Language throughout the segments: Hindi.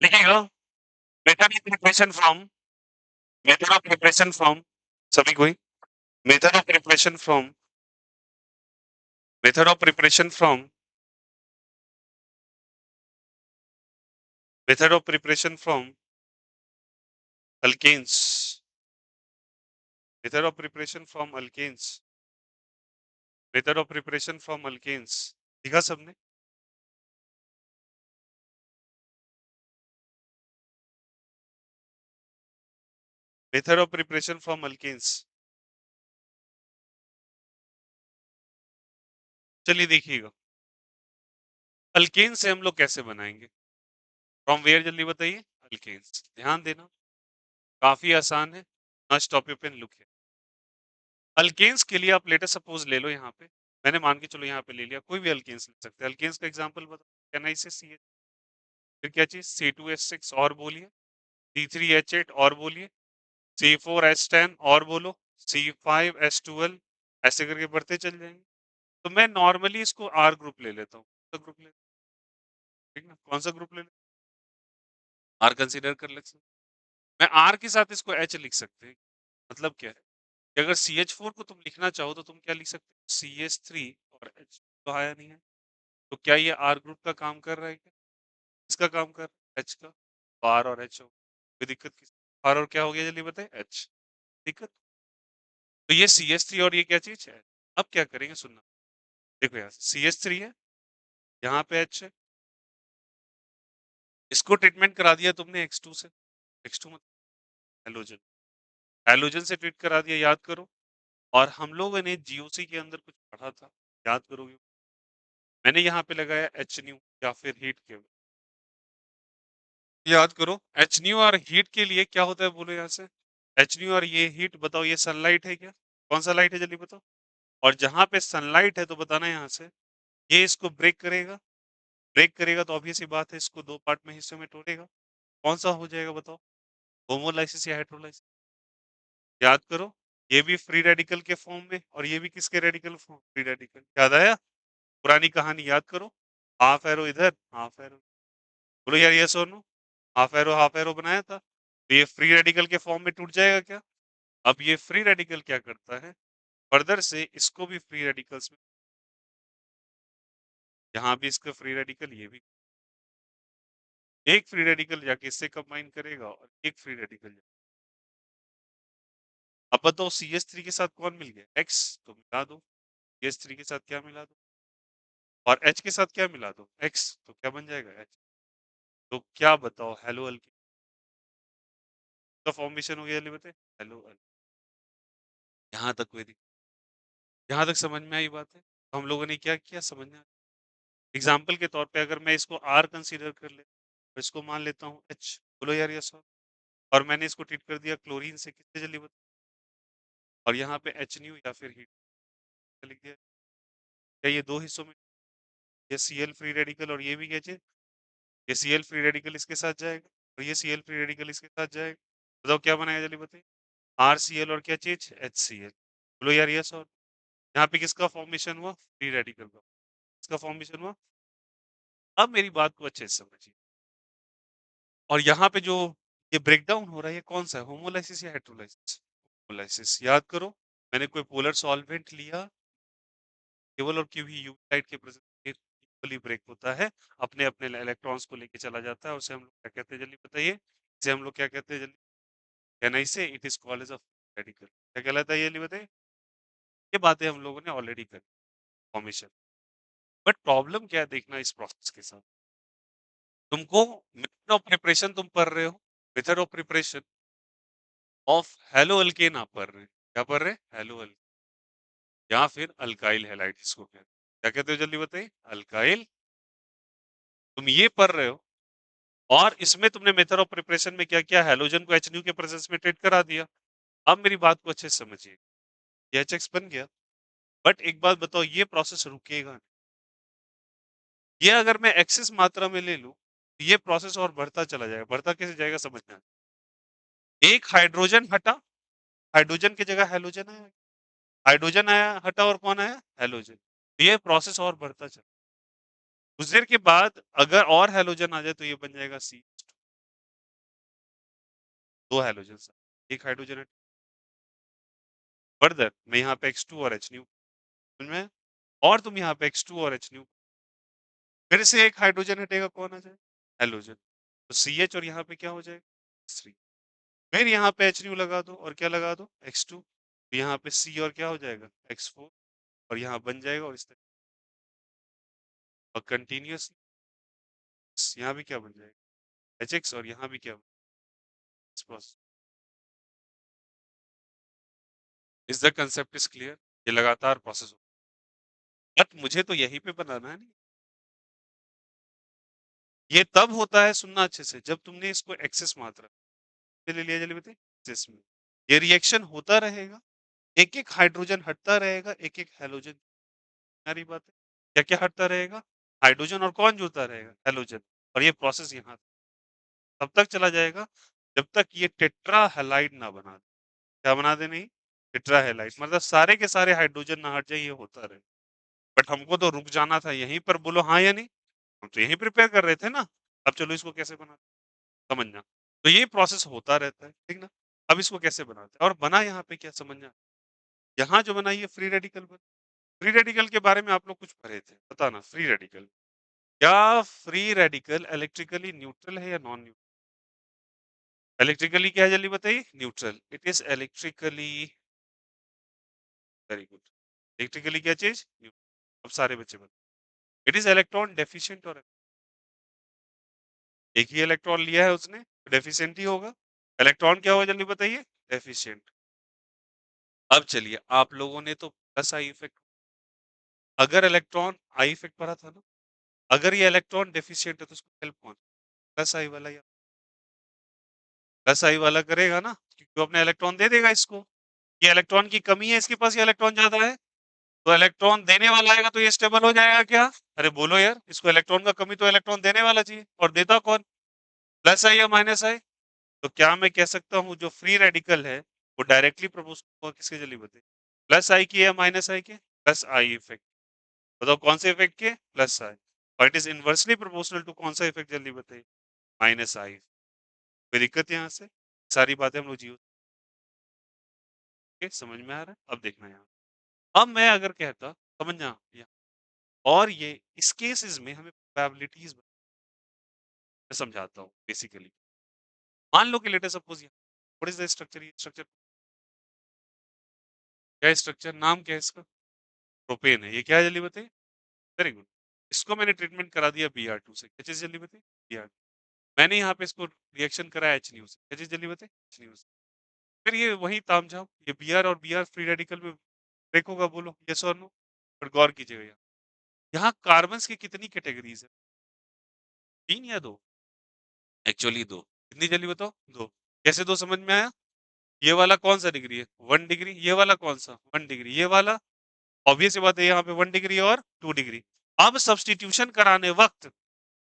लिखिएगा method of preparation from method of preparation from सभी कोई method of preparation from method of preparation from method of preparation from alkanes method of preparation from alkanes method of preparation from alkanes लिखा सबने method of preparation from alkanes चलिए देखिएगा अल्केन से हम लोग कैसे बनाएंगे फ्रॉम वेयर जल्दी बताइए अल्केन्स ध्यान देना काफी आसान है ना स्टॉप यू पेन लुक है अल्केन्स के लिए आप लेटर सपोज ले लो यहाँ पे मैंने मान के चलो यहाँ पे ले लिया कोई भी अल्केन्स ले सकते हैं अल्केन्स का एग्जांपल बताओ NiCH फिर क्या चीज C2H6 और बोलिए C3H8 और बोलिए C4H10 और बोलो C5H12 ऐसे करके बढ़ते चल जाएंगे तो मैं नॉर्मली इसको R ग्रुप ले लेता हूँ तो ग्रुप ले ठीक ना कौन सा ग्रुप ले आर कंसीडर कर लेते मैं आर के साथ इसको एच लिख सकते हैं मतलब क्या है कि अगर CH4 को तुम लिखना चाहो तो तुम क्या लिख सकते हो CH3 और H तो आया नहीं है तो क्या ये आर ग्रुप का काम कर रहा है क्या इसका काम कर एच का तो आर और एच हो कोई दिक्कत किस आर और क्या हो गया जल्दी बताए एच दिक्कत तो ये CH3 और ये क्या चीज है अब क्या करेंगे सुनना देखो यार CH3 है यहाँ पे एच है इसको ट्रीटमेंट करा दिया तुमने X2 से X2 मतलब हेलोजन हेलोजन से ट्रीट करा दिया याद करो और हम लोगों ने जीओसी के अंदर कुछ पढ़ा था याद करोगे मैंने यहाँ पे लगाया एच न्यू या फिर हीट के याद करो एच न्यू और हीट के लिए क्या होता है बोलो यहाँ से एच न्यू और ये हीट बताओ ये सनलाइट है क्या कौन सा लाइट है जल्दी बताओ और जहां पे सनलाइट है तो बताना यहाँ से ये इसको ब्रेक करेगा तो ऑब्वियस सी बात है इसको दो पार्ट में हिस्सों में तोड़ेगा कौन सा हो जाएगा बताओ होमोलाइसिस या हाइड्रोलाइसिस याद करो ये भी फ्री रेडिकल के फॉर्म में और ये भी किसके रेडिकल फॉर्म फ्री रेडिकल याद आया पुरानी कहानी याद करो हाफ एरो इधर हाफ एरो बोलो यार ये सोनू हाफ एरो बनाया था तो ये फ्री रेडिकल के फॉर्म में टूट जाएगा क्या अब ये फ्री रेडिकल क्या करता है फर्दर से इसको भी फ्री रेडिकल्स में यहाँ भी इसका फ्री रेडिकल ये भी एक फ्री रेडिकल जाके इससे कंबाइन करेगा और एक फ्री रेडिकल अब बताओ CH3 के साथ कौन मिल गया X तो मिला दो CH3 के साथ क्या मिला दो और H के साथ क्या मिला दो X तो क्या बन जाएगा H तो क्या बताओ हेलो अल्किन का फॉर्मेशन हो गया जल्दी बताए हेलो यहाँ तक कोई यहाँ तक समझ में आई बात है तो हम लोगों ने क्या किया समझना एग्जाम्पल के तौर पे अगर मैं इसको R कंसीडर कर ले तो इसको मान लेता हूँ H बोलो यार यस और मैंने इसको ट्रीट कर दिया क्लोरीन से कितने जल्दी बता और यहाँ पे एच न्यू या फिर हीट लिख दिया क्या ये दो हिस्सों में ये Cl फ्री रेडिकल और ये भी क्या चीज ये Cl फ्री रेडिकल इसके साथ जाएगा और ये Cl फ्री रेडिकल इसके साथ जाएगा बताओ क्या बनाएगा जल्दी बताइए RCl और क्या चीज HCl बोलो यार यस और यहाँ पे किसका फॉर्मेशन हुआ फ्री रेडिकल का किसका फॉर्मेशन हुआ अब मेरी बात को अच्छे से समझिए और यहाँ पे जो ये ब्रेकडाउन हो रहा है ये कौन सा है होमोलाइसिस या हेट्रोलाइसिस होमोलाइसिस याद करो मैंने कोई पोलर सॉल्वेंट लिया केवल और केवल यूटाइट के प्रेजेंस में इक्वली ब्रेक होता है अपने अपने इलेक्ट्रॉन्स को लेके चला जाता है उसे हम लोग क्या कहते हैं जल्दी बताइए इसे हम लोग क्या कहते हैं जल्दी कहना इसे it is called as a radical क्या कहलाता है ये जल्दी बताइए ये बातें हम लोगों ने ऑलरेडी करी फॉर्मेशन बट प्रॉब्लम क्या है देखना इस प्रोसेस के साथ तुमको मेथड ऑफ प्रिपरेशन तुम पढ़ रहे हो method of preparation of hello alkane आप पढ़ रहे हैं क्या पढ़ रहे हैं हेलो या फिर अल्काइल हैलाइड जिसको कहते हैं क्या कहते हो जल्दी बताइए अल्काइल तुम ये पढ़ रहे हो और इसमें तुमने मेथड ऑफ प्रिपरेशन में क्या किया हेलोजन को HNU के प्रेजेंस में ट्रीट करा दिया अब मेरी बात को अच्छे से समझिए ये HX बन गया बट एक बात बताओ ये प्रोसेस रुकेगा नहीं ये अगर मैं एक्सेस मात्रा में ले लूं तो ये प्रोसेस और बढ़ता चला जाएगा बढ़ता कैसे जाएगा समझना एक हाइड्रोजन हटा हाइड्रोजन की जगह हेलोजन आया हाइड्रोजन आया हटा और कौन आया हेलोजन ये प्रोसेस और बढ़ता चला कुछ देर के बाद अगर और हेलोजन आ जाए तो ये बन जाएगा C 2 हैलोजन्स, 1 हाइड्रोजन है। फर्दर मैं यहाँ पे H2 और H न्यू, समझ में आया? और तुम यहाँ पे H2 और H न्यू, फिर से 1 हाइड्रोजन हटेगा, कौन आ जाएगा? हैलोजन। तो CH और यहाँ पे क्या हो जाएगा? 3। फिर यहाँ पे H न्यू लगा दो और क्या लगा दो? X2। तो यहाँ पे C और क्या हो जाएगा? X4 और यहाँ बन जाएगा और इस तरह और कंटिन्यूअस यहाँ भी क्या बन जाएगा? HX और यहाँ भी क्या process. Is the concept is clear? ये लगातार प्रोसेस हो, बट मुझे तो यहीं पे बनाना है नहीं। ये तब होता है, सुनना अच्छे से, जब तुमने इसको एक्सेस मात्रा ले लिया, जल्दी बताइए, एक्सेस में ये रिएक्शन होता रहेगा, एक एक हाइड्रोजन हटता रहेगा, एक एक हैलोजन। सारी बात है, क्या क्या हटता रहेगा? हाइड्रोजन, और कौन जुड़ता रहेगा? हैलोजन। और ये प्रोसेस यहाँ तब तक चला जाएगा जब तक ये टेट्रा हैलाइड ना बना दे। क्या बना दे? नहीं, टेट्रा हैलाइड, मतलब सारे के सारे हाइड्रोजन ना हट जाए, ये होता रहे। बट हमको तो रुक जाना था यहीं पर, बोलो हाँ या नहीं? हम तो यहीं प्रिपेयर कर रहे थे ना। अब चलो इसको कैसे बनाते, समझना। तो ये प्रोसेस होता रहता है, ठीक ना? अब इसको कैसे बनाते हैं और बना यहाँ पे क्या, समझना। यहाँ जो बना ये फ्री रेडिकल बना। फ्री रेडिकल के बारे में आप लोग कुछ पढ़े थे, बताना। फ्री रेडिकल, क्या फ्री रेडिकल इलेक्ट्रिकली न्यूट्रल है या नॉन न्यूट्रल? इलेक्ट्रिकली क्या है, जल्दी बताइए? Neutral. It is electrically, very good. Electrically क्या चीज? अब सारे बच्चे बता। इट इज इलेक्ट्रॉन डेफिशिएंट, और एक ही इलेक्ट्रॉन लिया है उसने, डेफिशिएंट ही होगा। इलेक्ट्रॉन क्या होगा, जल्दी बताइए? डेफिशिएंट। अब चलिए, आप लोगों ने तो प्लस आई इफेक्ट, अगर इलेक्ट्रॉन आई इफेक्ट पढ़ा था ना, अगर ये इलेक्ट्रॉन डेफिशिएंट है तो उसको हेल्प कौन? प्लस आई वाला, या प्लस आई वाला करेगा ना, क्योंकि वो अपने इलेक्ट्रॉन दे देगा इसको। ये इलेक्ट्रॉन की कमी है इसके पास, ये इलेक्ट्रॉन ज्यादा है, तो इलेक्ट्रॉन देने वाला आएगा तो ये स्टेबल हो जाएगा क्या? अरे बोलो यार, इसको इलेक्ट्रॉन का कमी, तो इलेक्ट्रॉन देने वाला चाहिए, और देता कौन? प्लस आई या माइनस आई? तो क्या मैं कह सकता हूँ जो फ्री रेडिकल है वो डायरेक्टली प्रोपोर्शनल किसके, जल्दी बताइए? प्लस आई के या माइनस आई के? Plus I effect. बताओ कौन से इफेक्ट के? Plus I. और it is inversely proportional to कौन सा इफेक्ट, जल्दी बताइए? Minus I. कोई दिक्कत यहाँ से? सारी बातें हम लोग जियो के समझ में आ रहा है? अब देखना यहाँ, अब मैं अगर कहता, समझना यहाँ, और ये इस केसेस में हमें प्रोबेबिलिटीज मैं समझाता हूँ बेसिकली। मान लो कि let us suppose, what is the structure, ये स्ट्रक्चर क्या है? स्ट्रक्चर नाम क्या है इसका? प्रोपेन है। ये क्या है, जल्दी बताइए? Very good. इसको मैंने ट्रीटमेंट करा दिया Br2 से, क्या चीज, जल्दी बताइए? Br। मैंने यहाँ पे इसको रिएक्शन कराया H से, क्या चीज, जल्दी बताइए? H से। फिर ये वही तामझाम, ये Br और Br फ्री रेडिकल में ब्रेक होगा, बोलो यस और नो। पर गौर कीजिएगा यहाँ, यहाँ कार्बन्स की कितनी कैटेगरीज है? 3 या 2? एक्चुअली 2। कितनी, जल्दी बताओ? 2। कैसे 2, समझ में आया? ये वाला कौन सा डिग्री है? 1 डिग्री। ये वाला कौन सा? 1 डिग्री। ये वाला ऑब्वियस बात है, यहाँ पे 1 डिग्री और 2 डिग्री। अब सब्सटीट्यूशन कराने वक्त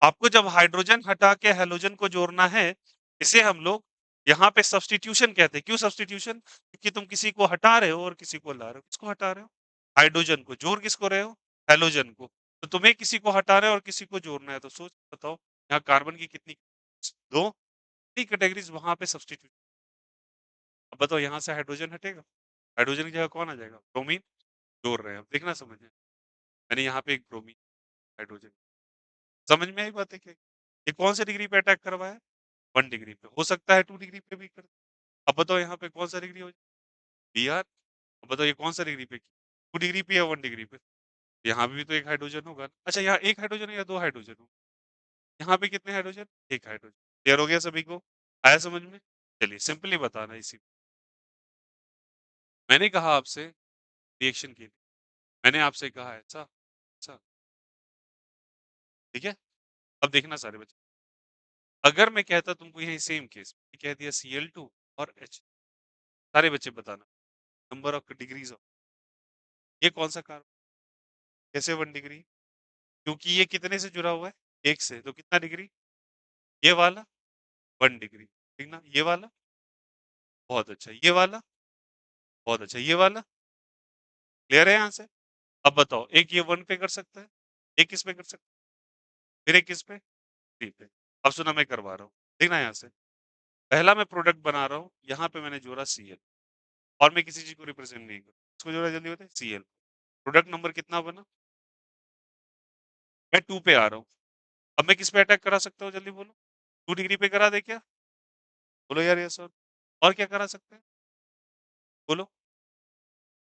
आपको जब हाइड्रोजन हटा के हेलोजन को जोड़ना है, इसे हम लोग यहाँ पे सब्सटीट्यूशन कहते हैं। क्यों सब्सटीट्यूशन? क्योंकि तुम किसी को हटा रहे हो और किसी को ला रहे हो। किसको हटा रहे हो? हाइड्रोजन को। जोड़ किसको रहे हो? हेलोजन को। तो तुम्हें किसी को हटा रहे हो और किसी को जोड़ना है, तो सोच बताओ यहाँ कार्बन की कितनी, 2 कैटेगरीज, वहां पे सब्सटीट्यूट। अब बताओ यहाँ से हाइड्रोजन हटेगा, हाइड्रोजन की जगह कौन आ जाएगा? ब्रोमीन। जोड़ रहे हैं, अब देखना समझ में। मैंने यहाँ पे एक ब्रोमीन, हाइड्रोजन, समझ में आई बात है क्या? ये कौन से डिग्री पे अटैक करवाया है? 1 डिग्री पे। हो सकता है 2 डिग्री पे भी कर। अब बताओ यहाँ पे कौन सा डिग्री हो? Br। अब बताओ ये कौन सा डिग्री पे? 2 डिग्री पे या 1 डिग्री पे? यहाँ भी तो एक हाइड्रोजन होगा। अच्छा, यहाँ एक हाइड्रोजन है या 2 हाइड्रोजन हो? यहाँ पे कितने हाइड्रोजन? एक हाइड्रोजन। क्लियर हो गया सभी को? आया समझ में? चलिए सिंपली बताना इसी। मैंने कहा आपसे रिएक्शन के लिए, मैंने आपसे कहा ऐसा ऐसा, ठीक है? अब देखना सारे बच्चे, अगर मैं कहता तुमको यही सेम केस कह दिया Cl2 और H, सारे बच्चे बताना नंबर ऑफ डिग्रीज ऑफ, ये कौन सा कार्बन? कैसे 1 डिग्री? क्योंकि ये कितने से जुड़ा हुआ है? 1 से, तो कितना डिग्री? ये वाला 1 डिग्री, ठीक ना? ये वाला बहुत अच्छा, ये वाला बहुत अच्छा, ये वाला क्लियर है यहाँ से? अब बताओ, एक ये 1 पे कर सकता है, एक किस पे कर सकता है, फिर एक किस पे? 3 पे। अब सुना, मैं करवा रहा हूँ, देखना यहाँ से। पहला मैं प्रोडक्ट बना रहा हूँ, यहाँ पे मैंने जोड़ा Cl और मैं किसी चीज़ को रिप्रेजेंट नहीं कर इसको जोड़ा जल्दी बताएं Cl प्रोडक्ट नंबर कितना बना? मैं 2 पे आ रहा हूँ। अब मैं किस पे अटैक करा सकता हूँ जल्दी बोलो? 2 डिग्री पे करा दें क्या? बोलो यार यस और क्या करा सकते हैं? बोलो,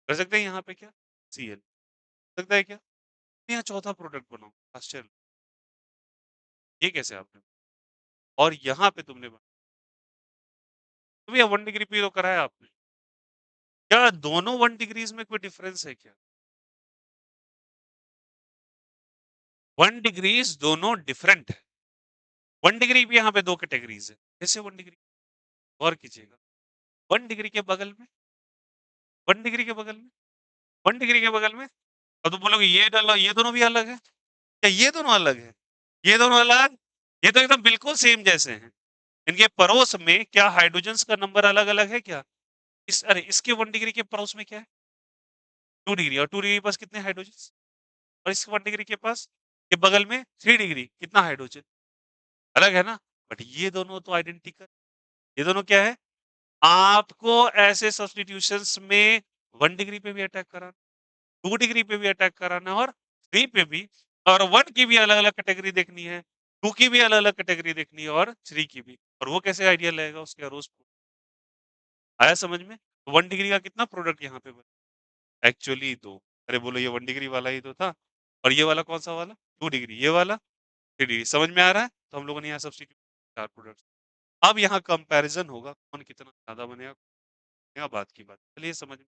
कर सकते हैं यहाँ पे क्या? Cl सकता है क्या? यहाँ चौथा प्रोडक्ट बनाओ, आश्चर्य! ये कैसे आपने और यहाँ पे तुमने तो भैया 1 डिग्री पे तो कराया आपने। क्या दोनों 1 डिग्रीज़ में कोई डिफरेंस है क्या? 1 डिग्रीज़ दोनों डिफरेंट है। 1 डिग्री भी यहाँ पे 2 कैटेगरीज़ है। कैसे 1 डिग्री? गौर कीजिएगा। 1 डिग्री के बगल में 1 डिग्री के बगल में 1 डिग्री के बगल में और तुम बोलोगे ये डाला ये दोनों भी अलग है? क्या ये दोनों अलग है? ये दोनों अलग? ये तो एकदम बिल्कुल सेम जैसे हैं। इनके पड़ोस में क्या हाइड्रोजन्स का नंबर अलग-अलग है क्या? अरे इसके 1 डिग्री के पड़ोस में क्या है? 2 डिग्री और 2 डिग्री के पास कितने हाइड्रोजन्स? और इस 1 डिग्री के पास के बगल में 3 डिग्री कितना हाइड्रोजन? अलग है ना? बट ये दोनों तो आइडेंटिकल ये दोनों क्या है? आपको ऐसे सब्स्टिट्यूशंस में 1 डिग्री पे भी अटैक कराना, 2 डिग्री पे भी अटैक कराना और 3 पे भी और 1 की भी अलग-अलग कैटेगरी देखनी है, 2 की भी अलग-अलग कैटेगरी देखनी है और 3 की भी। और वो कैसे आइडिया लगेगा उसके अरोस को? आया समझ में? 1 डिग्री का कितना प्रोडक्ट यहाँ पे बना? एक्चुअली 2 अरे बोलो ये 1 डिग्री वाला ही तो था और ये वाला कौन-सा वाला? 2 डिग्री ये वाला 3 डिग्री समझ में आ रहा है? तो हम लोगों ने यहाँ सब्स्टिट्यूट 4 प्रोडक्ट्स अब यहाँ कंपैरिज़न होगा कौन कितना ज़्यादा बनेगा, क्या बात की बात। चलिए समझ में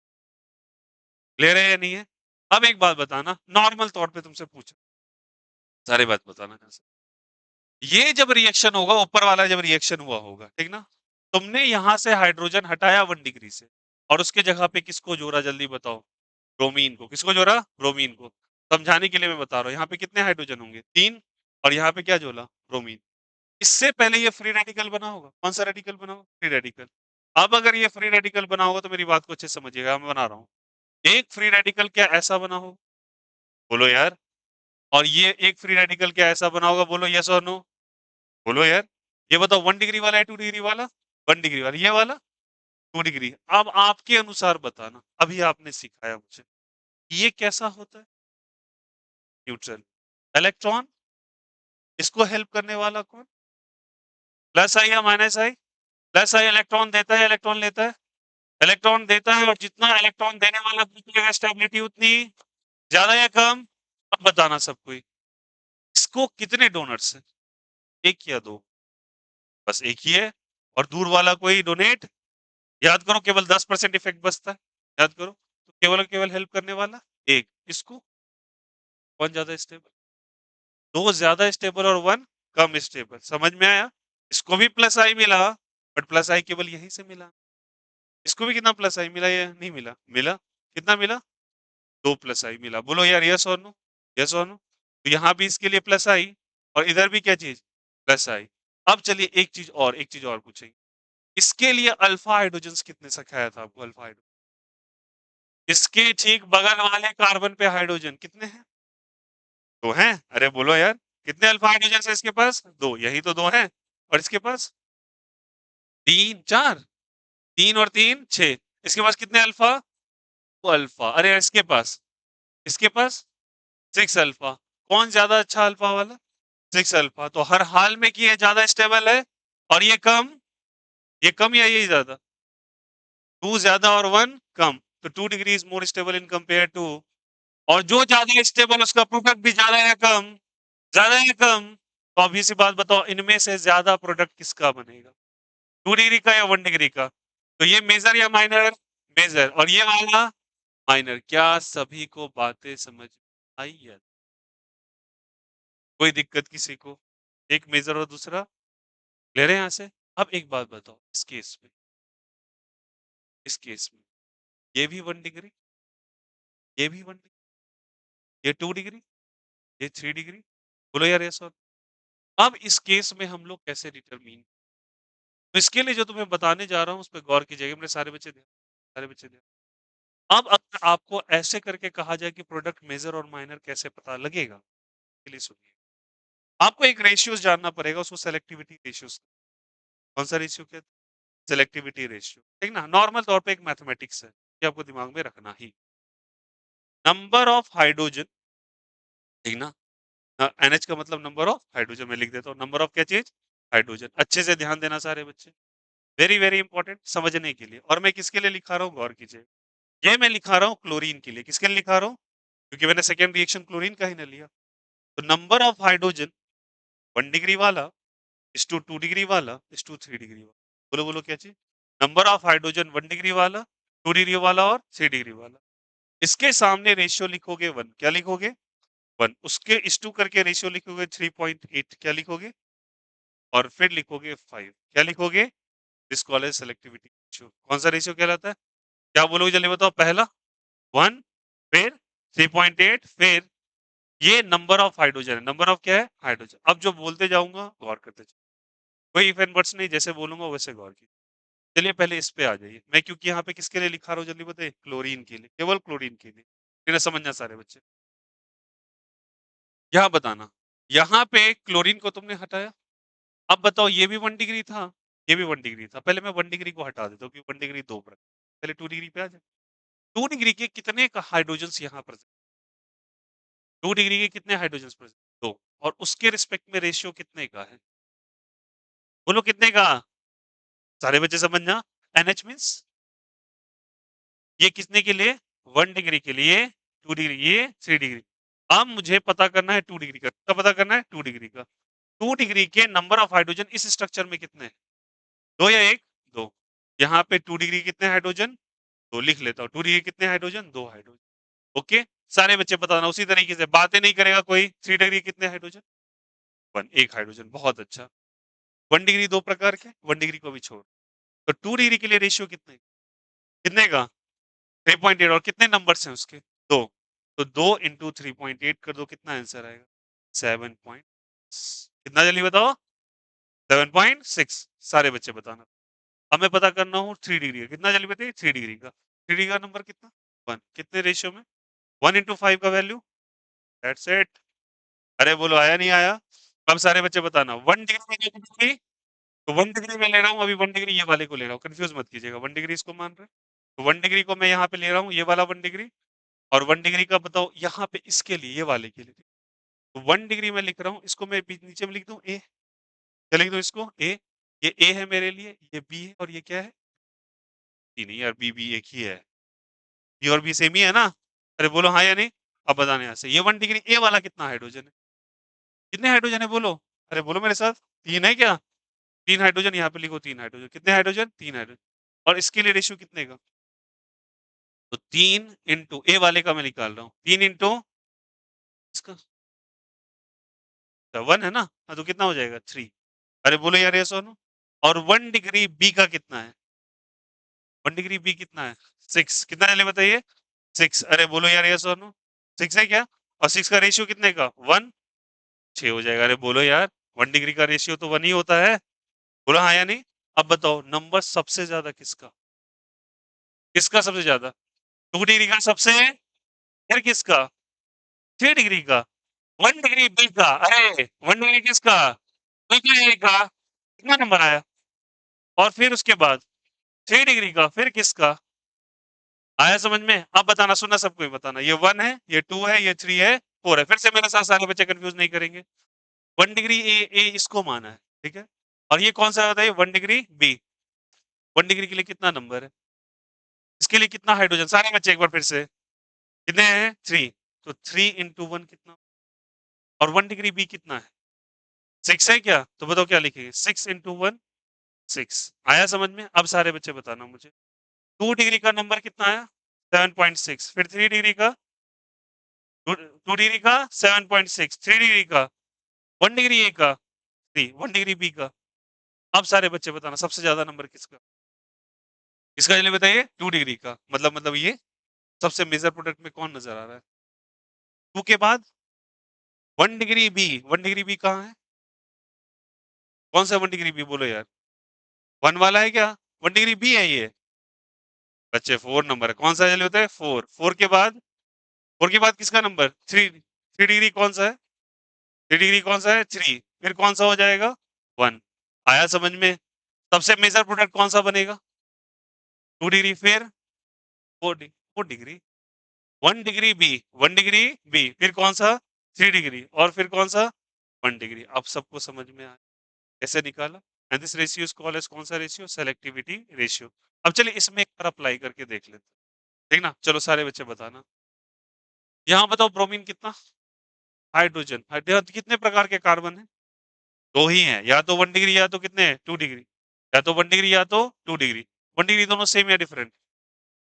ले रहे हैं या नहीं है? अब एक बात बताना नॉर्मल तौर पे तुमसे पूछा सारी बात बताना कैसे? ये जब रिएक्शन होगा ऊपर वाला जब रिएक्शन हुआ होगा, ठीक ना? तुमने यहाँ से हाइड्रोजन हटाया 1 डिग्री से और उसके जगह पे किसको जोड़ा जल्दी बताओ? ब्रोमीन को। किसको जोड़ा? ब्रोमीन को। समझाने के लिए मैं बता रहा हूँ, यहाँ पे कितने हाइड्रोजन होंगे? 3 और यहाँ पे क्या जोड़ा? ब्रोमीन। इससे पहले ये फ्री रेडिकल बना होगा। कौन-सा रेडिकल बना होगा? Free radical. अब अगर ये फ्री रेडिकल बना होगा तो मेरी बात को अच्छे से समझिएगा, मैं बना रहा हूँ। एक फ्री रेडिकल क्या ऐसा बना हो? बोलो यार। और ये एक फ्री रेडिकल क्या ऐसा बना होगा? बोलो येस और नो? बोलो यार। ये बताओ 1 डिग्री वाला है 2 डिग्री वाला? 1 डिग्री वाला। ये वाला? 2 डिग्री। अब आपके अनुसार बताना, अभी आपने सिखाया मुझे। ये कैसा होता है? न्यूट्रल। इलेक्ट्रॉन? इसको हेल्प करने वाला कौन? प्लस आई या माइनस आई? प्लस आई इलेक्ट्रॉन देता है, इलेक्ट्रॉन लेता है? इलेक्ट्रॉन देता है और जितना इलेक्ट्रॉन देने वाला निकलेगा स्टेबिलिटी उतनी ज्यादा या कम? अब बताना सब कोई। इसको कितने डोनर्स हैं? 1 या 2? बस 1 ही है और दूर वाला कोई डोनेट याद करो केवल 10% इफेक्ट बचता है। याद करो तो केवल और केवल हेल्प करने वाला 1 किसको? कौन ज्यादा स्टेबल? 2 ज्यादा स्टेबल और 1 कम स्टेबल। समझ में आया? इसको भी प्लस आई मिला बट प्लस आई केवल यहीं से मिला। इसको भी कितना प्लस आई मिला या नहीं मिला? मिला। कितना मिला? 2 प्लस आई मिला। बोलो यार यस और नो? यस और नो? तो यहाँ भी इसके लिए प्लस आई और इधर भी क्या चीज? प्लस आई। अब चलिए एक चीज और पूछेंगे। इसके लिए अल्फा हाइड्रोजन कितने सिखाया था आपको अल्फा हाइड्रोजन? इसके ठीक बगल वाले कार्बन पे हाइड्रोजन कितने हैं? 2 हैं। अरे बोलो यार कितने अल्फा हाइड्रोजन है इसके पास? 2 यही तो 2 हैं और इसके पास 3 4 3 और 3 6 इसके पास कितने अल्फा? 2 अल्फा। अरे इसके पास 6 अल्फा। कौन ज्यादा अच्छा अल्फा वाला? 6 अल्फा। तो हर हाल में कि ये ज्यादा स्टेबल है और ये कम या ये ज्यादा? 2 ज्यादा और 1 कम। तो 2 degree is more stable in compare to और जो ज्यादा स्टेबल उसका प्रोडक्ट भी ज्यादा या कम? ज्यादा या कम? तो अभी सी बात बताओ इनमें से ज्यादा प्रोडक्ट किसका बनेगा? 2 डिग्री का या 1 डिग्री का? तो ये मेजर या माइनर? मेजर। और ये वाला माइनर। क्या सभी को बातें समझ आई है? कोई दिक्कत किसी को? एक मेजर और दूसरा ले रहे हैं यहाँ से? अब एक बात बताओ इस केस में ये भी 1 डिग्री ये भी 1 डिग्री ये 2 डिग्री ये 3 डिग्री बोलो यार यस और अब इस केस में हम लोग कैसे डिटरमिन तो इसके लिए जो तुम्हें बताने जा रहा हूँ उस पर गौर कीजिएगा मेरे सारे बच्चे ध्यान अब अगर आपको ऐसे करके कहा जाए कि प्रोडक्ट मेजर और माइनर कैसे पता लगेगा के लिए सुनिए आपको एक रेशियोज जानना पड़ेगा उसको सेलेक्टिविटी रेशियोज कौन सा रेशियो कहते हैं सेलेक्टिविटी रेशियो, ठीक ना। नॉर्मल तौर पे एक मैथमेटिक्स है, ये आपको दिमाग में रखना ही। नंबर ऑफ हाइड्रोजन, ठीक ना। NH का मतलब नंबर ऑफ हाइड्रोजन, मैं लिख देता हूँ नंबर ऑफ क्या चीज, हाइड्रोजन। अच्छे से ध्यान देना सारे बच्चे, वेरी वेरी इंपॉर्टेंट समझने के लिए। और मैं किसके लिए लिखा रहा हूँ गौर कीजिए, ये मैं लिखा रहा हूँ क्लोरीन के लिए। किसके लिए लिखा रहा हूँ, क्योंकि मैंने सेकेंड रिएक्शन क्लोरीन का ही ना लिया। तो नंबर ऑफ हाइड्रोजन 1 डिग्री वाला इस टू 2 डिग्री वाला इस टू 3 डिग्री वाला। बोलो बोलो क्या चीज, नंबर ऑफ हाइड्रोजन 1 डिग्री वाला, 2 डिग्री वाला और 3 डिग्री वाला। इसके सामने रेशियो लिखोगे 1, क्या लिखोगे 1। उसके इस टू करके रेशियो लिखोगे 3.8, क्या लिखोगे, और फिर लिखोगे 5, क्या लिखोगे, this call as selectivity ratio. कौन सा रेशियो कहलाता है, क्या बोलोगे जल्दी बताओ। पहला 1, फिर 3.8, फिर ये नंबर ऑफ हाइड्रोजन है। नंबर ऑफ क्या है, हाइड्रोजन। अब जो बोलते जाऊंगा गौर करते जाओ, कोई इफ एंड बट्स नहीं, जैसे बोलूंगा वैसे गौर कीजिए। चलिए पहले इस पे आ जाइए, मैं क्योंकि यहाँ पे किसके लिए लिखा रहा हूँ जल्दी बताइए, क्लोरीन के लिए, केवल क्लोरीन के लिए। फिर समझना सारे बच्चे, यहाँ बताना, यहाँ पे क्लोरीन को तुमने हटाया। अब बताओ ये भी 1 डिग्री था, ये भी 1 डिग्री था। पहले मैं 1 डिग्री को हटा देता हूँ क्योंकि 1 डिग्री दो प्रकार। पहले 2 डिग्री पे आ जाए। 2 डिग्री के कितने का हाइड्रोजन यहाँ पर, 2 डिग्री के कितने हाइड्रोजन पर, दो। और उसके रिस्पेक्ट में रेशियो कितने का है, बोलो कितने का, सारे बच्चे समझना। NH मीन्स ये कितने के लिए, 1 डिग्री के लिए, 2 डिग्री, ये 3 डिग्री। अब मुझे पता करना है 2 डिग्री का, क्या पता करना है 2 डिग्री का। 2 डिग्री के नंबर ऑफ हाइड्रोजन इस स्ट्रक्चर में कितने हैं, दो या एक, दो। यहाँ पे 2 डिग्री कितने हाइड्रोजन, दो लिख लेता हूँ। 2 डिग्री कितने हाइड्रोजन, दो हाइड्रोजन। ओके, सारे बच्चे बताना उसी तरीके से, बातें नहीं करेगा कोई। 3 डिग्री कितने हाइड्रोजन, 1, एक हाइड्रोजन, बहुत अच्छा। 1 डिग्री दो प्रकार के, 1 डिग्री को भी छोड़। तो 2 डिग्री के लिए रेशियो कितने, कितने का, 3.8। और कितने नंबर्स हैं उसके, दो। तो 2 × 3.8 कर दो, कितना आंसर आएगा, 7 पॉइंट, कितना जल्दी बताओ, 7.6। सारे बच्चे बताना। हमें पता करना हो 3 डिग्री का, कितना जल्दी बताइए, 3 डिग्री का। 3 डिग्री का नंबर कितना, 1, कितने रेशियो में, 1 × 5 का वैल्यू, दैट्स इट। अरे बोलो आया नहीं आया। अब सारे बच्चे बताना, 1 डिग्री, तो 1 डिग्री में ले रहा हूँ अभी, 1 डिग्री ये वाले को ले रहा हूँ, कंफ्यूज मत कीजिएगा। 1 डिग्री इसको मान रहे हैं, तो 1 डिग्री को मैं यहाँ पे ले रहा हूँ, ये वाला 1 डिग्री। और 1 डिग्री का बताओ यहाँ पे इसके लिए, ये वाले के लिए। तो 1 डिग्री में लिख रहा हूँ, इसको मैं नीचे में लिख दूं ए, क्या लिख दूं इसको, ए। ये ए है मेरे लिए, ये बी है, और ये क्या है, नहीं यार, बी बी एक ही है, बी और बी सेम ही है ना। अरे बोलो हाँ या नहीं। अब बताने यहाँ से, ये 1 डिग्री ए वाला कितना हाइड्रोजन है, कितने हाइड्रोजन है बोलो, अरे बोलो मेरे साथ, 3 है क्या, 3 हाइड्रोजन। यहाँ पे लिखो 3 हाइड्रोजन, कितने हाइड्रोजन, 3 हाइड्रोजन। और इसके लिए रेशियो कितने का, तो 3 × ए वाले का मैं निकाल रहा हूँ, 3 × इसका 1 है ना, हाँ तो कितना हो जाएगा 3। अरे बोलो यार ये सोनू। और 1 डिग्री बी का कितना है, 1 डिग्री बी कितना है, 6, कितना चले बताइए, 6। अरे बोलो यार ये सोनू, 6 है क्या, और 6 का रेशियो कितने का, 1, 6 हो जाएगा। अरे बोलो यार, 1 डिग्री का रेशियो तो 1 ही होता है, बोलो हाँ या नहीं। अब बताओ नंबर सबसे ज्यादा किसका, किसका सबसे ज्यादा, 2 डिग्री का सबसे, फिर किसका, 3 डिग्री का, 1 डिग्री बी का। अरे 1 डिग्री किसका, बी का ए का, कितना नंबर आया। और फिर उसके बाद 3 डिग्री का, फिर किसका, आया समझ में। अब बताना, सुनना सबको ही बताना, ये 1 है, ये 2 है, ये 3 है, 4 है। फिर से मेरे साथ सारे बच्चे कंफ्यूज नहीं करेंगे। 1 डिग्री ए, ए इसको माना है, ठीक है। और ये कौन सा बताइए, 1 डिग्री बी। 1 डिग्री के लिए कितना नंबर है, इसके लिए कितना हाइड्रोजन, सारे बच्चे एक बार फिर से, कितने हैं, 3। तो 3 × 1 कितना, और 1 डिग्री बी कितना है, 6 है क्या। तो बताओ क्या लिखेंगे, 6 × 1, 6। आया समझ में। अब सारे बच्चे बताना मुझे, 2 डिग्री का नंबर कितना आया, 7.6। फिर 3 डिग्री का, 2 डिग्री का 7.6, 3 डिग्री का, 1 डिग्री ए का 3, 1 डिग्री बी का। अब सारे बच्चे बताना सबसे ज्यादा नंबर किसका, इसका चलिए बताइए, 2 डिग्री का। मतलब ये सबसे मेजर प्रोडक्ट में कौन नजर आ रहा है, 2 के बाद 1 डिग्री बी। 1 डिग्री बी कहाँ है, कौन सा 1 डिग्री बी बोलो यार, 1 वाला है क्या, 1 डिग्री बी है ये बच्चे। 4 नंबर है, कौन सा चलिए होता है, 4। 4 के बाद किसका नंबर, 3। 3 डिग्री कौन सा है, 3 डिग्री कौन सा है, 3। फिर कौन सा हो जाएगा, 1। आया समझ में। सबसे मेजर प्रोडक्ट कौन सा बनेगा? 2 डिग्री, फिर 4 degree, 1 degree B, 1 degree B, फिर कौन सा? 3 डिग्री, और फिर कौन सा? 1 डिग्री। अब सबको समझ में आया कैसे निकाला? And this ratio is called as कौन सा रेशियो? Selectivity ratio. अब चलिए इसमें एक बार अप्लाई करके देख लेते हैं, ठीक ना? चलो सारे बच्चे बताना। यहाँ बताओ ब्रोमीन कितना? हाइड्रोजन। हाइड्रोजन कितने प्रकार के कार्बन है? दो ही हैं, या तो 1 डिग्री या तो कितने? 2 डिग्री। या तो 1 डिग्री या तो 2 डिग्री। 1 डिग्री दोनों सेम या डिफरेंट?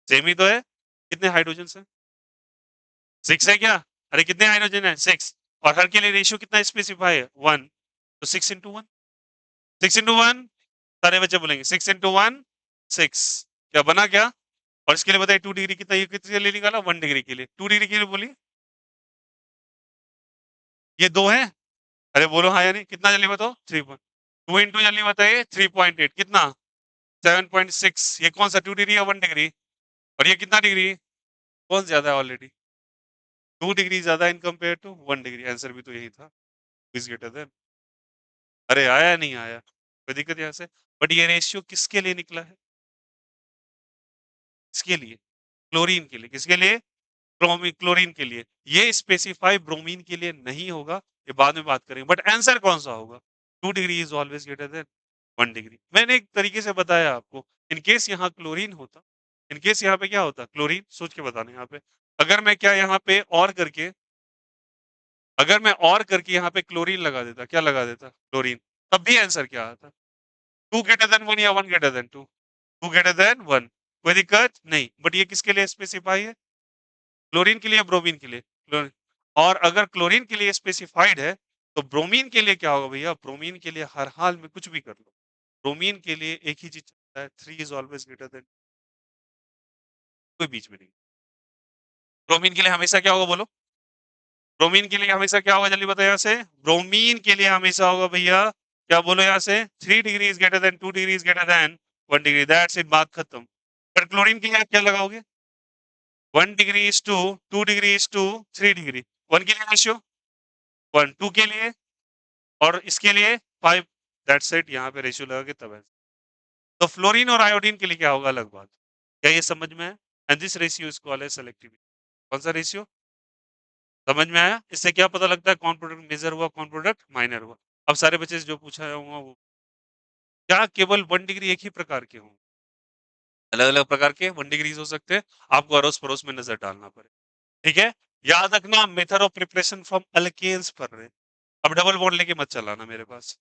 सेम ही तो है। कितने हाइड्रोजन है? 6 है क्या? अरे कितने हाइड्रोजन है? 6। और हर के लिए रेशियो कितना स्पेसिफाई है? 1। तो 6 इंटू 1, 6 इंटू 1, सारे बच्चे बोलेंगे 6 इंटू 1, 6। क्या बना क्या? और इसके लिए बताइए 2 डिग्री कितना, ये कितने के लिए निकाला? 1 डिग्री के लिए। 2 डिग्री के लिए बोलिए। ये दो है। अरे बोलो हाँ या नहीं, कितना जल्दी बताओ? 3 2 इंटू जल्दी बताइए 3.8 कितना? 7.6। ये कौन सा 2 डिग्री या 1 डिग्री? और ये कितना डिग्री? कौन ज्यादा है ऑलरेडी? 2 डिग्री ज्यादा in compare to 1 degree. Answer भी तो यही था, इज ग्रेटर देन। अरे आया नहीं आया, कोई दिक्कत यहाँ से? बट ये रेशियो किसके लिए निकला है? किसके लिए? क्लोरीन के लिए। किसके लिए? क्लोरीन के लिए। ये स्पेसिफाई ब्रोमीन के लिए नहीं होगा, ये बाद में बात करेंगे। बट आंसर कौन सा होगा? 2 degree is always greater than 1 degree. मैंने एक तरीके से बताया आपको। इन केस यहाँ क्लोरीन होता, इन केस यहाँ पे क्या होता? क्लोरीन, सोच के बताना यहाँ पे। अगर मैं क्या यहाँ पे और करके, अगर मैं और करके यहाँ पे क्लोरीन लगा देता, क्या लगा देता? क्लोरीन, तब भी आंसर क्या आता? 2 ग्रेटर देन 1 या 1 ग्रेटर देन 2? 2 greater than 1। कोई दिक्कत नहीं। बट ये किसके लिए स्पेसिफाई है? क्लोरीन के लिए या ब्रोमीन के लिए? क्लोरीन। और अगर क्लोरीन के लिए स्पेसिफाइड है, तो ब्रोमीन के लिए क्या होगा भैया? ब्रोमीन के लिए हर हाल में कुछ भी कर लो, ब्रोमीन के लिए एक ही चीज चलता है, 3 इज ऑलवेज ग्रेटर देन, कोई बीच में नहीं। ब्रोमीन के लिए हमेशा क्या होगा बोलो? ब्रोमीन के लिए हमेशा क्या होगा, जल्दी बताओ यहाँ से? ब्रोमीन के लिए हमेशा होगा भैया, क्या बोलो यहाँ से? 3 degree is greater than 2 degree is greater than 1 degree. That's it, बात खत्म। पर क्लोरीन के लिए आप क्या लगाओगे? 1 degree is to, 2 degree is to 3 degree. 1 के लिए रेशियो 1, 2 के लिए, और इसके लिए 5। दैट्स इट, यहाँ पे रेशियो लगा के तब है। तो फ्लोरीन और आयोडीन के लिए क्या होगा, अलग बात। क्या ये समझ में है? And this ratio is called as selectivity. कौन सा रेशियो? समझ में आया? इससे क्या पता लगता है कौन प्रोडक्ट मेजर हुआ, कौन प्रोडक्ट माइनर हुआ? अब सारे बच्चे से जो पूछा होगा वो, क्या केवल 1 डिग्री एक ही प्रकार के हों? अलग अलग प्रकार के 1 डिग्रीज हो सकते हैं। आपको अड़ोस पड़ोस में नजर डालना पड़े, ठीक है? याद रखना, method of preparation from alkanes पढ़ रहे हैं। अब डबल बॉन्ड लेके मत चलाना मेरे पास।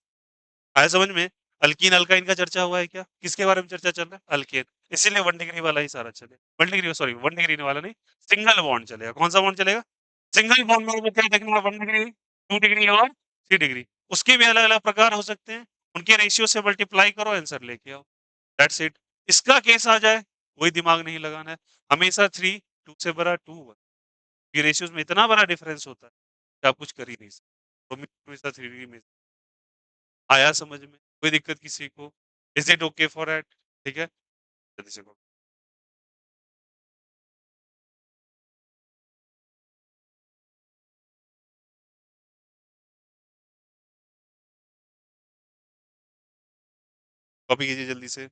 आया समझ में? अल्कीन अल्काइन का चर्चा हुआ है क्या? किसके बारे में चर्चा चल रहा है? अल्केन। इसीलिए 1 डिग्री वाला ही सारा चले। 1 डिग्री, सॉरी 1 डिग्री वाला नहीं, सिंगल बॉन्ड चलेगा। कौन सा बॉन्ड चलेगा? सिंगल बॉन्ड में क्या देखना है? 1 डिग्री, 2 डिग्री और 3 डिग्री। उसके भी अलग अलग प्रकार हो सकते हैं, उनके रेशियो से मल्टीप्लाई करो, आंसर लेके आओ। That's it. इसका केस आ जाए, वही दिमाग नहीं लगाना है। हमेशा 3 2 से बड़ा, 2 1। ये रेशियोज में इतना बड़ा डिफरेंस होता है कि आप कुछ कर ही नहीं सकते। तो हमेशा 3 डिग्री में आया समझ में? कोई दिक्कत किसी को? Is it okay for eight? ठीक है, जल्दी से करो। कॉपी कीजिए जल्दी से।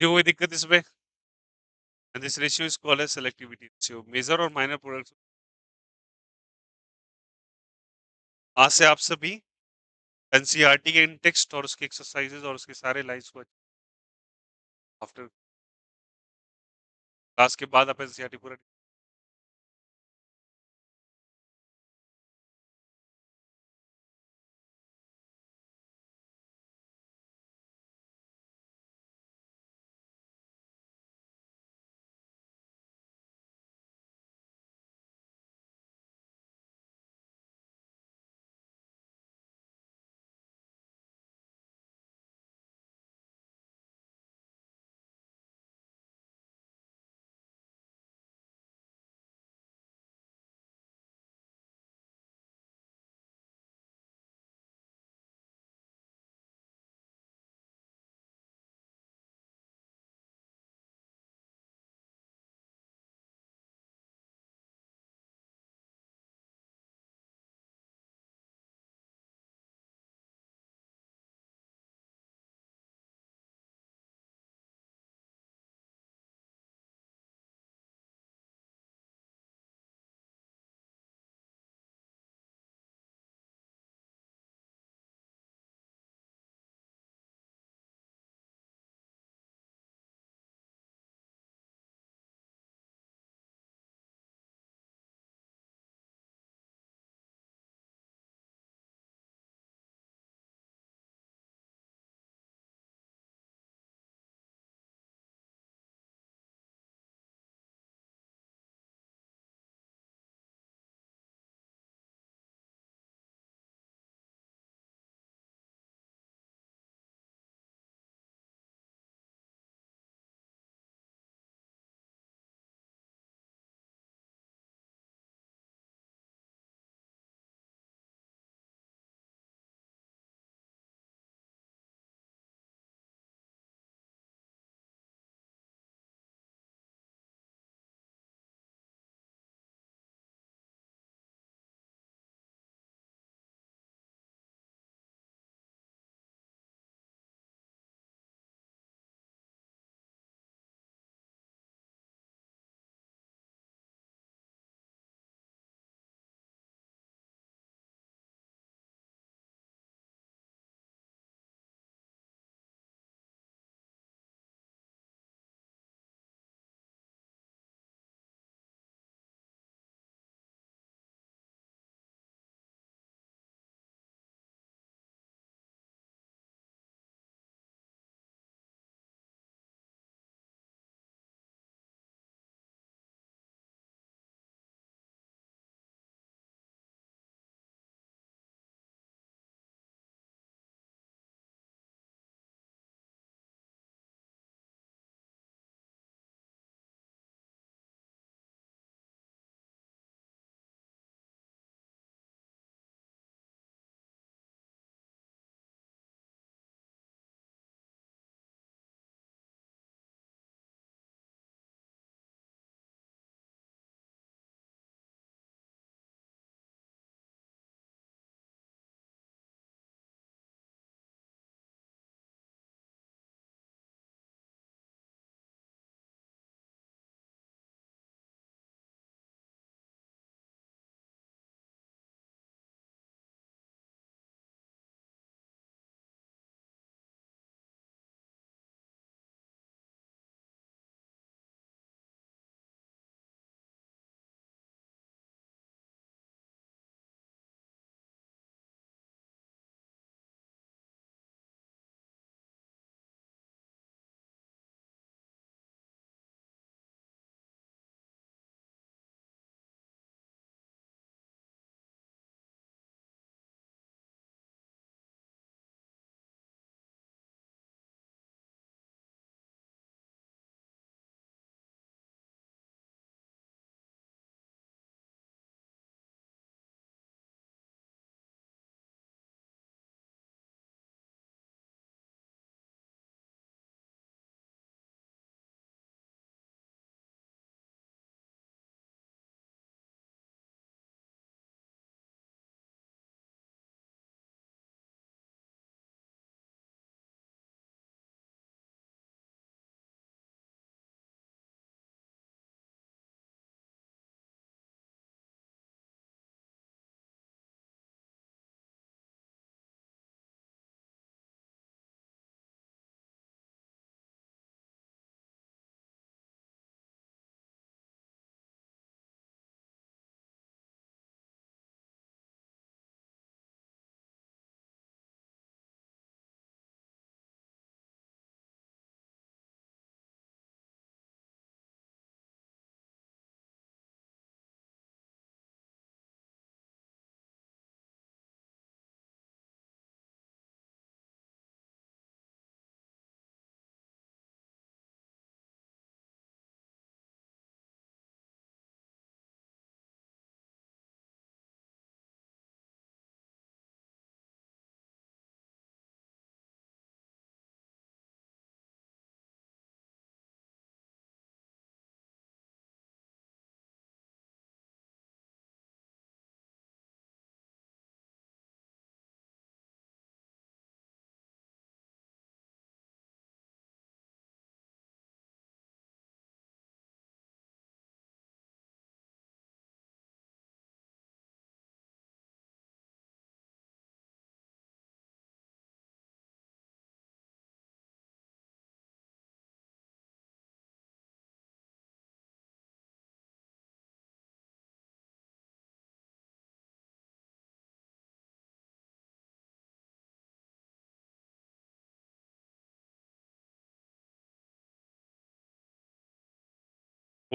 क्यों कोई दिक्कत इसमें? And this ratio is called as selectivity ratio. Major और माइनर प्रोडक्ट्स। आज से आप सभी एनसीईआरटी के इन टेक्स्ट और उसके एक्सरसाइजेज और उसके सारे लाइन्स को आफ्टर क्लास के बाद आप एनसीईआरटी पूरा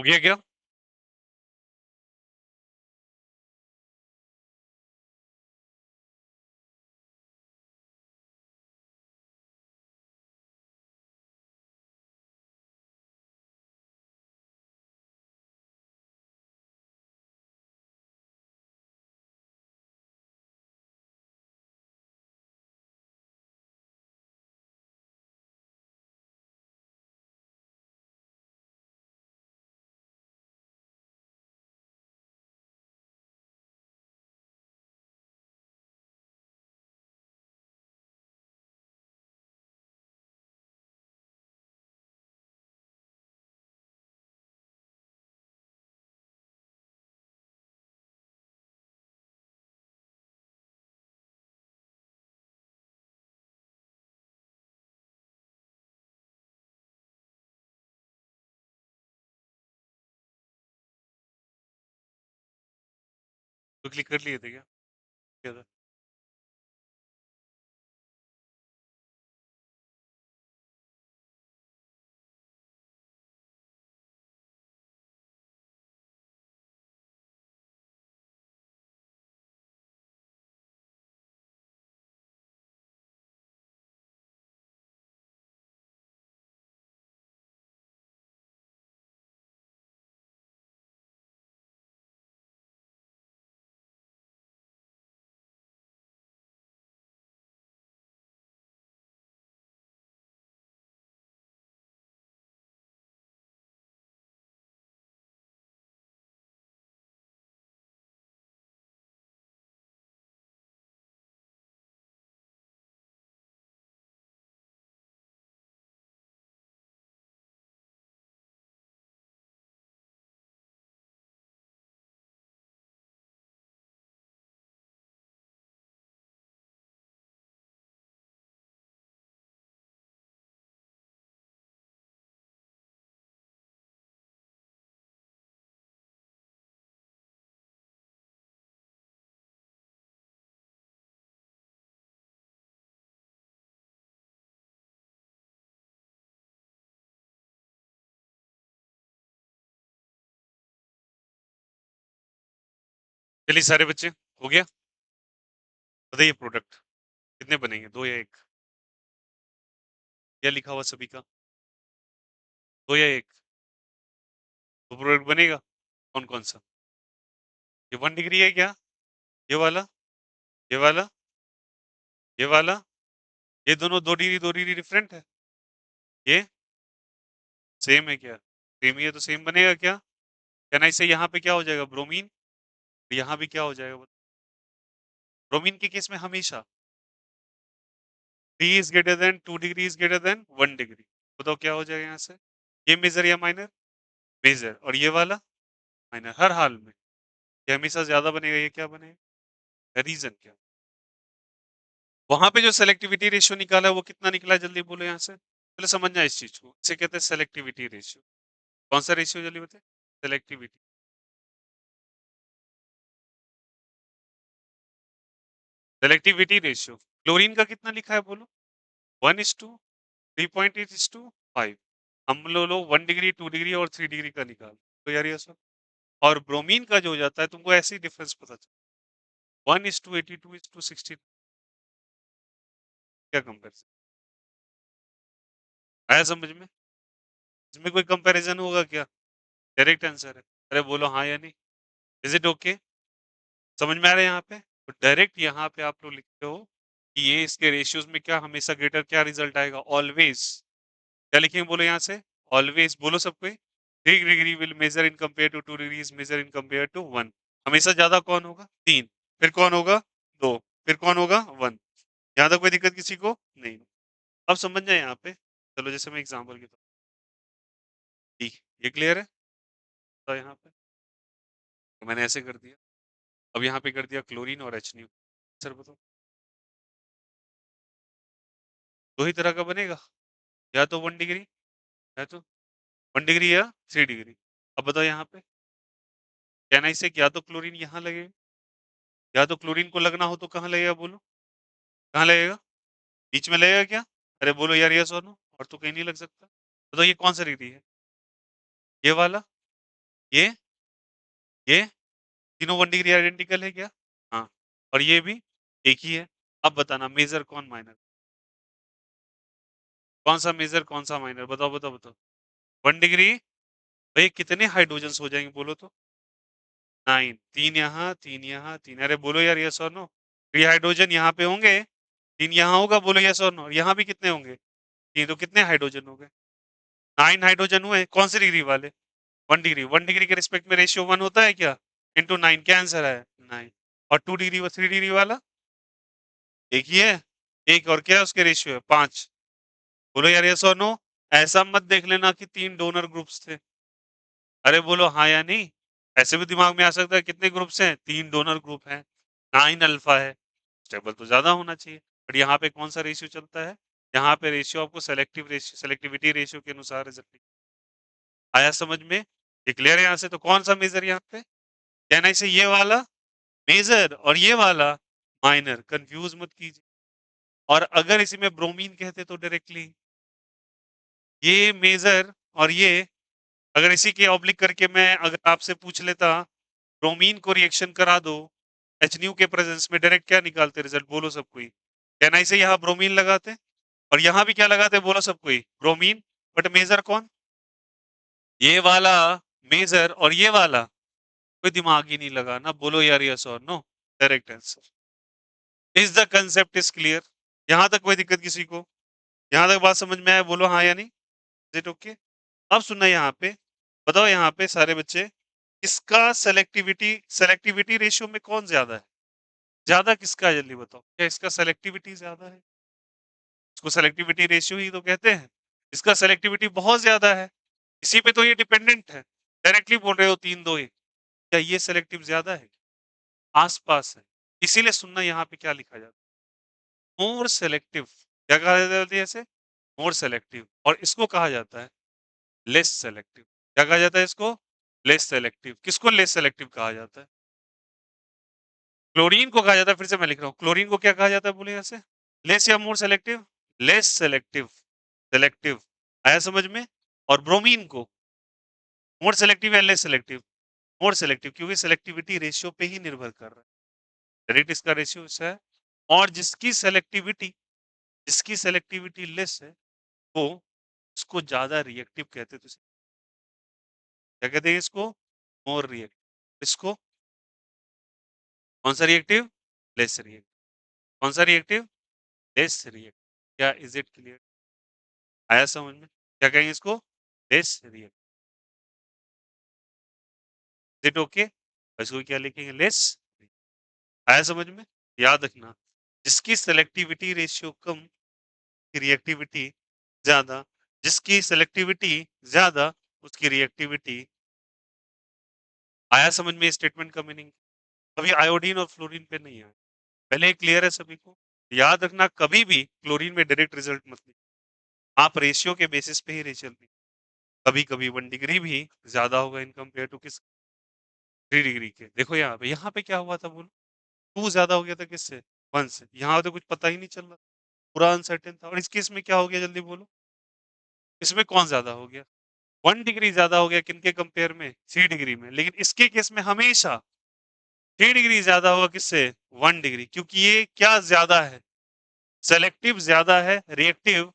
हो गया क्या? तो क्लिक कर लिए थे क्या? क्या था? चलिए सारे बच्चे, हो गया? बताइए प्रोडक्ट कितने बनेंगे, 2 या 1? क्या लिखा हुआ सभी का? 2 या 1? तो प्रोडक्ट बनेगा? कौन-कौन सा? ये 1 डिग्री है क्या? ये वाला? ये वाला? ये वाला? ये दोनों 2 डिग्री डिफरेंट है? ये? सेम है क्या? सेम ही है तो सेम बनेगा क्या? कैन आई से यहाँ पे क्या हो जाएगा ब्रोमीन? यहाँ भी क्या हो जाएगा? ब्रोमीन के केस में हमेशा 3 is greater than 2 degree is greater than 1 degree. बताओ क्या हो जाएगा यहाँ से? ये मेजर या माइनर? मेजर। और ये वाला? माइनर। हर हाल में ये हमेशा ज्यादा बनेगा, ये क्या बनेगा? रीजन क्या? वहां पे जो सेलेक्टिविटी रेशियो निकाला है वो कितना निकला है, जल्दी बोलो यहाँ से। पहले समझना इस चीज को, इसे कहते हैं सेलेक्टिविटी रेशियो। कौन सा रेशियो, जल्दी बताए। सेलेक्टिविटी। Selectivity ratio. क्लोरीन का कितना लिखा है बोलो? 1:3.8:5। हम लोग 1 डिग्री, 2 डिग्री और 3 डिग्री का निकाल तो यार ये सब। और ब्रोमीन का जो हो जाता है तुमको ऐसे ही डिफरेंस पता चला, 1:82:16। क्या कंपेरिजन आया समझ में? इसमें कोई कंपैरिजन होगा क्या? डायरेक्ट आंसर है। अरे बोलो हाँ या नहीं। Is it okay? समझ में आ रहा है यहाँ पे? तो डायरेक्ट यहाँ पे आप लोग लिखते हो कि ये इसके रेशियोज में क्या हमेशा ग्रेटर, क्या रिजल्ट आएगा? ऑलवेज। क्या लिखेंगे बोलो यहाँ से? ऑलवेज बोलो सबको। 3 degree will major in compare to 2 degrees major in compare to 1। हमेशा ज्यादा कौन होगा? 3। फिर कौन होगा? 2। फिर कौन होगा? 1। यहाँ तक कोई दिक्कत किसी को नहीं? अब समझ जाए यहाँ पे। चलो जैसे मैं एग्जाम्पल की तो ये क्लियर है? तो यहाँ पे तो मैंने ऐसे कर दिया। अब यहाँ पे कर दिया क्लोरीन और एच न्यू। सर बताओ, दो ही तरह का बनेगा, या तो 1 डिग्री, या तो 1 डिग्री या 3 डिग्री। अब बताओ यहाँ पे कहना इसे, या तो क्लोरीन यहाँ लगेगा, या तो क्लोरीन को लगना हो तो कहाँ लगेगा बोलो? कहाँ लगेगा? बीच में लगेगा क्या? अरे बोलो यार, यस और नो। और तो कहीं नहीं लग सकता। बताओ ये कौन सा डिग्री है? ये वाला? ये ये तीनों 1 डिग्री आइडेंटिकल है क्या? हाँ, और ये भी एक ही है। अब बताना मेजर कौन माइनर? कौन सा मेजर कौन सा माइनर? बताओ, बताओ, बताओ। 1 डिग्री भाई कितने हाइड्रोजन्स हो जाएंगे बोलो तो? 9, 3 यहाँ, 3 यहाँ, 3। अरे बोलो यार यस और नो। 3 हाइड्रोजन यहाँ पे होंगे, 3 यहाँ होगा, बोलो यस और नो। यहाँ भी कितने होंगे? 3, तो कितने हाइड्रोजन हो गए? 9 हाइड्रोजन हुए। कौन सी डिग्री वाले? 1 डिग्री। 1 डिग्री के रिस्पेक्ट में रेशियो 1 होता है क्या? इंटू 9, क्या आंसर है? 9। और 2 डिग्री व 3 डिग्री वाला एक ही है। एक और क्या है उसके रेशियो है? 5। बोलो यार यस और नो। ऐसा मत देख लेना कि 3 डोनर ग्रुप्स थे। अरे बोलो हाँ या नहीं। ऐसे भी दिमाग में आ सकता है कितने ग्रुप्स हैं? 3 डोनर ग्रुप हैं, 9 अल्फा है। स्टेबल तो ज्यादा होना चाहिए, बट यहाँ पे कौन सा रेशियो चलता है? यहाँ पे रेशियो आपको सेलेक्टिव रेशियो, सेलेक्टिविटी रेशियो के अनुसार रिजल्ट आया समझ में? ये क्लियर है यहाँ से? तो कौन सा मेजर यहाँ पे? कहना इसे ये वाला मेजर और ये वाला माइनर, कंफ्यूज मत कीजिए। और अगर इसी में ब्रोमीन कहते तो डायरेक्टली ये मेजर और ये, अगर इसी के ऑब्लिक करके मैं अगर आपसे पूछ लेता ब्रोमीन को रिएक्शन करा दो एच न्यू के प्रेजेंस में, डायरेक्ट क्या निकालते रिजल्ट? बोलो सब कोई। कहना इसे यहाँ ब्रोमीन लगाते और यहाँ भी क्या लगाते? बोलो सब कोई ब्रोमीन। बट मेजर कौन? ये वाला मेजर और ये वाला। कोई दिमाग ही नहीं लगा ना, बोलो यार यस और no. Direct answer. Is the concept is clear? यहाँ तक कोई दिक्कत किसी को? यहाँ तक बात समझ में आया? बोलो हाँ या नहीं। Is it okay? अब सुनना यहाँ पे, बताओ यहाँ पे सारे बच्चे, इसका सेलेक्टिविटी सेलेक्टिविटी रेशियो में कौन ज्यादा है? ज्यादा किसका है जल्दी बताओ? क्या इसका सेलेक्टिविटी ज्यादा है? इसको सेलेक्टिविटी रेशियो ही तो कहते हैं। इसका सेलेक्टिविटी बहुत ज्यादा है, इसी पे तो ये डिपेंडेंट है। डायरेक्टली बोल रहे हो 3-2 ही, क्या ये सेलेक्टिव ज्यादा है? आसपास है। इसीलिए सुनना यहाँ पे क्या लिखा जाता है, मोर सेलेक्टिव। क्या कहा जाता है ऐसे? मोर सेलेक्टिव। और इसको कहा जाता है लेस सेलेक्टिव। क्या कहा जाता है इसको? Less selective. किसको लेस सेलेक्टिव कहा जाता है? क्लोरीन को कहा जाता है। फिर से मैं लिख रहा हूँ, क्लोरीन को क्या कहा जाता है? बोले ऐसे, लेस या मोर सेलेक्टिव? Less selective. सेलेक्टिव आया समझ में? और ब्रोमीन को मोर सेलेक्टिव या लेस सेलेक्टिव? मोर सेलेक्टिव, क्योंकि सेलेक्टिविटी रेशियो पे ही निर्भर कर रहा है। रेट इसका रेशियो है। और जिसकी सेलेक्टिविटी लेस है वो उसको ज्यादा रिएक्टिव कहते हैं। तो क्या कहते हैं इसको? More reactive. इसको कौन सा रिएक्टिव? Less reactive. कौन सा रिएक्टिव? Less reactive. क्या इज इट क्लियर? आया समझ में? क्या कहेंगे इसको? Less reactive. Is it okay? इसको क्या लिखेंगे? लेस। आया समझ में? याद रखना, जिसकी सेलेक्टिविटी रेशियो कम, रिएक्टिविटी ज्यादा। जिसकी सेलेक्टिविटी ज्यादा, उसकी रिएक्टिविटी। आया समझ में स्टेटमेंट का मीनिंग? अभी आयोडीन और फ्लोरीन पे नहीं आया, पहले क्लियर है सभी को? याद रखना, कभी भी क्लोरीन में डायरेक्ट रिजल्ट मत ली, आप रेशियो के बेसिस पे ही रेशियो ली। कभी कभी 1 डिग्री भी ज्यादा होगा इन कंपेयर टू किस 3 डिग्री के। देखो यहाँ पे क्या हुआ था बोलो? 2 ज्यादा हो गया था किससे? 1 से। यहाँ तो कुछ पता ही नहीं चल रहा, पूरा अनसर्टेन था। और इस केस में क्या हो गया जल्दी बोलो? इसमें कौन ज्यादा हो गया? 1 डिग्री ज्यादा हो गया किनके कंपेयर में? 3 डिग्री में। लेकिन इसके केस में हमेशा 3 डिग्री ज्यादा होगा किससे? 1 डिग्री, क्योंकि ये क्या ज्यादा है? सेलेक्टिव ज्यादा है रिएक्टिव,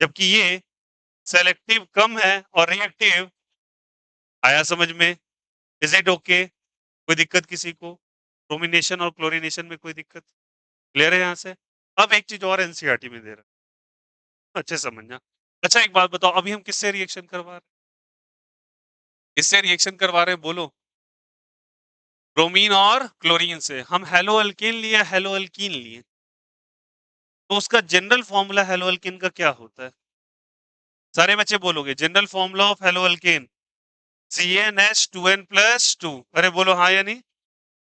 जबकि ये सेलेक्टिव कम है और रिएक्टिव। आया समझ में? Is it okay? कोई दिक्कत किसी को? ब्रोमिनेशन और क्लोरीनेशन में कोई दिक्कत? क्लियर है यहाँ से? अब एक चीज और एनसीईआरटी में दे रहा है, अच्छे समझना। अच्छा एक बात बताओ, अभी हम किससे रिएक्शन करवा रहे हैं? किससे रिएक्शन करवा रहे हैं बोलो? ब्रोमीन और क्लोरीन से। हम हेलो अल्केन लिए, हेलो अल्कीन लिए, तो उसका जनरल फॉर्मूला हेलो अल्केन का क्या होता है? सारे बच्चे बोलोगे general formula of hello alkane CnH2n+2। अरे बोलो हाँ या नहीं।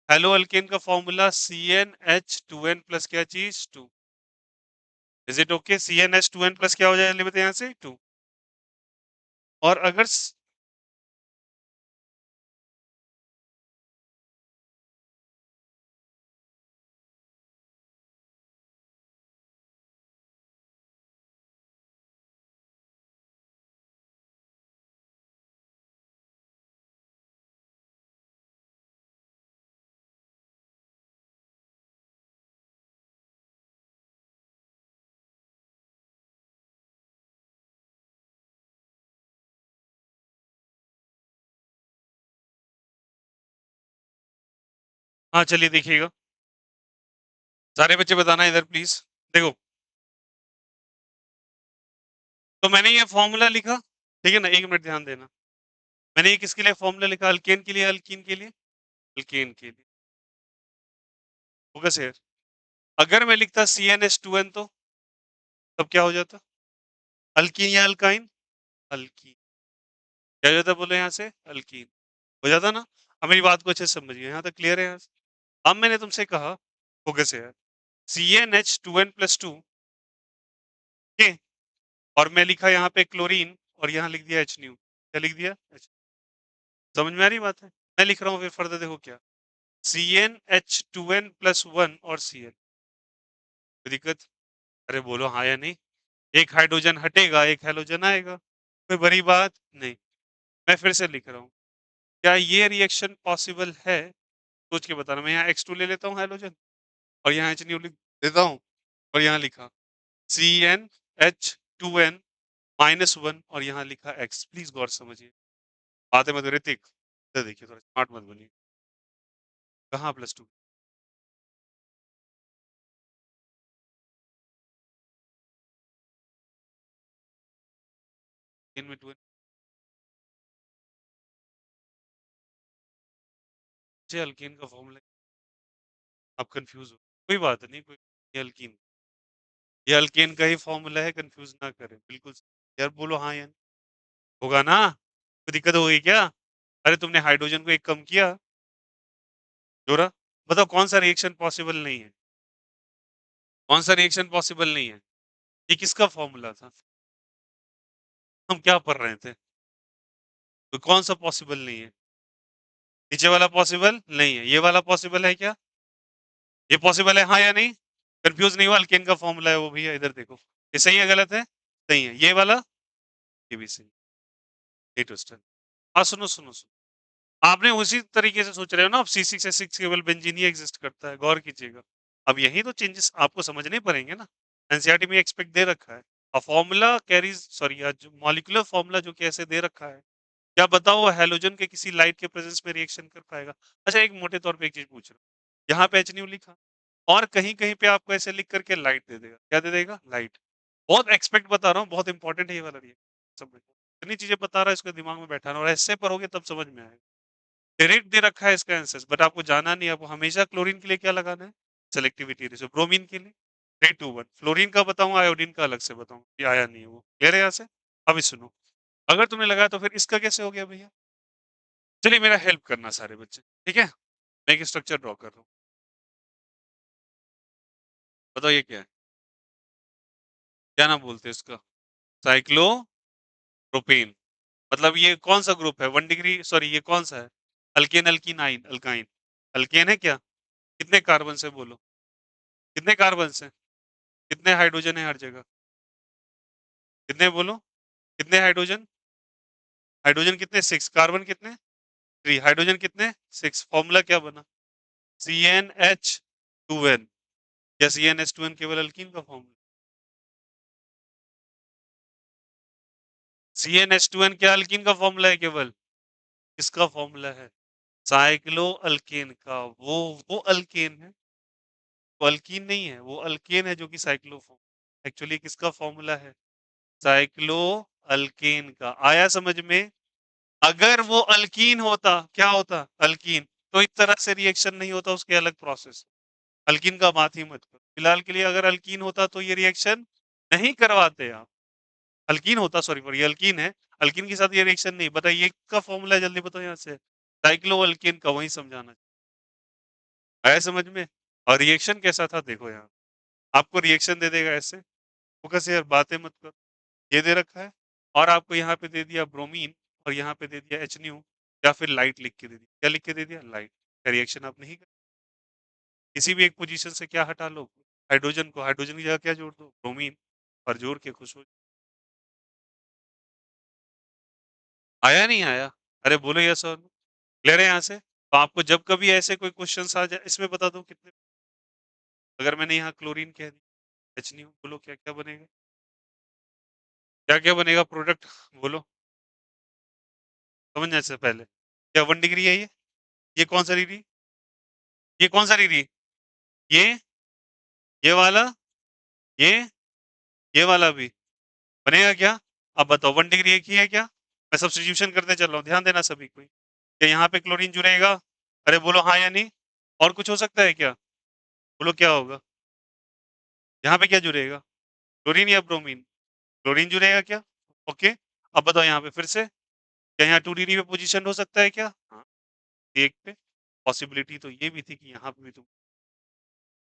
हेलो अल्केन का फॉर्मूला CnH2n+ क्या चीज? 2। Is it okay? CnH2n+ क्या हो जाएगा बताइए यहाँ से? 2। और अगर हाँ चलिए देखिएगा, सारे बच्चे बताना इधर प्लीज। देखो, तो मैंने ये फॉर्मूला लिखा, ठीक है ना, 1 मिनट ध्यान देना। मैंने ये किसके लिए फॉर्मूला लिखा? अल्केन के लिए, अल्कीन के लिए, अल्केन के लिए। Focus here. अगर मैं लिखता CnH2n तो तब क्या हो जाता? अल्कीन या अल्काइन? अल्कीन। क्या हो जाता बोलो यहाँ से? अल्कीन हो जाता ना। अब मेरी बात को अच्छे से समझिए, यहाँ तक क्लियर है यहाँ से? अब मैंने तुमसे कहा, फोकस हियर, CnH2n+2, ओके, और मैं लिखा यहाँ पे क्लोरीन और यहाँ लिख दिया H न्यू। क्या लिख दिया? H। समझ में आ रही बात है? मैं लिख रहा हूँ फिर फर्दर, देखो क्या, CnH2n+1 और Cl। कोई दिक्कत? अरे बोलो हाँ या नहीं। एक हाइड्रोजन हटेगा, एक हैलोजन आएगा, कोई बड़ी बात नहीं। मैं फिर से लिख रहा हूँ, क्या ये रिएक्शन पॉसिबल है? सोच के बताना। मैं यहाँ X2 ले लेता हूँ हाइड्रोजन, और यहाँ H न्यू लिख देता हूँ, और यहाँ लिखा CnH2n-1 और यहाँ लिखा X। प्लीज गौर समझिए, बातें मत ऋतिक, इधर देखिए, थोड़ा स्मार्ट मत बनिए। कहाँ +2? इनमें 2 से अल्कीन का फॉर्मूला। आप कंफ्यूज हो, कोई बात नहीं, कोई, ये अल्कीन, ये अल्केन का ही फॉर्मूला है, कंफ्यूज ना करें बिल्कुल। यार बोलो हाँ या नहीं। होगा ना? कोई दिक्कत होगी क्या? अरे तुमने हाइड्रोजन को एक कम किया, जोरा, बताओ कौन सा रिएक्शन पॉसिबल नहीं है? कौन सा रिएक्शन पॉसिबल नहीं है? ये किसका फॉर्मूला था? हम क्या पढ़ रहे थे? तो कौन सा पॉसिबल नहीं है? नीचे वाला पॉसिबल नहीं है, ये वाला पॉसिबल है क्या? ये पॉसिबल है हाँ या नहीं? कंफ्यूज नहीं हुआ, अल्केन का फॉर्मूला है वो भी है, इधर देखो। ये सही है गलत है? सही है। ये वाला, ये भी सही। ये ट्विस्टर। हाँ सुनो सुनो सुनो, आपने उसी तरीके से सोच रहे हो ना, अब C6H6 केवल बेंजीन ही एग्जिस्ट करता है, गौर कीजिएगा। अब यही तो चेंजेस आपको समझने पड़ेंगे ना। एनसीईआरटी में एक्सपेक्ट दे रखा है, और फॉर्मूला कैरीज, सॉरी, जो मॉलिक्यूलर फॉर्मूला जो कि ऐसे दे रखा है, क्या बताओ वो हेलोजन के किसी लाइट के प्रेजेंस में रिएक्शन कर पाएगा? अच्छा एक मोटे तौर पे एक चीज पूछ रहा हूँ, यहाँ पे एच न्यू लिखा, और कहीं कहीं पे आपको ऐसे लिख करके लाइट दे देगा, क्या दे देगा? लाइट। बहुत एक्सपेक्ट बता रहा हूँ, बहुत इंपॉर्टेंट है ये वाला रिएक्शन, समझ, इतनी चीजें बता रहा है, इसको दिमाग में बैठाना, और ऐसे पढ़ोगे तब समझ में आएगा। डायरेक्ट दे रखा है इसका आंसर, बट आपको जाना नहीं, आपको हमेशा क्लोरीन के लिए क्या लगाना है? Selectivity ratio. ब्रोमीन के लिए 3:1। फ्लोरीन का बताऊं, आयोडीन का अलग से बताऊं, ये आया नहीं है वो, क्लियर है यहाँ से? अभी सुनो, अगर तुमने लगाया तो फिर इसका कैसे हो गया भैया? चलिए मेरा हेल्प करना सारे बच्चे, ठीक है? मैं एक स्ट्रक्चर ड्रॉ कर रहा हूँ, बताओ ये क्या है? क्या नाम बोलते हैं इसका? साइक्लोप्रोपेन। मतलब ये कौन सा ग्रुप है? 1 डिग्री, सॉरी ये कौन सा है? अल्केन, अल्कीनाइन, अल्काइन, अल्केन है क्या? कितने कार्बन से बोलो? कितने कार्बन से? कितने हाइड्रोजन है हर जगह? कितने बोलो? कितने हाइड्रोजन? हाइड्रोजन कितने? 6। कार्बन कितने? 3। हाइड्रोजन कितने? 6। फॉर्मूला क्या बना? CnH2n। क्या CnH2n केवल अल्कीन का फॉर्मूला? CnH2n क्या अल्कीन का फॉर्मूला है केवल? किसका फॉर्मूला है? साइक्लो अल्केन का। वो अल्केन है, वो अल्कीन नहीं है, वो अल्केन है जो कि साइक्लो फॉर्म। एक्चुअली किसका फॉर्मूला है? साइक्लो अल्केन का। आया समझ में? अगर वो अल्कीन होता, क्या होता? अल्कीन, तो इस तरह से रिएक्शन नहीं होता, उसके अलग प्रोसेस। अल्कीन का बात ही मत करो फिलहाल के लिए। अगर अल्कीन होता तो ये रिएक्शन नहीं करवाते आप। अल्कीन होता, सॉरी फॉर, ये अल्कीन है, अल्कीन के साथ ये रिएक्शन नहीं। बताइए का फॉर्मूला जल्दी बताओ यहाँ से। साइक्लो अल्कीन का, वही समझाना आया समझ में? और रिएक्शन कैसा था देखो यहाँ, आपको रिएक्शन दे देगा ऐसे। फोकस यार, बातें मत करो। ये दे रखा है, और आपको यहाँ पे दे दिया ब्रोमीन, और यहाँ पे दे दिया एच न्यू, या फिर लाइट लिख के दे दिया। क्या लिख के दे दिया? लाइट। रिएक्शन आप नहीं कर, किसी भी एक पोजीशन से क्या हटा लो? हाइड्रोजन को, हाइड्रोजन की जगह क्या जोड़ दो? ब्रोमीन, और जोड़ के खुश हो। आया नहीं आया? अरे बोलो यस और नो। क्लियर है यहाँ से? तो आपको जब कभी ऐसे कोई क्वेश्चन आ जाए, इसमें बता दो कितने। अगर मैंने यहाँ क्लोरीन कह दिया, एच न्यू, बोलो क्या क्या बनेगा? क्या क्या बनेगा प्रोडक्ट? बोलो, समझने से पहले, क्या 1 डिग्री है ये? ये कौन सा डिग्री? ये कौन सा डिग्री, ये वाला, ये ये वाला भी बनेगा क्या? अब बताओ 1 डिग्री एक ही है क्या? मैं सब्स्टिट्यूशन करते चल रहा हूँ, ध्यान देना सभी कोई। क्या यहाँ पे क्लोरीन जुड़ेगा? अरे बोलो हाँ या नहीं। और कुछ हो सकता है क्या? बोलो क्या होगा? यहाँ पे क्या जुड़ेगा? क्लोरीन या ब्रोमीन? क्लोरीन जुड़ेगा क्या? ओके। अब बताओ यहाँ पे फिर से, क्या यहाँ 2 डिग्री पे पोजीशन हो सकता है क्या? हाँ, एक पे पॉसिबिलिटी तो ये भी थी कि यहाँ पे भी तुम,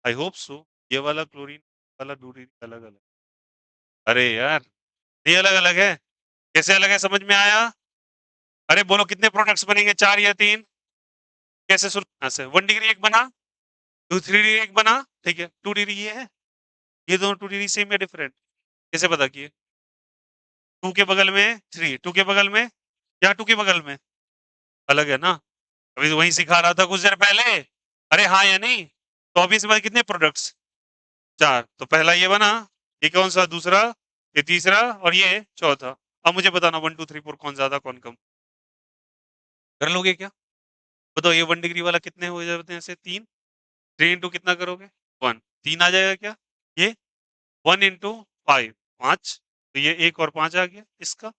आई होप सो ये वाला क्लोरीन वाला 2 डिग्री अलग अलग। अरे यार, ये अलग अलग है, कैसे अलग है समझ में आया? अरे बोलो कितने प्रोडक्ट्स बनेंगे, 4 या 3? कैसे सुन ऐसे 1 डिग्री एक बना, 2 3 डिग्री एक बना, ठीक है 2 डिग्री ये है, ये दोनों 2 डिग्री सेम या डिफरेंट? कैसे पता किए? 2 के बगल में 3, 2 के बगल में, यहाँ 2 के बगल में अलग है ना, अभी तो वही सिखा रहा था कुछ देर पहले। अरे हाँ या नहीं? तो अभी इसके बाद कितने प्रोडक्ट्स, 4, तो पहला ये बना, ये कौन सा दूसरा, ये तीसरा और ये चौथा। अब मुझे बताना 1 2 3 4 कौन ज्यादा कौन कम, कर लोगे क्या? बताओ ये 1 डिग्री वाला कितने हो जाते हैं ऐसे, 3, 3 इंटू कितना करोगे, 1, 3 आ जाएगा क्या? ये 1 इंटू 5, 5, तो ये 1 और 5 आ गया, इसका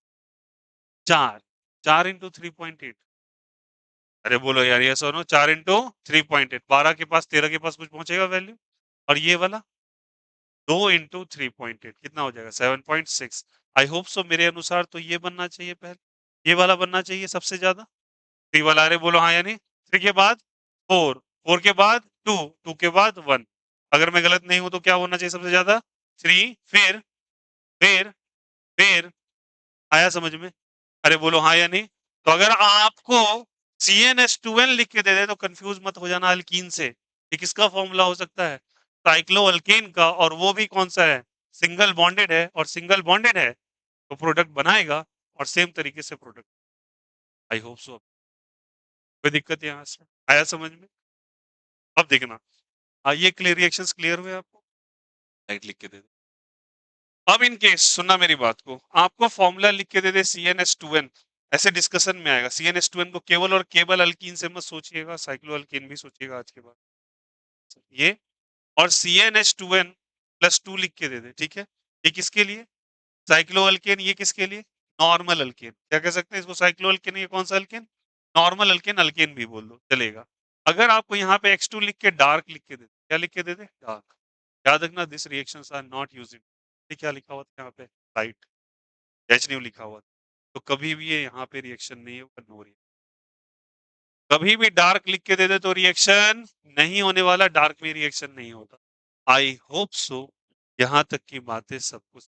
4, 4 इंटू 3.8। अरे बोलो यार ये सुनो, 4 इंटू 3.8, 12 के पास 13 के पास कुछ पहुंचेगा वैल्यू। और ये वाला 2 इंटू 3.8 कितना हो जाएगा, 7.6। आई होप सो मेरे अनुसार तो ये बनना चाहिए पहले, ये वाला बनना चाहिए सबसे ज्यादा। 3 वाला, अरे बोलो हाँ या नहीं? 3 के बाद 4, 4 के बाद 2, 2 के बाद 1। अगर मैं गलत नहीं हूं तो क्या होना चाहिए सबसे ज्यादा, 3, फिर आया समझ में? अरे बोलो हाँ या नहीं? तो अगर आपको CnH2n लिख के दे दे तो कंफ्यूज मत हो जाना अल्कीन से, ये किसका फॉर्मूला हो सकता है, साइक्लो अल्केन का, और वो भी कौन सा है, सिंगल बॉन्डेड है, और सिंगल बॉन्डेड है तो प्रोडक्ट बनाएगा, और सेम तरीके से प्रोडक्ट। आई होप सो कोई दिक्कत यहाँ से आया समझ में? अब देखना, ये क्लियर रिएक्शंस क्लियर हुए आपको, राइट लिख के दे दे। अब इन केस सुनना मेरी बात को, आपको फॉर्मूला लिख के दे दे CnH2n, ऐसे डिस्कशन में आएगा, CnH2n को केवल और केवल अल्कीन से मत सोचिएगा, साइक्लो अल्कीन भी सोचिएगा आज के बाद, ये और CnH2n प्लस 2 लिख के दे दे, ठीक है? ये किसके लिए, साइक्लो अल्केन, ये किसके लिए, नॉर्मल अल्केन, क्या कह सकते हैं इसको, साइक्लो अल्केन, ये कौन सा अल्केन, नॉर्मल अल्केन, अल्केन भी बोल दो चलेगा। अगर आपको यहाँ पे X2 लिख के डार्क लिख के दे, क्या लिख के दे दे, डार्क, याद रखना this reactions are not using, क्या लिखा हुआ था यहाँ पे, लाइट, एच न्यू लिखा हुआ था, तो कभी भी ये यहाँ पे रिएक्शन नहीं होगा, नो रिएक्शन। कभी भी डार्क लिख के दे दे तो रिएक्शन नहीं होने वाला, डार्क में रिएक्शन नहीं होता। आई होप सो यहाँ तक की बातें सब कुछ,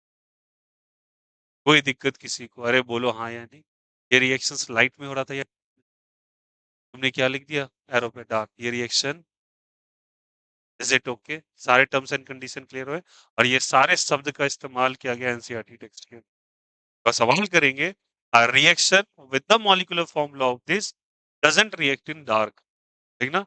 कोई दिक्कत किसी को, अरे बोलो हाँ या नहीं? ये रिएक्शंस लाइट में हो रहा था या तुमने क्या लिख दिया एरो पे, डार्क, ये रिएक्शन, इज इट ओके? सारे टर्म्स एंड कंडीशन क्लियर हुए, और ये सारे शब्द का इस्तेमाल किया गया एनसीईआरटी टेक्स्ट के, बस सवाल करेंगे, reaction with the molecular formula of this doesn't react in dark, ठीक ना,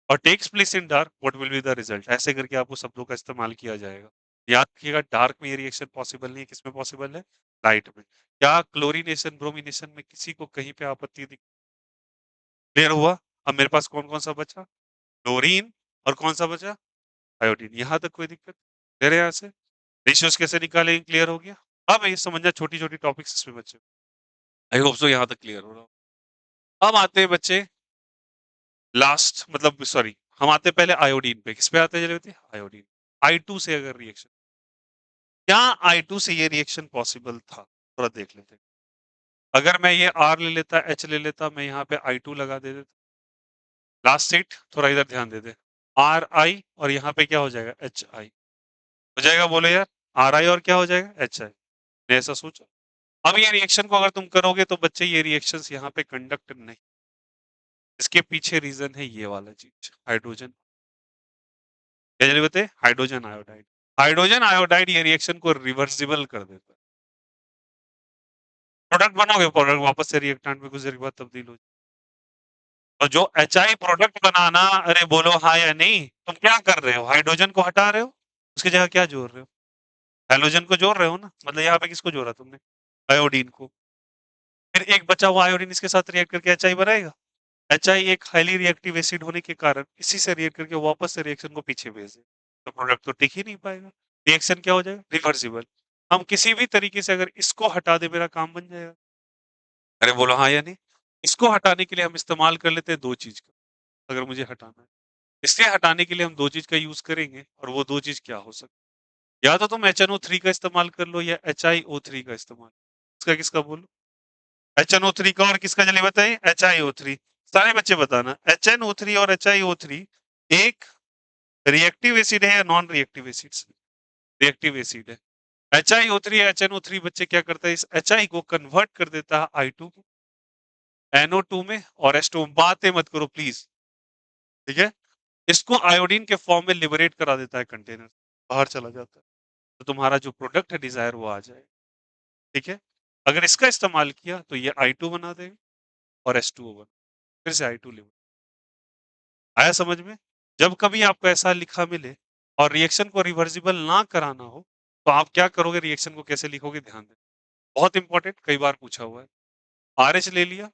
और takes place in dark, what will be the result, ऐसे करके आपको शब्दों का इस्तेमाल किया जाएगा। याद रखिएगा डार्क में ये रिएक्शन पॉसिबल नहीं है, किसमें पॉसिबल है, लाइट में। क्या क्लोरीनेशन ब्रोमिनेशन में किसी को कहीं पे आपत्ति दिख, क्लियर हुआ? अब मेरे पास कौन कौन सा बचा, क्लोरीन, और कौन सा बचा, आयोडीन, यहाँ तक कोई दिक्कत, क्लियर है यहाँ से? रेशियोज कैसे निकालेंगे, क्लियर हो गया? अब ये समझना छोटी छोटी टॉपिक्स इसमें बच्चे, आई होप सो यहाँ तक क्लियर हो रहा हो। अब आते हैं बच्चे लास्ट, मतलब सॉरी, हम आते हैं पहले आयोडीन पे, किस पे आते हैं चले, आयोडीन, I2 से अगर रिएक्शन, क्या I2 से ये रिएक्शन पॉसिबल था, थोड़ा देख लेते हैं। अगर मैं ये R ले लेता, H ले लेता, मैं यहाँ पे I2 लगा दे देता, लास्ट सीट थोड़ा इधर ध्यान दे दे, RI, और यहाँ पे क्या हो जाएगा, HI हो जाएगा, बोलो यार, RI और क्या हो जाएगा, HI, मैं ऐसा सोचा। अब ये रिएक्शन को अगर तुम करोगे तो बच्चे ये रिएक्शंस यहाँ पे कंडक्ट नहीं, इसके पीछे रीजन है ये वाला चीज, हाइड्रोजन, क्या चलिए बताए, हाइड्रोजन आयोडाइड, हाइड्रोजन आयोडाइड ये रिएक्शन को रिवर्सिबल कर देता है, प्रोडक्ट बनाओगे, प्रोडक्ट वापस से रिएक्टेंट में कुछ देर के बाद तब्दील हो जाए। और जो HI प्रोडक्ट बनाना, अरे बोलो हाँ या नहीं, तुम क्या कर रहे हो, हाइड्रोजन को हटा रहे हो, उसकी जगह क्या जोड़ रहे हो, हेलोजन को जोड़ रहे हो ना, मतलब यहाँ पे किसको जोड़ा तुमने, आयोडीन को, फिर एक बचा हुआ आयोडीन इसके साथ रिएक्ट करके HI बनाएगा, HI एक हाईली रिएक्टिव एसिड होने के कारण इसी से रिएक्ट करके वापस से रिएक्शन को पीछे भेज दे, तो प्रोडक्ट तो टिक ही नहीं पाएगा। रिएक्शन क्या हो जाएगा? रिवर्सिबल। हम किसी भी तरीके से अगर इसको हटा दें, मेरा काम बन जाएगा। अरे बोलो हाँ या नहीं? इसको हटाने के लिए हम इस्तेमाल कर लेते हैं 2 चीज़ का, अगर मुझे हटाना है। इसके हटाने के लिए हम 2 चीज़ का यूज़ करेंगे और वो 2 चीज़ क्या हो सकती है? या तो तुम HNO3 का इस्तेमाल कर लो या HiO3 का इस्तेमाल। किसका किसका बोलूँ? HNO3 का और किसका जल्दी बताइए? HiO3। सारे बच्चे बताना। HNO3 और HiO3 एक रिएक्टिव एसिड है या non reactive acids? Reactive acid है। HiO3 या HNO3 बच्चे क्या करता है? इस Hi को कन्वर्ट कर देता है I2 को NO2 में और H2 में। बातें मत करो प्लीज, ठीक है? इसको आयोडीन के फॉर्म में लिबरेट करा देता है कंटेनर, बाहर चला जाता है, तो तुम्हारा जो प्रोडक्ट है डिजायर वो आ जाएगा, ठीक है? अगर इसका इस्तेमाल किया तो ये I2 बना देगा और H2O बना, फिर से I2 लिबरेट। आया समझ में? जब कभी आपको ऐसा लिखा मिले और रिएक्शन को रिवर्सिबल ना कराना हो, तो आप क्या करोगे? रिएक्शन को कैसे लिखोगे? ध्यान दें, बहुत इंपॉर्टेंट, कई बार पूछा हुआ है। RH ले लिया,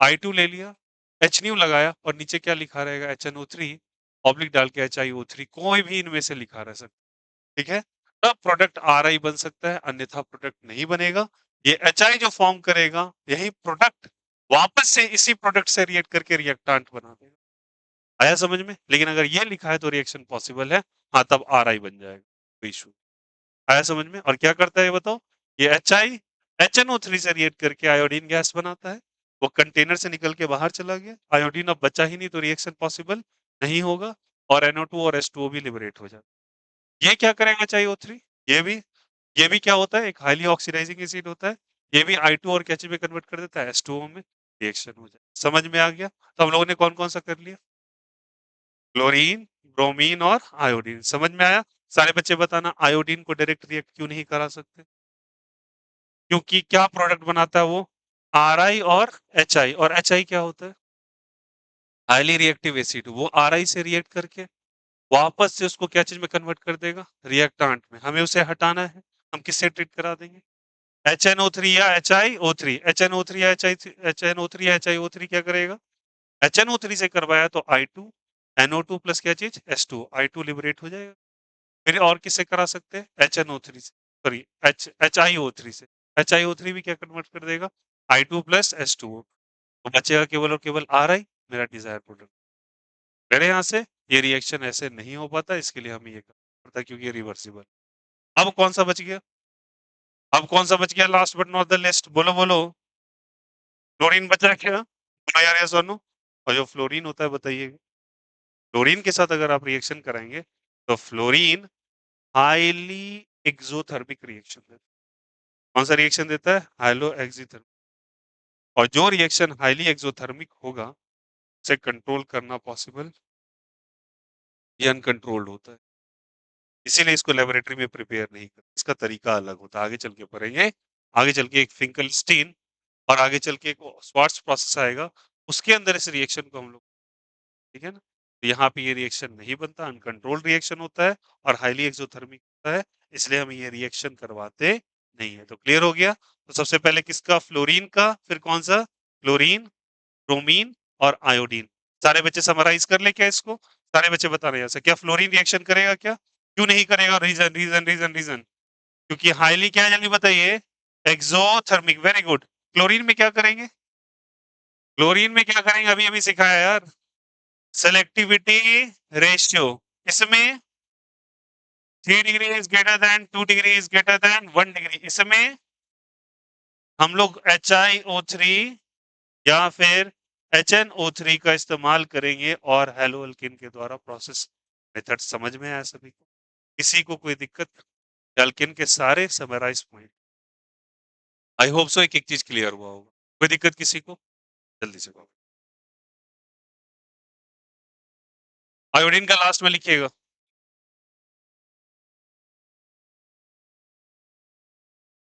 I2 ले लिया, HNU लगाया और नीचे क्या लिखा रहेगा? HNO3 ऑब्लिक डाल के HiO3, कोई भी इनमें से लिखा रह सकता है, ठीक है? तब प्रोडक्ट RI बन सकता है, अन्यथा प्रोडक्ट नहीं बनेगा। ये HI जो फॉर्म करेगा, यही प्रोडक्ट वापस से इसी प्रोडक्ट से रिएक्ट करके रिएक्टेंट बना देगा। आया समझ में? लेकिन अगर ये लिखा है तो रिएक्शन पॉसिबल है, हाँ तब RI बन जाएगा, कोई इशू। आया समझ में? और क्या करता है ये बताओ? ये HI HNO3 से रिएक्ट करके आयोडीन गैस बनाता है, वो कंटेनर से निकल के बाहर चला गया, आयोडीन अब बचा ही नहीं, तो रिएक्शन पॉसिबल नहीं होगा और NO2 और H2O भी लिबरेट हो जाता है। ये क्या करेगा HiO3? ये भी ये भी क्या होता है? एक हाईली ऑक्सीडाइजिंग एसिड होता है, ये भी I2 और Kh में कन्वर्ट कर देता है, H2O में रिएक्शन हो जाए। समझ में आ गया? तो हम लोगों ने कौन-कौन सा कर लिया? क्लोरीन, ब्रोमीन और आयोडीन। समझ में आया? सारे बच्चे बताना, आयोडीन को डायरेक्ट रिएक्ट क्यों नहीं करा सकते? क्योंकि क्या प्रोडक्ट बनाता है वो? RI और HI, और HI क्या होता है? Highly reactive acid. वो RI से रिएक्ट करके वापस से उसको क्या चीज में कन्वर्ट कर देगा? रिएक्टेंट में। हमें उसे हटाना है, हम किससे ट्रीट करा देंगे? HNO3 या HiO3। HNO3 या HNO3 या HiO3 क्या करेगा? HNO3 से करवाया तो I2 NO2 प्लस क्या चीज? H2, I2 लिबरेट हो जाएगा। फिर और किससे करा सकते हैं? HNO3 से, सॉरी HiO3 से। HiO3 भी क्या कन्वर्ट कर देगा? I2 प्लस H2O, तो बचेगा केवल और केवल RI, मेरा डिजायर प्रोडक्ट। मेरे यहाँ से ये रिएक्शन ऐसे नहीं हो पाता, इसके लिए हमें ये करना पड़ता है, क्योंकि ये रिवर्सिबल। अब कौन सा बच गया? अब कौन सा बच गया last but not the list? बोलो बोलो। फ्लोरीन बचा क्या? बोलो यार, यस और नो। और जो फ्लोरीन होता है बताइए, फ्लोरीन के साथ अगर आप रिएक्शन कराएंगे तो फ्लोरीन हाईली एक्सोथर्मिक रिएक्शन देता है। कौन सा रिएक्शन देता है? हाइलो एक्सिथर्मिक। और जो रिएक्शन हाईली एक्सोथर्मिक होगा, उसे कंट्रोल करना पॉसिबल या अनकंट्रोल्ड होता है। इसीलिए इसको लेबोरेटरी में प्रिपेयर नहीं करते, इसका तरीका अलग होता है, आगे चल के पढ़ेंगे। आगे चल के एक फिंकलस्टीन और आगे चल के एक स्वार्ट्ज प्रोसेस आएगा, उसके अंदर इस रिएक्शन को हम लोग, ठीक है ना? तो यहाँ पे ये रिएक्शन नहीं बनता, अनकंट्रोल्ड रिएक्शन होता है और हाईली एक्सोथर्मिक होता है, इसलिए हम ये रिएक्शन करवाते नहीं है। तो क्लियर हो गया? तो सबसे पहले किसका? फ्लोरीन का, फिर कौन सा? क्लोरीन, ब्रोमीन और आयोडीन। सारे बच्चे समराइज कर ले क्या इसको? सारे बच्चे बता रहे हैं क्या फ्लोरीन रिएक्शन करेगा क्या? क्यों नहीं करेगा? रीजन रीजन रीजन रीजन, क्योंकि हाईली क्या है जल्दी बताइए? एक्सोथर्मिक। Very good. क्लोरीन में क्या करेंगे? क्लोरीन में क्या करेंगे? अभी अभी सिखाया यार, सेलेक्टिविटी रेशियो। इसमें 3 degree is greater than 2 degree is greater than 1 degree. इसमें हम लोग HiO3 या फिर HNO3 का इस्तेमाल करेंगे और हेलो अल्किन के द्वारा प्रोसेस। मेथड समझ में आया सभी को? किसी को कोई दिक्कत? अल्किन के सारे summarize point, I hope so एक एक चीज क्लियर हुआ होगा। कोई दिक्कत किसी को? जल्दी से कहो। आयोडीन का लास्ट में लिखिएगा।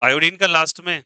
आयोडीन का लास्ट में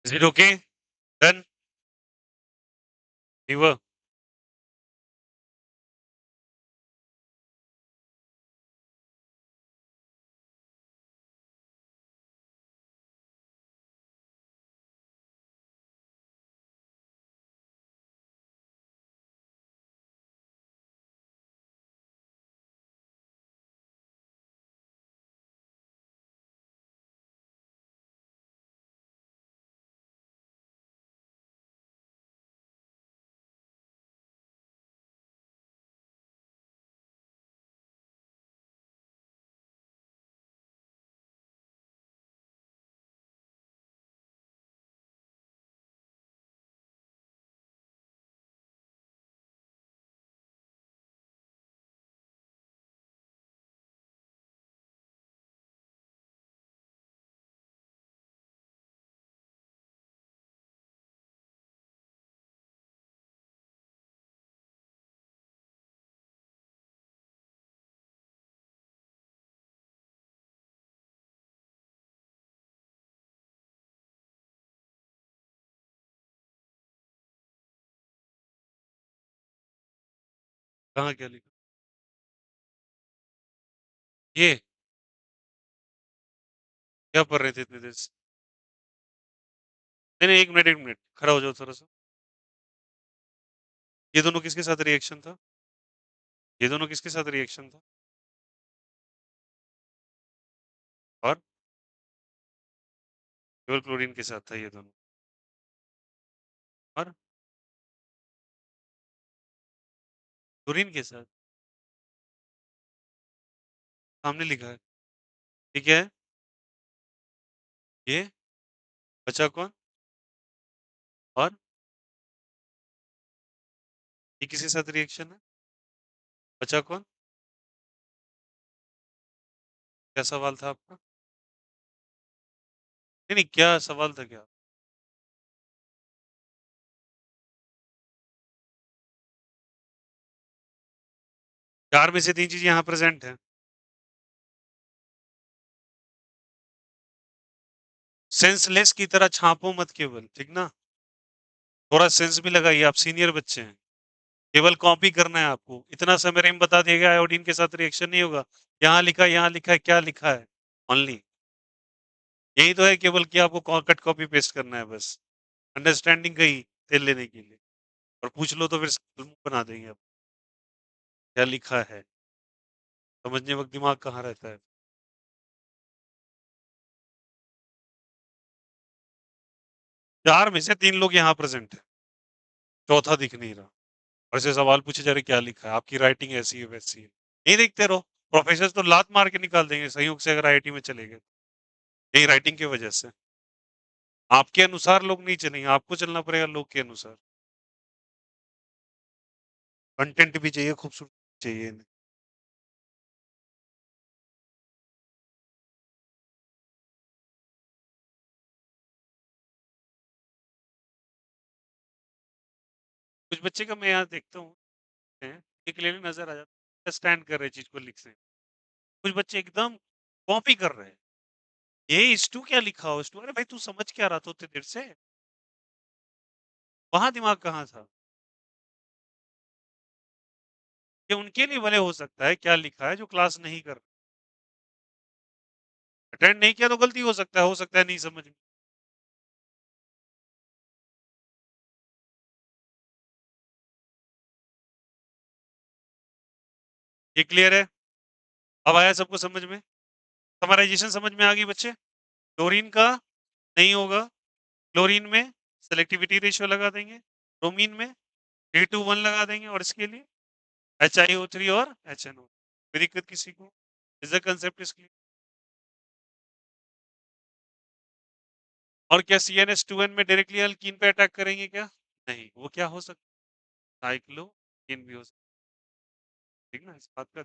is it okay? Done? Fever? कहाँ क्या लिखा? ये क्या पढ़ रहे थे इतने देर से? नहीं नहीं, एक मिनट एक मिनट, खड़ा हो जाओ थोड़ा सा। ये दोनों किसके साथ रिएक्शन था? ये दोनों किसके साथ रिएक्शन था? और केवल क्लोरीन के साथ था ये दोनों। और क्लोरीन के साथ सामने लिखा है। ठीक है। ये बचा कौन? और ये किसके साथ रिएक्शन है? बचा कौन? क्या सवाल था आपका? नहीं नहीं, क्या सवाल था क्या? 4 में से 3 चीज़ यहाँ प्रेज़ेंट हैं। सेंसलेस की तरह छापो मत केवल, ठीक ना? थोड़ा सेंस भी लगाइए, आप सीनियर बच्चे हैं। केवल कॉपी करना है आपको। इतना समरी में बता दिया गया आयोडीन के साथ रिएक्शन नहीं होगा। यहाँ लिखा है, क्या लिखा है? ओनली। यही तो है केवल कि आपको कट कॉपी पेस्ट करना है बस। अंडरस्टैंडिंग गई तेल लेने के लिए। और पूछ लो तो फिर मुँह बना देंगे आप। क्या लिखा है? समझने वक़्त दिमाग कहाँ रहता है? 4 में से 3 लोग यहाँ प्रेज़ेंट हैं। चौथा दिख नहीं रहा। और ऐसे सवाल पूछे जा रहे क्या लिखा है? आपकी राइटिंग ऐसी है, वैसी है। नहीं देखते रहो। प्रोफेसर तो लात मार के निकाल देंगे संयोग से अगर आईआईटी में चले गए। यही राइटिंग की वजह से। आपके अनुसार लोग नहीं चलेंगे, आपको चलना पड़ेगा लोग के अनुसार। कंटेंट भी चाहिए, खूबसूरती चाहिए इन्हें। कुछ बच्चे का मैं यहाँ देखता हूँ, क्लियरली नज़र आ जाता है, स्टैंड कर रहे चीज़ को लिख से। कुछ बच्चे एकदम कॉपी कर रहे हैं। ये इस2 क्या लिखा हो इस2 अरे भाई तू समझ क्या रहा था उतनी देर से? वहाँ दिमाग कहाँ था? ये उनके लिए भले हो सकता है क्या लिखा है जो क्लास नहीं कर अटेंड नहीं किया तो गलती हो सकता है नहीं समझ में। ये क्लियर है? अब आया सबको समझ में? समराइजेशन समझ में आ गई बच्चे? क्लोरीन का नहीं होगा। क्लोरीन में सेलेक्टिविटी रेशियो लगा देंगे। ब्रोमीन में 3:1 लगा देंगे और इसके लिए HiO3 और HNO। कोई दिक्कत किसी को? Is the concept is clear? और क्या CnH2n में डायरेक्टली अल्कीन पे अटैक करेंगे क्या? नहीं, वो क्या हो सकता है? साइक्लोकीन भी हो सकता है, ठीक ना? इस बात का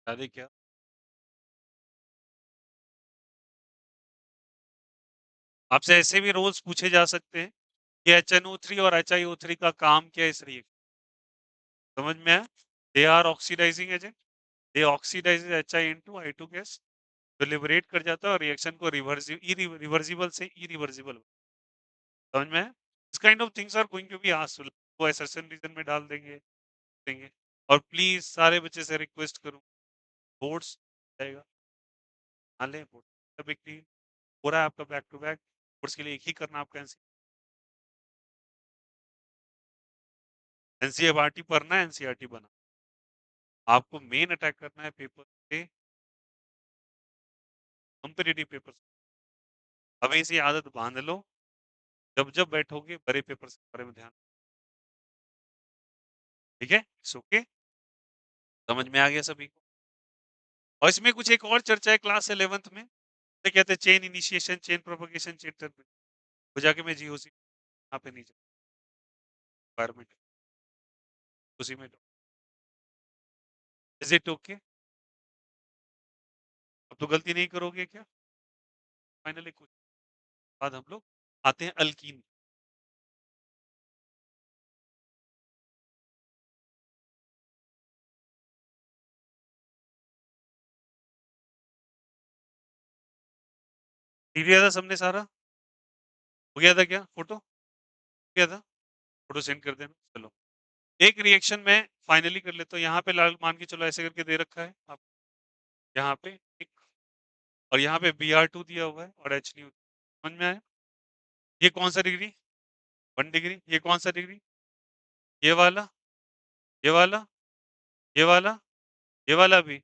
ध्यान क्या? आपसे ऐसे भी रोल्स पूछे जा सकते हैं कि HNO3 और HiO3 का काम क्या है इस रिएक्शन समझ में आया? They are oxidizing agent, they oxidize HI into I2 gas, जो लिबरेट कर जाता है और रिएक्शन को रिवर्सिबल से इरिवर्सिबल, समझ में आया? इस kind of things are going to be asked, वो असर्शन रीजन में डाल देंगे। और प्लीज सारे बच्चे से रिक्वेस्ट करूं, बोर्ड्स जाएगा, हाँ लें बोर्ड, बिग डील हो रहा है आपका बैक टू बैक, बोर्ड्स के लिए एक ही करना आपका एनसीईआरटी पढ़ना है, एनसीईआरटी बना, आपको मेन अटैक करना है पेपर पे, कंपेटिटिव पेपर। अभी से आदत बांध लो, जब जब बैठोगे बड़े पेपर के बारे में ध्यान, ठीक है? ओके, समझ में आ गया सभी को? और इसमें कुछ एक और चर्चा है क्लास 11th में, तो कहते हैं chain initiation, chain propagation, chain termination, हो जाके मैं जीओसी यहाँ पे नहीं रिक्वायरमेंट उसी में, इज इट ओके? अब तो गलती नहीं करोगे क्या? फाइनली कुछ बाद हम लोग आते हैं अल्कीन। क्लियर था सबने सारा? हो गया था क्या? फोटो हो गया था? फोटो सेंड कर देना। चलो एक रिएक्शन में फाइनली कर लेते हो, यहाँ पे लाल मान के चलो ऐसे करके दे रखा है आप, यहाँ पे एक, और यहाँ पे Br2 दिया हुआ है और H नहीं, समझ में आया? ये कौन सा डिग्री? 1 डिग्री। ये कौन सा डिग्री? ये वाला, ये वाला, ये वाला, ये वाला भी,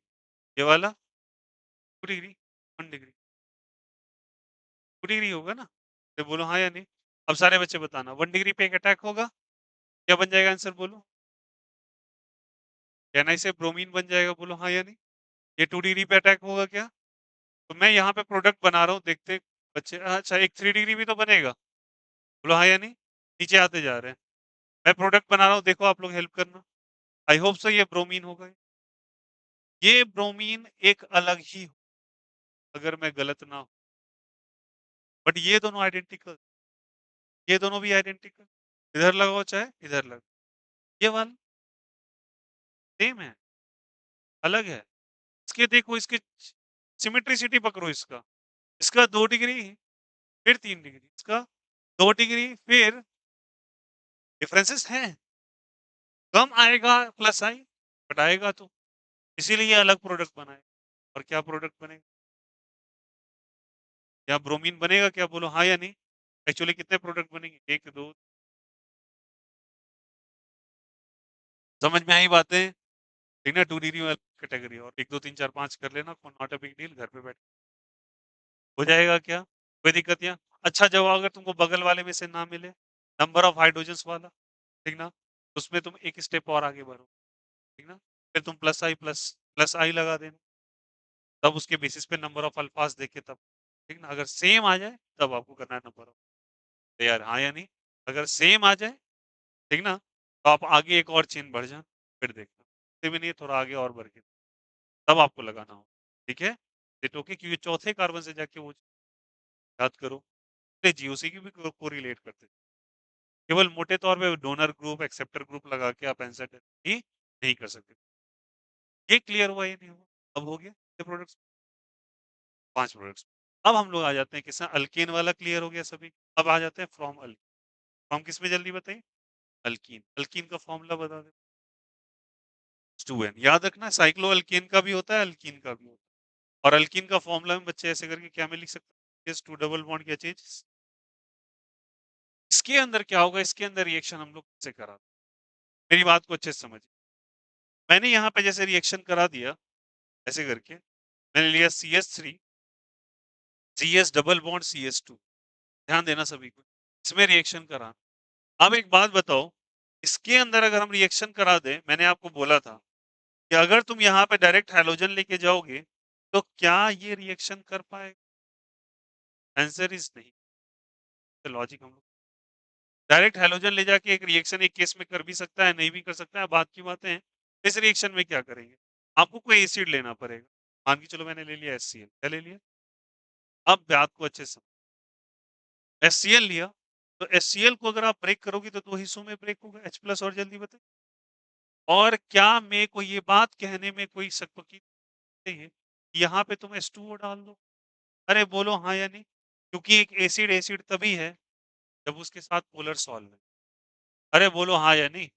ये वाला 2 डिग्री, 1 डिग्री, 2 डिग्री होगा ना? तो बोलो हाँ या नहीं। अब सारे बच्चे बताना, 1 डिग्री पे एक अटैक होगा, क्या बन जाएगा आंसर बोलो? कहना इसे ब्रोमीन बन जाएगा, बोलो हाँ या नहीं। ये 2 डिग्री पे अटैक होगा क्या? तो मैं यहाँ पे प्रोडक्ट बना रहा हूँ, देखते बच्चे, अच्छा एक 3 डिग्री भी तो बनेगा, बोलो हाँ या नहीं। नीचे आते जा रहे हैं, मैं प्रोडक्ट बना रहा हूँ, देखो आप लोग हेल्प करना। आई होप सो ये ब्रोमीन होगा, ये ब्रोमीन एक अलग ही हो, अगर मैं गलत ना हूँ, बट ये दोनों आइडेंटिकल, ये दोनों भी आइडेंटिकल, इधर लगाओ चाहे इधर लगा, ये वाला सेम है, अलग है। इसके देखो, इसके सिमेट्रिसिटी पकड़ो, इसका इसका 2 डिग्री, फिर 3 डिग्री, इसका 2 डिग्री, फिर डिफरेंसेस हैं, कम आएगा प्लस आई, बट आएगा तो, इसीलिए अलग प्रोडक्ट बनाए। और क्या प्रोडक्ट बनेगा? क्या ब्रोमीन बनेगा क्या, बोलो हाँ या नहीं। एक्चुअली कितने प्रोडक्ट बनेंगे? एक दो, समझ में आई बातें? ठीक ना? 2 डिग्री वाली कैटेगरी, और 1 2 3 4 5 कर लेना, नॉट अ बिग डील, घर पे बैठ हो जाएगा क्या? कोई दिक्कत यहाँ? अच्छा जवाब अगर तुमको बगल वाले में से ना मिले, नंबर ऑफ हाइड्रोजन्स वाला, ठीक ना, उसमें तुम एक स्टेप और आगे बढ़ो, ठीक ना, फिर तुम प्लस आई लगा देना, तब उसके बेसिस पे नंबर ऑफ अल्फाज देखे तब, ठीक ना, अगर सेम आ जाए तब आपको करना है नंबर ऑफ, तो यार हाँ या नहीं? अगर सेम आ जाए, ठीक ना, तो आप आगे एक और चेन बढ़ जाए, फिर देखना, से भी नहीं थोड़ा आगे और बढ़ के, तब आपको लगाना हो, ठीक है? इट ओके, क्योंकि चौथे कार्बन से जाके वो याद करो, जीओसी की भी को रिलेट करते हैं। केवल मोटे तौर पे डोनर ग्रुप, एक्सेप्टर ग्रुप लगा के आप आंसर ही नहीं कर सकते। ये क्लियर हुआ, ये नहीं हुआ? अब हो गया ये प्रोडक्ट्स, 5 प्रोडक्ट्स। अब हम लोग आ जाते हैं किस, अल्केन वाला क्लियर हो गया सभी। अब आ जाते हैं फ्रॉम अल्कीन, फ्रॉम किस में जल्दी बताइए? अल्कीन, अल्कीन का फॉर्मूला बता दे। H2N, याद रखना साइक्लो अल्केन का भी होता है, अल्कीन का भी होता है। और अल्कीन का फॉर्मूला में बच्चे ऐसे करके क्या में लिख सकते हैं? 2 डबल बॉन्ड क्या चीज, इसके अंदर क्या होगा, इसके अंदर रिएक्शन हम लोग कैसे करा, मेरी बात को अच्छे से समझिए। मैंने यहाँ पे जैसे रिएक्शन करा दिया, ऐसे करके मैंने लिया CH3, CS double bond CS2, ध्यान देना सभी को, इसमें रिएक्शन करा। अब एक बात बताओ, इसके अंदर अगर हम रिएक्शन करा दें, मैंने आपको बोला था कि अगर तुम यहाँ पे डायरेक्ट हैलोजन लेके जाओगे तो क्या ये रिएक्शन कर पाएगा? आंसर इज नहीं। तो लॉजिक हम लोग डायरेक्ट हैलोजन ले जाके एक रिएक्शन एक केस में कर भी सकता है, नहीं भी कर सकता है, बात की बातें हैं। इस रिएक्शन में क्या करेंगे? आपको कोई एसिड लेना पड़ेगा, मान के चलो मैंने ले लिया HCl, क्या ले लिया? अब बात को अच्छे से, HCl लिया, तो HCl को अगर आप ब्रेक करोगे तो 2 हिस्सों में ब्रेक होगा, H+ और जल्दी बताए, और क्या मेरे को ये बात कहने में कोई शक-वकील नहीं है, कि यहाँ पे तुम H2O डाल दो? अरे बोलो हाँ या नहीं? क्योंकि एक एसिड एसिड तभी है, जब उसके साथ पोलर सॉल्वेंट। अरे बोलो हाँ या नहीं?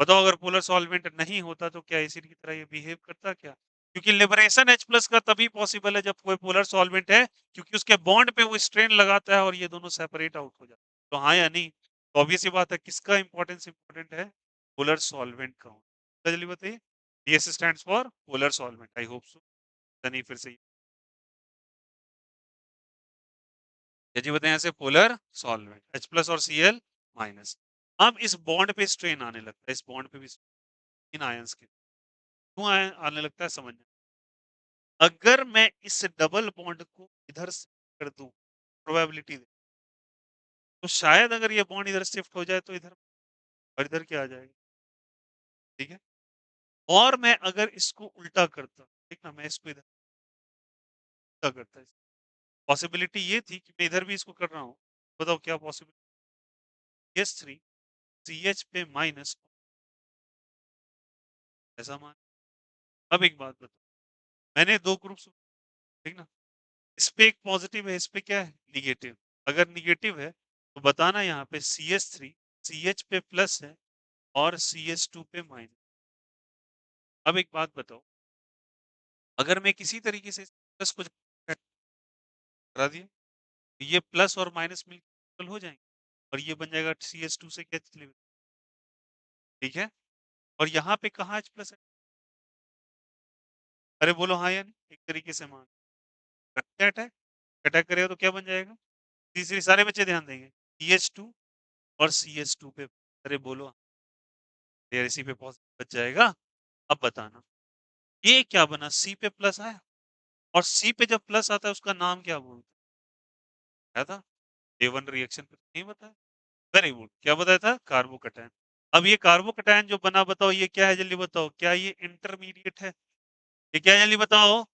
बताओ अगर पोलर सॉल्वेंट नहीं होता तो क्या एसिड की तरह ये बिहेव करता क्या? क्योंकि लिबरेशन H+ का तभी पॉसिबल है जब कोई पोलर सॉल्वेंट है, क्योंकि उसके बॉन्ड पे वो स्ट्रेन लगाता है और ये दोनों सेपरेट आउट हो जाते हैं। तो हाँ या नहीं? तो ऑब्वियस सी बात है किसका इंपॉर्टेंस इंपॉर्टेंट है? पोलर सॉल्वेंट का होना। जल्दी बताइए। PS stands for polar solvent. I hope सो। नहीं फिर से ये जी बताएं ऐसे पोलर सॉल्वेंट H+ और Cl-। अब इस बॉन्ड पे स्ट्रेन आने लगता है, इस बॉन्ड पे भी इन आयंस के क्यों आने लगता है समझ। अगर मैं इस डबल बॉन्ड को इधर से कर दूं प्रोबेबिलिटी दे, तो शायद अगर ये बॉन्ड इधर शिफ्ट हो जाए तो इधर और इधर क्या आ जाएगा। ठीक है। और मैं अगर इसको उल्टा करता, ठीक ना, मैं इसको इधर उल्टा करता, पॉसिबिलिटी ये थी कि मैं इधर भी इसको कर रहा हूँ। बताओ क्या पॉसिबिलिटी। S3 CH पे माइनस ऐसा मान। अब एक बात बताओ, मैंने दो ग्रुप्स, ठीक ना, इस पे एक पॉजिटिव है, इस पे क्या है निगेटिव। अगर निगेटिव है तो बताना यहाँ पे CH3 CH पे प्लस है और CH2 पे माइनस। अब एक बात बताओ, अगर मैं किसी तरीके से प्लस को करा दिया, ये प्लस और माइनस मिलकर हो जाएंगे और ये बन जाएगा CH2 से क्या चले। ठीक है। और यहाँ पे कहाँ H+ है? अरे बोलो हाँ या नहीं, एक तरीके से मान अटैक अटैक करेगा तो क्या बन जाएगा। तीसरी सारे बच्चे ध्यान देंगे CH2 और CH2 पे। अरे बोलो यार इसी पे बच जाएगा। अब बताना ये क्या बना, C पे प्लस आया और C पे जब प्लस आता है उसका नाम क्या बोलते हैं, था A1 रिएक्शन पे नहीं बताया। वेरी गुड, क्या बताया था, कार्बोकैटायन। अब ये कार्बोकैटायन जो बना बताओ ये क्या है, जल्दी बताओ, क्या ये इंटरमीडिएट है? ये क्या है जल्दी बताओ,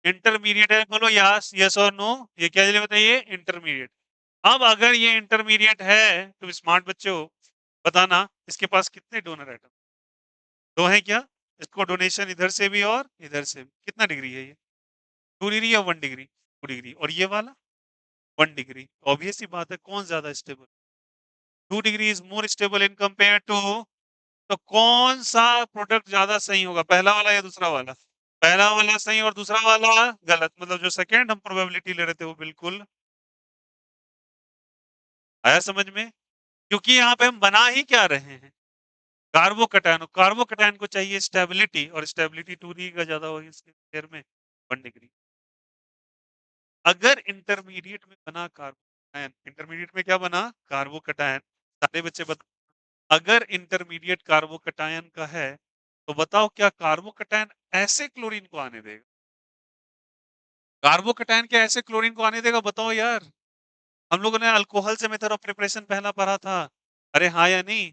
इंटरमीडिएट है, बोलो यस यस और नो। ये क्या है जल्दी बताइए, इंटरमीडिएट। अब अगर ये इंटरमीडिएट है तो स्मार्ट बच्चे हो, बताना इसके पास कितने डोनर एटम। दो है क्या? इसको डोनेशन इधर से भी और इधर से भी। कितना डिग्री है ये, 2 डिग्री या 1 डिग्री? 2 डिग्री। और ये वाला 1 डिग्री। ऑब्वियस ही बात है कौन ज्यादा stable, 2 degree is more stable in compare to. तो कौन सा प्रोडक्ट ज्यादा सही होगा, पहला वाला या दूसरा वाला? पहला वाला सही और दूसरा वाला गलत, मतलब जो सेकंड हम प्रोबेबिलिटी ले रहे थे वो बिल्कुल। आया समझ में? क्योंकि यहाँ पे हम बना ही क्या रहे हैं, कार्बोकैटायन। कार्बोकैटायन को चाहिए स्टेबिलिटी और स्टेबिलिटी 2 डिग्री का ज्यादा होगी इसके पेयर में 1 डिग्री। अगर इंटरमीडिएट में बना कार्बोकैटायन, इंटरमीडिएट में क्या बना, कार्बोकैटायन। सारे बच्चे बता, अगर इंटरमीडिएट कार्बोकैटायन का है तो बताओ क्या कार्बोकैटायन ऐसे क्लोरीन को आने देगा? कार्बोकैटायन क्या ऐसे क्लोरीन को आने देगा, बताओ यार। हम लोगों ने अल्कोहल से मेथड ऑफ प्रिपरेशन पहला पढ़ा था। अरे हाँ या नहीं?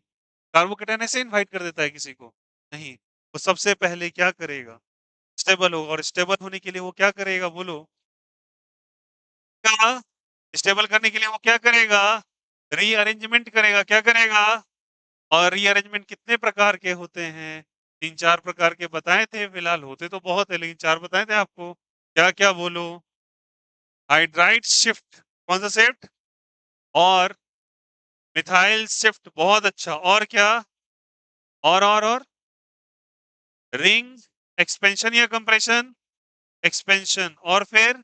कार्बोकैटायन ऐसे इनवाइट कर देता है किसी को? नहीं। वो सबसे पहले क्या करेगा, स्टेबल होगा, और स्टेबल होने के लिए वो क्या करेगा बोलो, क्या स्टेबल करने के लिए वो क्या करेगा, रीअरेंजमेंट करेगा। क्या करेगा? और रीअरेंजमेंट कितने प्रकार के होते हैं? 3-4 प्रकार के बताए थे, फिलहाल होते तो बहुत है लेकिन 4 बताए थे आपको। क्या क्या बोलो, हाइड्राइड शिफ्ट, कौन सा शिफ्ट, और मिथाइल शिफ्ट, बहुत अच्छा, और क्या, और रिंग एक्सपेंशन या कंप्रेशन, एक्सपेंशन, और फिर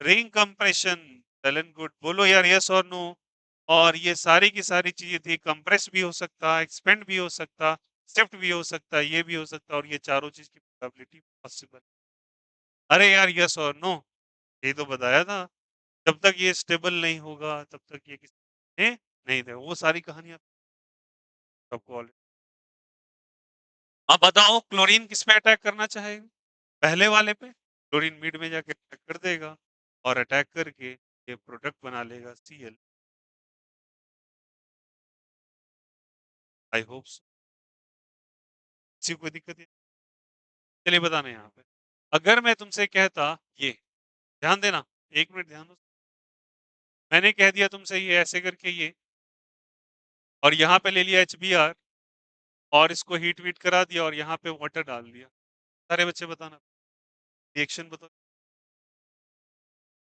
ring compression. Well and good, बोलो यार यस और नो। और ये सारी की सारी चीजें थी, कंप्रेस भी हो सकता, एक्सपेंड भी हो सकता, शिफ्ट भी हो सकता, ये भी हो सकता, और ये चारों चीज की प्रोबेबिलिटी पॉसिबल। अरे यार यस और नो, ये तो बताया था। जब तक ये स्टेबल नहीं होगा तब तक ये किसी ने नहीं देगा, वो सारी कहानियां सबको ऑलरेडी। अब बताओ क्लोरीन किस पे अटैक करना चाहेगा, पहले वाले पे। क्लोरीन मिड में जाके अटैक कर देगा और अटैक करके ये प्रोडक्ट बना लेगा Cl। आई होप किसी को दिक्कत है? चलिए बताना यहाँ पे, अगर मैं तुमसे कहता ये, ध्यान देना, 1 मिनट ध्यान दो। मैंने कह दिया तुमसे ये ऐसे करके ये, और यहाँ पे ले लिया HBr और इसको हीट वीट करा दिया और यहाँ पे वाटर डाल दिया। सारे बच्चे बताना, रिएक्शन बताओ।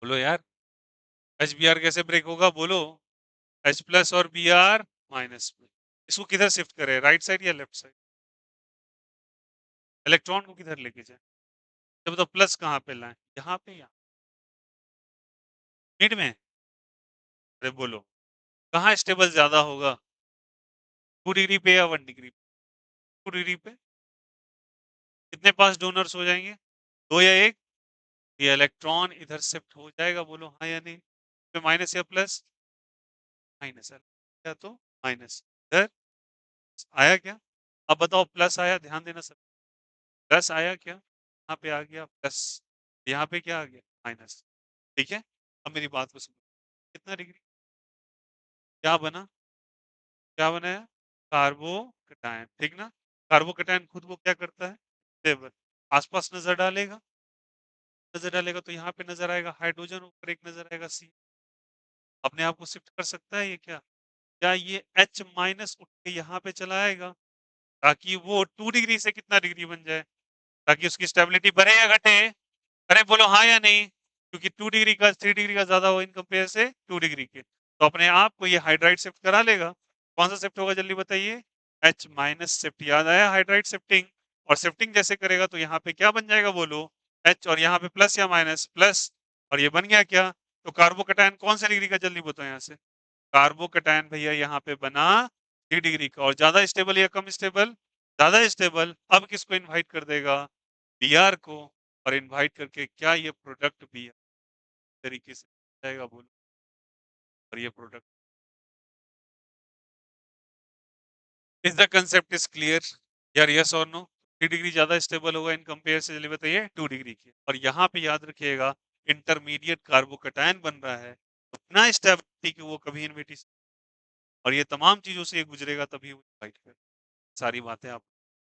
बोलो यार, एच बी आर कैसे ब्रेक होगा, बोलो। एच प्लस और बी आर माइनस में, इसको किधर शिफ्ट करें, राइट साइड या लेफ्ट साइड? इलेक्ट्रॉन को किधर लेके जाए? जब तो प्लस कहाँ पे लाए, यहाँ पे या मिड में? अरे बोलो, कहाँ स्टेबल ज्यादा होगा, 2 डिग्री पे या 1 डिग्री? 2 डिग्री पे। कितने पास डोनर्स हो जाएंगे, 2 या 1? ये इलेक्ट्रॉन इधर शिफ्ट हो जाएगा, बोलो हाँ या नहीं? तो माइनस या प्लस? माइनस है क्या, तो माइनस इधर आया क्या? अब बताओ, प्लस आया, ध्यान देना सब। प्लस आया क्या, यहाँ पे आ गया प्लस, यहाँ पे क्या आ गया, माइनस। ठीक है, अब मेरी बात को समझो, कितना डिग्री, क्या बना, क्या बनाया, कार्बोकटायन, ठीक ना? कार्बोकटायन खुद को क्या करता है, स्टेबल। आसपास नजर डालेगा, नजर डालेगा तो यहाँ पे नजर आएगा हाइड्रोजन, ऊपर एक नजर आएगा सी। अपने आप को शिफ्ट कर सकता है ये क्या? क्या ये H माइनस उठ के यहाँ पे चला आएगा, ताकि वो 2 डिग्री से कितना डिग्री बन जाए, ताकि उसकी स्टेबिलिटी बढ़े या घटे? अरे बोलो हाँ या नहीं? क्योंकि 2 डिग्री का 3 डिग्री का ज्यादा हो इन कंपेयर से 2 डिग्री के, तो अपने आप को ये हाइड्राइड शिफ्ट करा लेगा। कौन सा शिफ्ट होगा जल्दी बताइए? H माइनस शिफ्ट, याद आया हाइड्राइड शिफ्टिंग? और शिफ्टिंग जैसे करेगा तो यहाँ पे क्या बन जाएगा, बोलो। H, और यहाँ पे प्लस या माइनस, प्लस, और ये बन गया क्या? तो कार्बोकटायन कौन सा डिग्री का, जल्दी बताओ यहाँ से? कार्बोकटायन भैया यहाँ पे बना 3 डिग्री का, और ज्यादा स्टेबल या कम स्टेबल? ज्यादा स्टेबल। अब किसको इनवाइट कर देगा, बी आर को, और इनवाइट करके क्या ये प्रोडक्ट भी तरीके से जाएगा, बोलो। और ये product, is the concept is clear यार, यस और नो? 3 डिग्री ज्यादा स्टेबल होगा इन कंपेयर से, जल्दी बताइए, 2 डिग्री के। और यहाँ पे याद रखिएगा, इंटरमीडिएट कार्बोकटायन बन रहा है, उतना स्टेबिलिटी कि वो कभी इनविट, और ये तमाम चीजों से ये गुजरेगा तभी वो इनवाइट कर। सारी बातें आप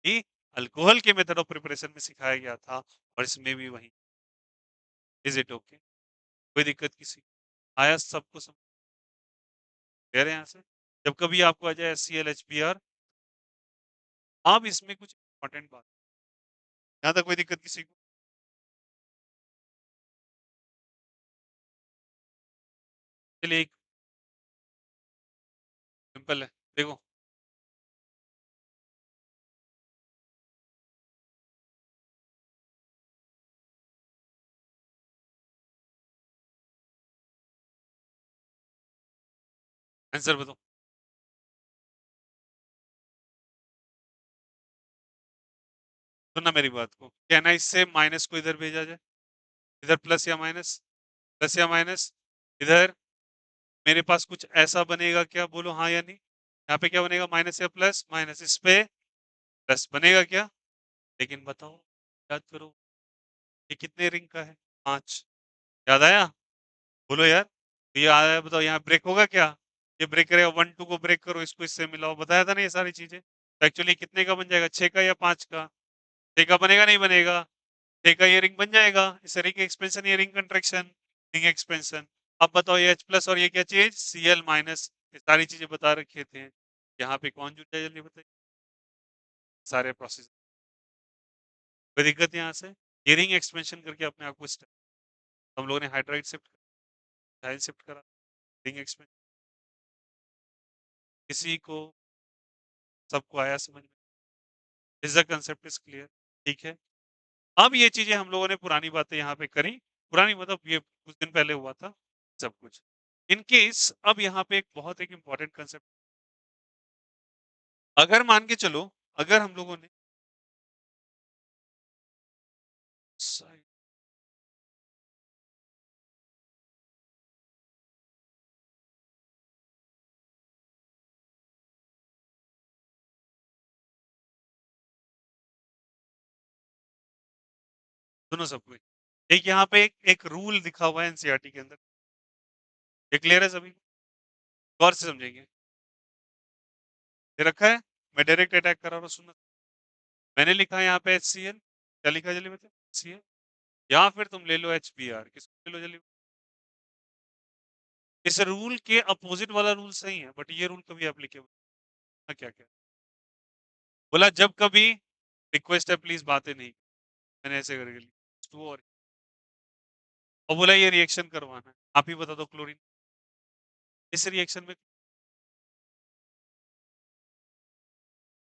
ही अल्कोहल के मेथड ऑफ प्रिपरेशन में सिखाया गया था, और इसमें भी वही। इज इट ओके, कोई दिक्कत किसी, आया सबको समझ कह रहे हैं यहाँ से? जब कभी आपको आ जाए HCl HBr, अब इसमें कुछ इंपॉर्टेंट बात, यहाँ तक कोई दिक्कत किसी को? चलिए, एक सिंपल है, देखो। आंसर बताओ, सुनना मेरी बात को, कहना इससे माइनस को इधर भेजा जाए, इधर प्लस या माइनस, प्लस या माइनस, इधर मेरे पास कुछ ऐसा बनेगा क्या, बोलो हाँ या नहीं? यहाँ पे क्या बनेगा, माइनस या प्लस, माइनस, इस पे प्लस बनेगा क्या? लेकिन बताओ, याद करो, ये कितने रिंग का है, 5। याद आया, बोलो यार। तो ये आया, बताओ यहाँ ब्रेक होगा क्या? ये ब्रेक करेगा, 1 2 को ब्रेक करो, इसको इससे मिलाओ, बताया था ना ये सारी चीजें। तो एक्चुअली कितने का बन जाएगा, 6 का या 5 का? 6 का बनेगा, नहीं बनेगा? 6 का ये रिंग बन जाएगा, इस रिंग एक्सपेंशन, ये रिंग कंट्रेक्शन, रिंग एक्सपेंशन। अब बताओ, ये H प्लस और ये क्या चीज, Cl माइनस, ये सारी चीजें बता रखे थे। यहाँ पे कौन जुड़ जाए, जल्दी बताइए, सारे प्रोसेस। कोई दिक्कत यहाँ से? ये रिंग एक्सपेंशन करके अपने आप को हम लोगों ने हाइड्राइड शिफ्ट करा, रिंग एक्सपेंशन। किसी को, सबको आया समझ में? Is the concept is clear? ठीक है, अब ये चीजें हम लोगों ने पुरानी बातें यहाँ पे करी, पुरानी मतलब ये कुछ दिन पहले हुआ था सब कुछ। इन केस अब यहाँ पे एक बहुत एक इंपॉर्टेंट कंसेप्ट, अगर मान के चलो, अगर हम लोगों ने सुनो सब कुछ, एक यहाँ पे एक रूल लिखा हुआ है एनसीईआरटी के अंदर, ये क्लियर है सभी? गौर से समझेंगे, ये रखा है, मैं डायरेक्ट अटैक कर रहा हूँ, सुनो। मैंने लिखा है यहाँ पे HCl, क्या लिखा है जल्दी बताओ, HCl, या फिर तुम ले लो HBr, किसको ले लो जल्दी? इस रूल के अपोजिट वाला रूल सही है, बट ये रूल कभी एप्लीकेबल, क्या क्या बोला जब कभी रिक्वेस्ट है प्लीज बातें नहीं, मैंने ऐसे करके ली टू और बोला ये रिएक्शन करवाना है, आप ही बता दो क्लोरीन इस रिएक्शन में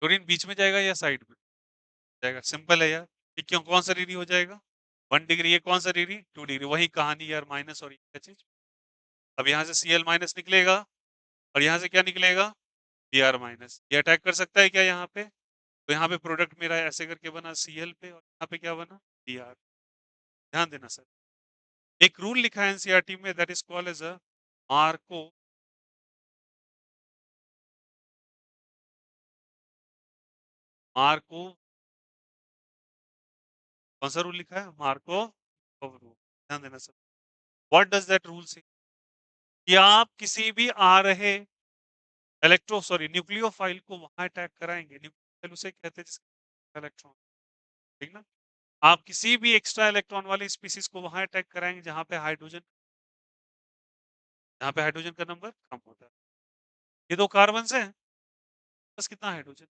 क्लोरीन बीच में जाएगा या साइड में जाएगा, सिंपल है यार। ये क्यों कौन सा डिग्री हो जाएगा 1 डिग्री, ये कौन सा डिग्री 2 डिग्री, वही कहानी यार माइनस और ये क्या चीज। अब यहाँ से Cl माइनस निकलेगा और यहाँ से क्या निकलेगा Br माइनस, ये अटैक कर सकता है क्या यहाँ पे, तो यहाँ पे प्रोडक्ट मेरा ऐसे करके बना Cl पे और यहाँ पे क्या बना Br। ध्यान देना सर, एक रूल लिखा है एनसीईआरटी में that is called as a Marko Marko कौन सा रूल लिखा है मार्को रूल। ध्यान देना sir, what does that rule say, कि आप किसी भी आ रहे न्यूक्लियोफाइल को वहां अटैक कराएंगे, न्यूक्लियोफाइल उसे कहते हैं जिसका इलेक्ट्रॉन, ठीक ना। आप किसी भी एक्स्ट्रा इलेक्ट्रॉन वाली स्पीसीज को वहां अटैक कराएंगे जहां पे हाइड्रोजन का नंबर कम होता है। ये दो कार्बन से है, बस कितना हाइड्रोजन,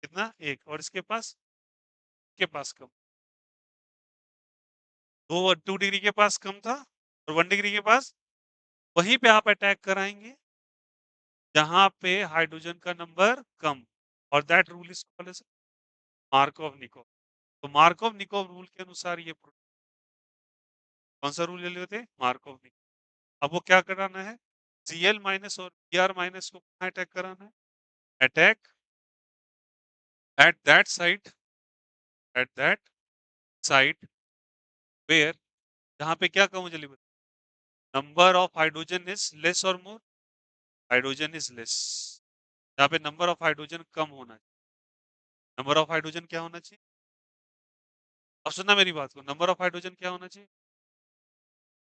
कितना एक, और इसके पास कम, 2 डिग्री के पास कम था और 1 डिग्री के पास, वहीं पे आप अटैक कराएंगे जहां पे हाइड्रोजन का नंबर कम, और that rule is called as Markovnikov. तो मार्कोव निकोव रूल के अनुसार ये कौन सा रूल ले लेते मार्कोव निकोव। अब वो क्या कराना है Cl माइनस और Br माइनस को कहाँ अटैक कराना है, attack at that site where, जहां पे क्या कहूं जल्दी बता, number of hydrogen is less और मोर, हाइड्रोजन इज लेस, जहां पे नंबर ऑफ हाइड्रोजन कम होना चाहिए, नंबर ऑफ हाइड्रोजन क्या होना चाहिए, अब सुनना मेरी बात को, नंबर ऑफ हाइड्रोजन क्या होना चाहिए,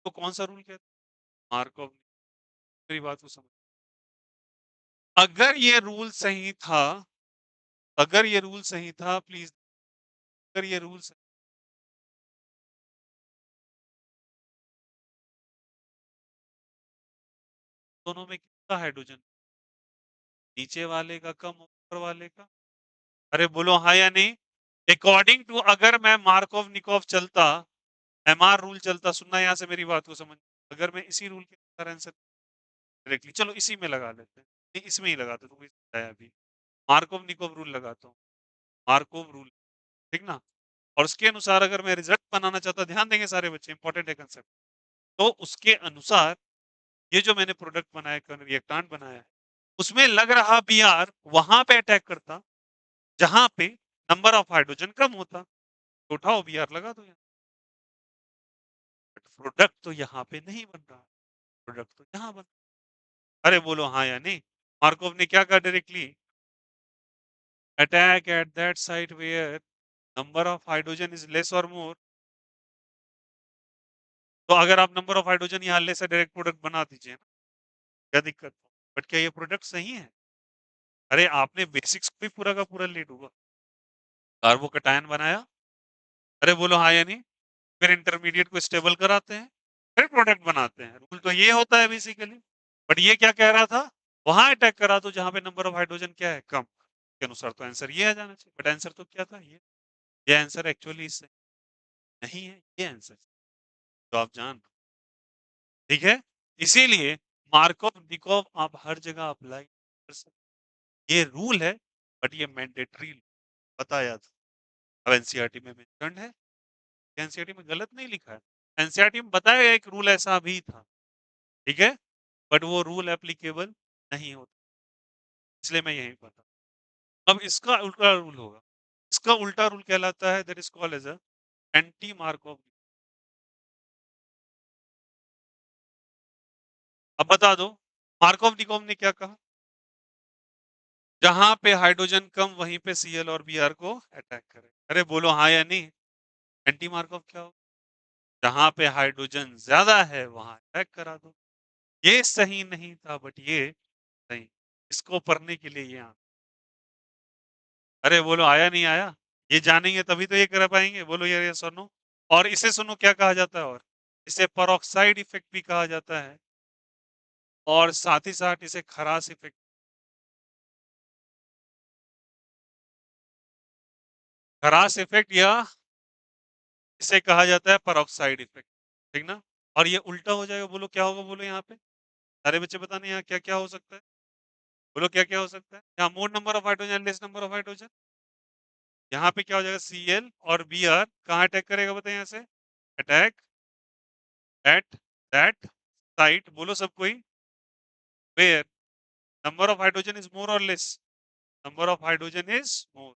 तो कौन सा रूल कहता है मार्कोव, मेरी बात को समझ, अगर ये रूल सही था, अगर ये रूल सही था प्लीज, अगर ये रूल दोनों में कितना हाइड्रोजन, नीचे वाले का कम ऊपर वाले का, अरे बोलो हाँ या नहीं। अकॉर्डिंग टू अगर मैं मार्कोव निकोव चलता, एमआर रूल चलता, सुनना यहाँ से मेरी बात को समझ, अगर मैं इसी रूल के अनुसार आंसर डायरेक्टली, चलो इसी में लगा लेते हैं, नहीं इसमें ही लगाते तुमको अभी मार्कोव निकोव रूल लगाता हूँ, मार्कोव रूल, ठीक ना। और उसके अनुसार अगर मैं रिजल्ट बनाना चाहता, ध्यान देंगे सारे बच्चे, इंपॉर्टेंट है कंसेप्ट, तो उसके अनुसार ये जो मैंने प्रोडक्ट बनाया रिएक्टेंट बनाया है, उसमें लग रहा बी आर वहां पे अटैक करता जहां पे नंबर ऑफ हाइड्रोजन कम होता, तो उठाओ बी आर लगा दो यहाँ, प्रोडक्ट तो यहाँ पे नहीं बन रहा, प्रोडक्ट तो यहाँ बन, अरे बोलो हाँ या नहीं। मार्कोव ने क्या कहा directly, attack at that site where number of hydrogen is less और मोर, तो अगर आप नंबर ऑफ हाइड्रोजन यहाँ ले से डायरेक्ट प्रोडक्ट बना दीजिए ना, क्या दिक्कत, बट क्या ये प्रोडक्ट सही है, अरे आपने बेसिक्स भी पूरा का पूरा ले डूबा, कार्बोकटायन बनाया, अरे बोलो हाँ या नहीं, फिर इंटरमीडिएट को स्टेबल कराते हैं, फिर प्रोडक्ट बनाते हैं, रूल तो ये होता है बेसिकली। बट ये क्या कह रहा था, वहां अटैक करा तो जहां पे नंबर ऑफ हाइड्रोजन क्या है कम, के अनुसार तो आंसर ये आ जाना चाहिए, बट आंसर तो क्या था ये आंसर एक्चुअली इससे नहीं है, ये आंसर तो आप जान, ठीक है। इसीलिए मार्कov निकोव आप हर जगह अप्लाई कर सकते, ये रूल है, बट ये मैंडेटरी बताया था, अब एनसीईआरटी में मेंशन्ड है, एनसीईआरटी में गलत नहीं लिखा है, एनसीईआरटी में बताया गया एक रूल ऐसा भी था, ठीक है, बट वो रूल एप्लीकेबल नहीं होता, इसलिए मैं यही बता, अब इसका उल्टा रूल होगा, इसका उल्टा रूल कहलाता है that is called as anti Markov. अब बता दो मार्कोव निकोव ने क्या कहा, जहां पे हाइड्रोजन कम वहीं पे Cl और Br को अटैक करे, अरे बोलो हाँ या नहीं, एंटी मार्कोव क्या हो, जहां पे हाइड्रोजन ज्यादा है वहां अटैक करा दो, ये सही नहीं था बट ये सही, इसको पढ़ने के लिए ये अरे बोलो आया नहीं आया, ये जानेंगे तभी तो ये कर पाएंगे, बोलो यार ये सुनो, और इसे सुनो क्या कहा जाता है, और इसे परऑक्साइड इफेक्ट भी कहा जाता है, और साथ ही साथ इसे खरास इफेक्ट, खराश इफेक्ट या इसे कहा जाता है पेरोक्साइड इफेक्ट, ठीक ना? और ये उल्टा हो जाएगा, बोलो क्या होगा, बोलो यहाँ पे सारे बच्चे बताने, यहाँ क्या क्या हो सकता है, बोलो क्या क्या हो सकता है। यहाँ मोर number of hydrogen, less number of hydrogen, यहाँ पे क्या हो जाएगा, Cl और Br कहाँ अटैक करेगा, बताए यहाँ से, अटैक एट दैट साइट, बोलो सब कोई, where number of hydrogen is more और less, number of hydrogen is more.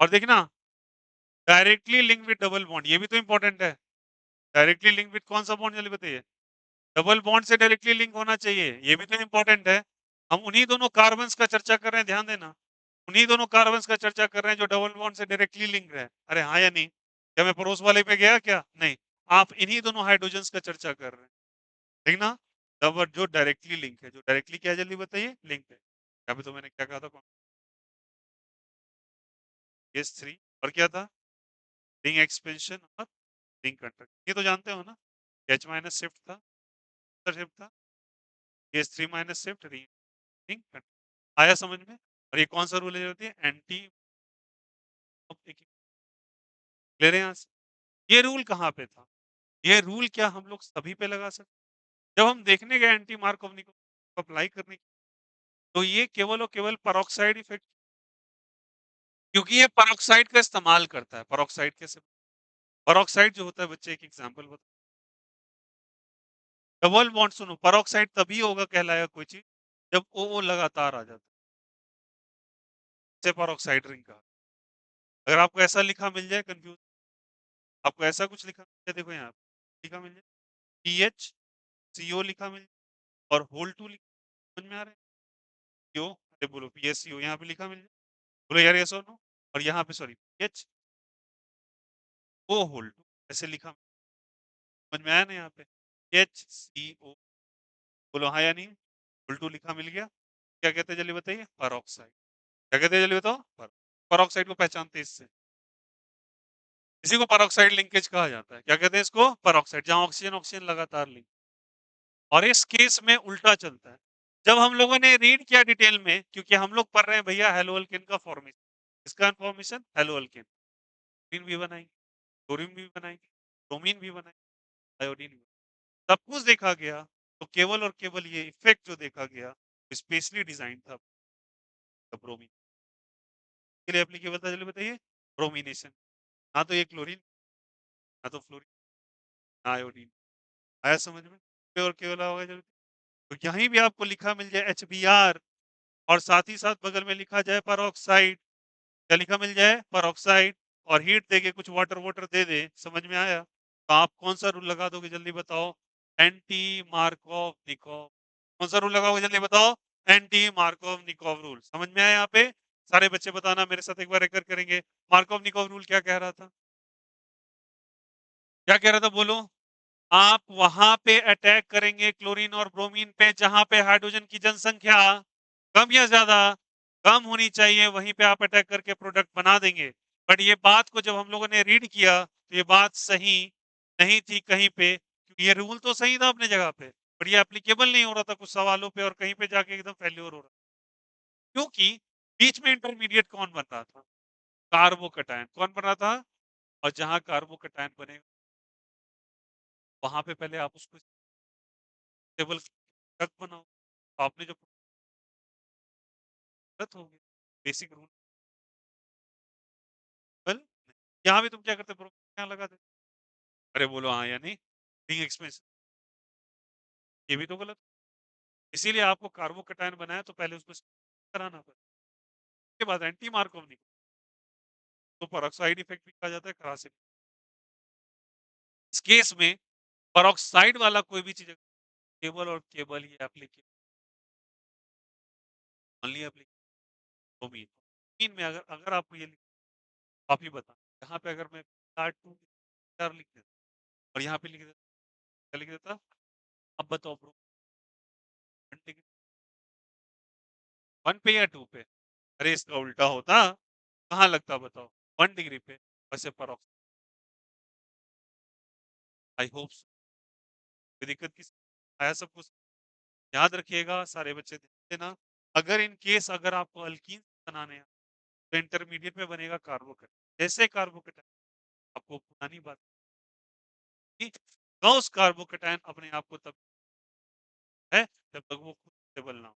और देखना, directly link with double bond, ये भी तो इंपॉर्टेंट है। डायरेक्टली लिंक विद कौन सा बॉन्ड, जल्दी बताइए, डबल बॉन्ड से डायरेक्टली लिंक होना चाहिए, ये भी तो इंपॉर्टेंट है। हम उन्हीं दोनों कार्बन्स का चर्चा कर रहे हैं, ध्यान देना, उन्हीं दोनों कार्बन्स का चर्चा कर रहे हैं जो डबल बॉन्ड से डायरेक्टली लिंक है। अरे हाँ या नहीं, क्या मैं पड़ोस वाले पे गया क्या, नहीं, आप इन्हीं दोनों हाइड्रोजन्स का चर्चा कर रहे हैं, ठीक ना? डबल जो डायरेक्टली लिंक है, जो डायरेक्टली क्या है, जल्दी बताइए, लिंक है। यहाँ पे तो मैंने क्या कहा था, केस 3, और क्या था, रिंग एक्सपेंशन और रिंग कंट्रक्ट, ये तो जानते हो ना, एच माइनस शिफ्ट था, शिफ्ट था, case 3 minus shift, ring contract, आया समझ में? और ये कौन सा रूल है, होती है एंटी, क्लियर है यहाँ से? ये रूल कहाँ पे था, ये रूल क्या हम लोग सभी पे लगा सकते, जब हम देखने गए एंटी मार्कोव को अप्लाई करने की, तो ये केवल और केवल पेरोक्साइड इफेक्ट, क्योंकि ये पेरोक्साइड का इस्तेमाल करता है। पेरोक्साइड कैसे, पेरोक्साइड जो होता है बच्चे, एक एग्जांपल बता, डबल बॉन्ड, सुनो, पेरोक्साइड तभी होगा कहलाएगा कोई चीज जब ओ लगातार आ जाता है, पेरोक्साइड रिंग का। अगर आपको ऐसा लिखा मिल जाए, कंफ्यूज, आपको ऐसा कुछ लिखा मिल जाए, देखो यहाँ पे लिखा मिल जाए, पीएच सीओ लिखा मिल जाए और होल टू लिखा, समझ में आ रहा है, क्यों, अरे बोलो पीएचसीओ यहाँ पे लिखा मिल जाए, बोलो यार यस और नो, और यहाँ पे sorry PH O whole two ऐसे लिखा, समझ में आया ना, यहाँ पे एच सी ओ, बोलो हाँ या नहीं, होल टू लिखा मिल गया, क्या कहते हैं जल्दी बताइए, पेरोक्साइड, क्या कहते हैं जल्दी बताओ, पेरोक्साइड को पहचानते हैं इससे, इसी को पेरोक्साइड लिंकेज कहा जाता है, क्या कहते हैं इसको, पेरोक्साइड, जहां ऑक्सीजन ऑक्सीजन लगातार लिंक, और इस केस में उल्टा चलता है। जब हम लोगों ने रीड किया डिटेल में, क्योंकि हम लोग पढ़ रहे हैं भैया हेलोअल्केन का फॉर्मेशन, इसका फॉर्मेशन हेलोअल्केन, भी बनाएंगे, क्लोरीन भी बनाएंगे, ब्रोमीन भी बनाएंगे, आयोडीन भी, सब कुछ देखा गया, तो केवल और केवल ये इफेक्ट जो देखा गया स्पेशली डिजाइन था ब्रोमीन के लिए एप्लीकेबल था, चलिए बताइए, ब्रोमिनेशन, ना तो ये क्लोरीन, ना तो फ्लोरीन, ना आयोडीन, आया समझ में, केवल केवल होगा जब, तो यहीं भी आपको लिखा मिल जाए HBr, और साथ ही साथ बगल में लिखा जाए पेरोक्साइड, क्या लिखा मिल जाए, पेरोक्साइड, और हीट देके कुछ वाटर वाटर दे दे, समझ में आया, तो आप कौन सा रूल लगा दोगे, जल्दी बताओ, एंटी मार्कोव निकोव, कौन सा रूल लगाओगे, जल्दी बताओ, एंटी मार्कोव निकोव रूल, समझ में आया यहाँ पे? सारे बच्चे बताना मेरे साथ एक बार रिकर करेंगे, मार्कोव निकोव रूल क्या कह रहा था, क्या कह रहा था, बोलो, आप वहां पे अटैक करेंगे क्लोरीन और ब्रोमीन पे जहां पे हाइड्रोजन की जनसंख्या कम या ज्यादा, कम होनी चाहिए, वहीं पे आप अटैक करके प्रोडक्ट बना देंगे। बट ये बात को जब हम लोगों ने रीड किया, तो ये बात सही नहीं थी कहीं पे, क्योंकि ये रूल तो सही था अपने जगह पे, बट ये एप्लीकेबल नहीं हो रहा था कुछ सवालों पे, और कहीं पे जाके एकदम फेल्योर हो रहा, क्योंकि बीच में इंटरमीडिएट कौन बन रहा था, कार्बोकटायन कौन बन रहा था, और जहां कार्बोकटायन बनेगा, वहां पे पहले आप उसको स्टेबल तक बनाओ, तो आपने जो गलत हो गया, बेसिक रूल, वेल, यहाँ भी तुम क्या करते, यहाँ लगा दे, अरे बोलो हाँ या नहीं, रिंग एक्सपेंशन, ये भी तो गलत, इसीलिए आपको कार्बोकटायन बनाया तो पहले उसको कराना पड़ा, उसके बाद एंटी मार्कोव नहीं, तो पेरोक्साइड इफेक्ट भी कहा जाता है, खरास इफेक्ट, इस केस में पेरोक्साइड वाला कोई भी चीज केवल और केवल ये applicable, only applicable bromine, bromine में अगर अगर आपको ये आप ही बता, यहाँ पे अगर मैं पार्ट 2 लिख देता और यहाँ पे लिख देता, क्या लिख देता, अब बताओ ब्रो, 1 डिग्री 1 पे या 2 पे, अरे इसका उल्टा होता, कहाँ लगता बताओ, 1 डिग्री पे, वैसे परोक्स, आई होप कोई दिक्कत किस, आया सब कुछ, याद रखिएगा सारे बच्चे ध्यान देना, अगर इन केस अगर आपको अल्कीन बनाने हैं, तो इंटरमीडिएट में बनेगा कार्बोकेटायन। जैसे कार्बोकेटायन आपको पुरानी बात कि गॉस कार्बोकेटायन अपने आप को तब है जब तक वो खुद स्टेबल ना हो,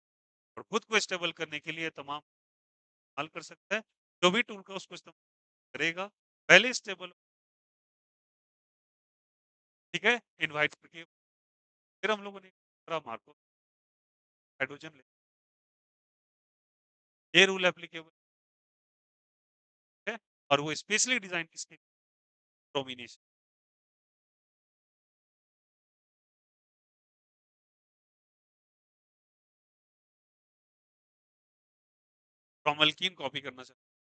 और खुद को स्टेबल करने के लिए तमाम इस्तेमाल कर सकता है। जो भी टूल का उसको इस्तेमाल करेगा, पहले स्टेबल, ठीक है, इनवाइट करके फिर हम लोगों ने मार्को हाइड्रोजन ले, ये रूल एप्लीकेबल है, और वो स्पेशली डिजाइन किसके, ब्रोमिनेशन। फ्रॉम अल्कीन कॉपी करना चाहिए।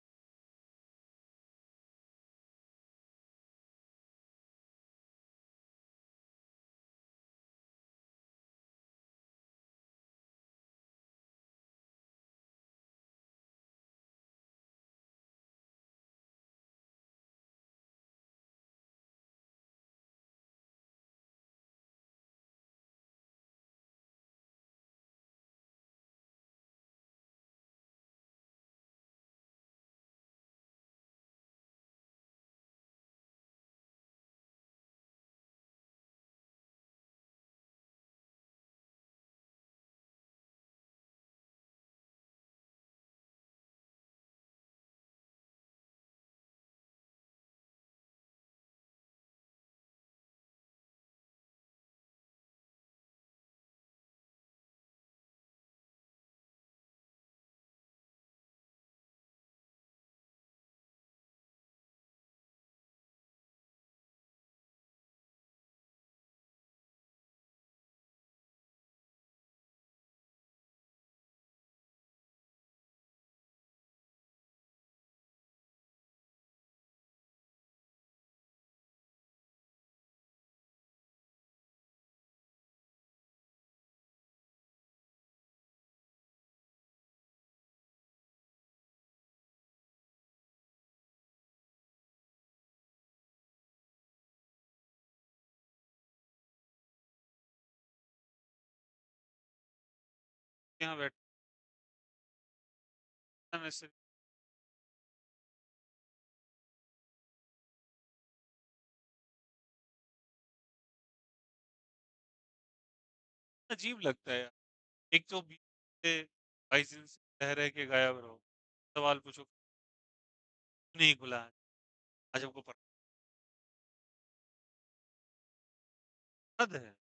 यहाँ बैठना ऐसे अजीब लगता है यार। एक तो बीच से 22 दिन से रह के गायब रहो, सवाल पूछो नहीं खुला है, आज हमको पता है।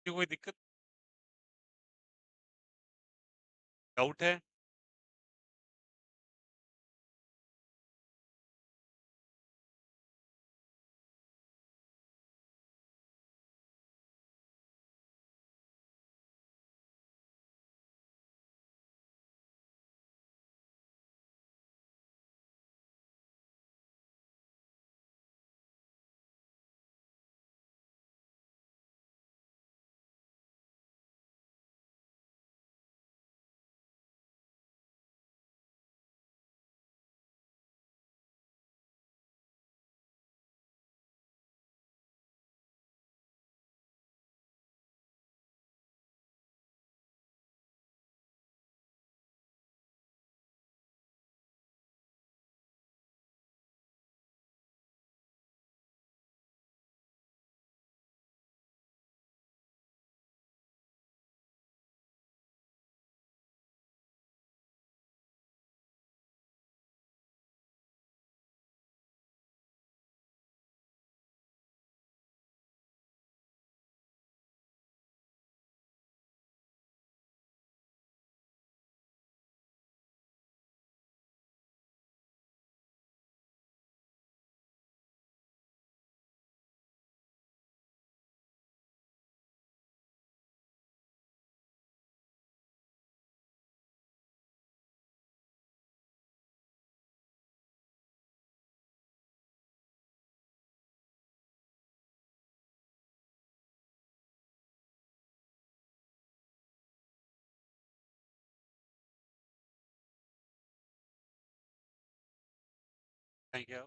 ये कोई दिक्कत, डाउट है? Thank you.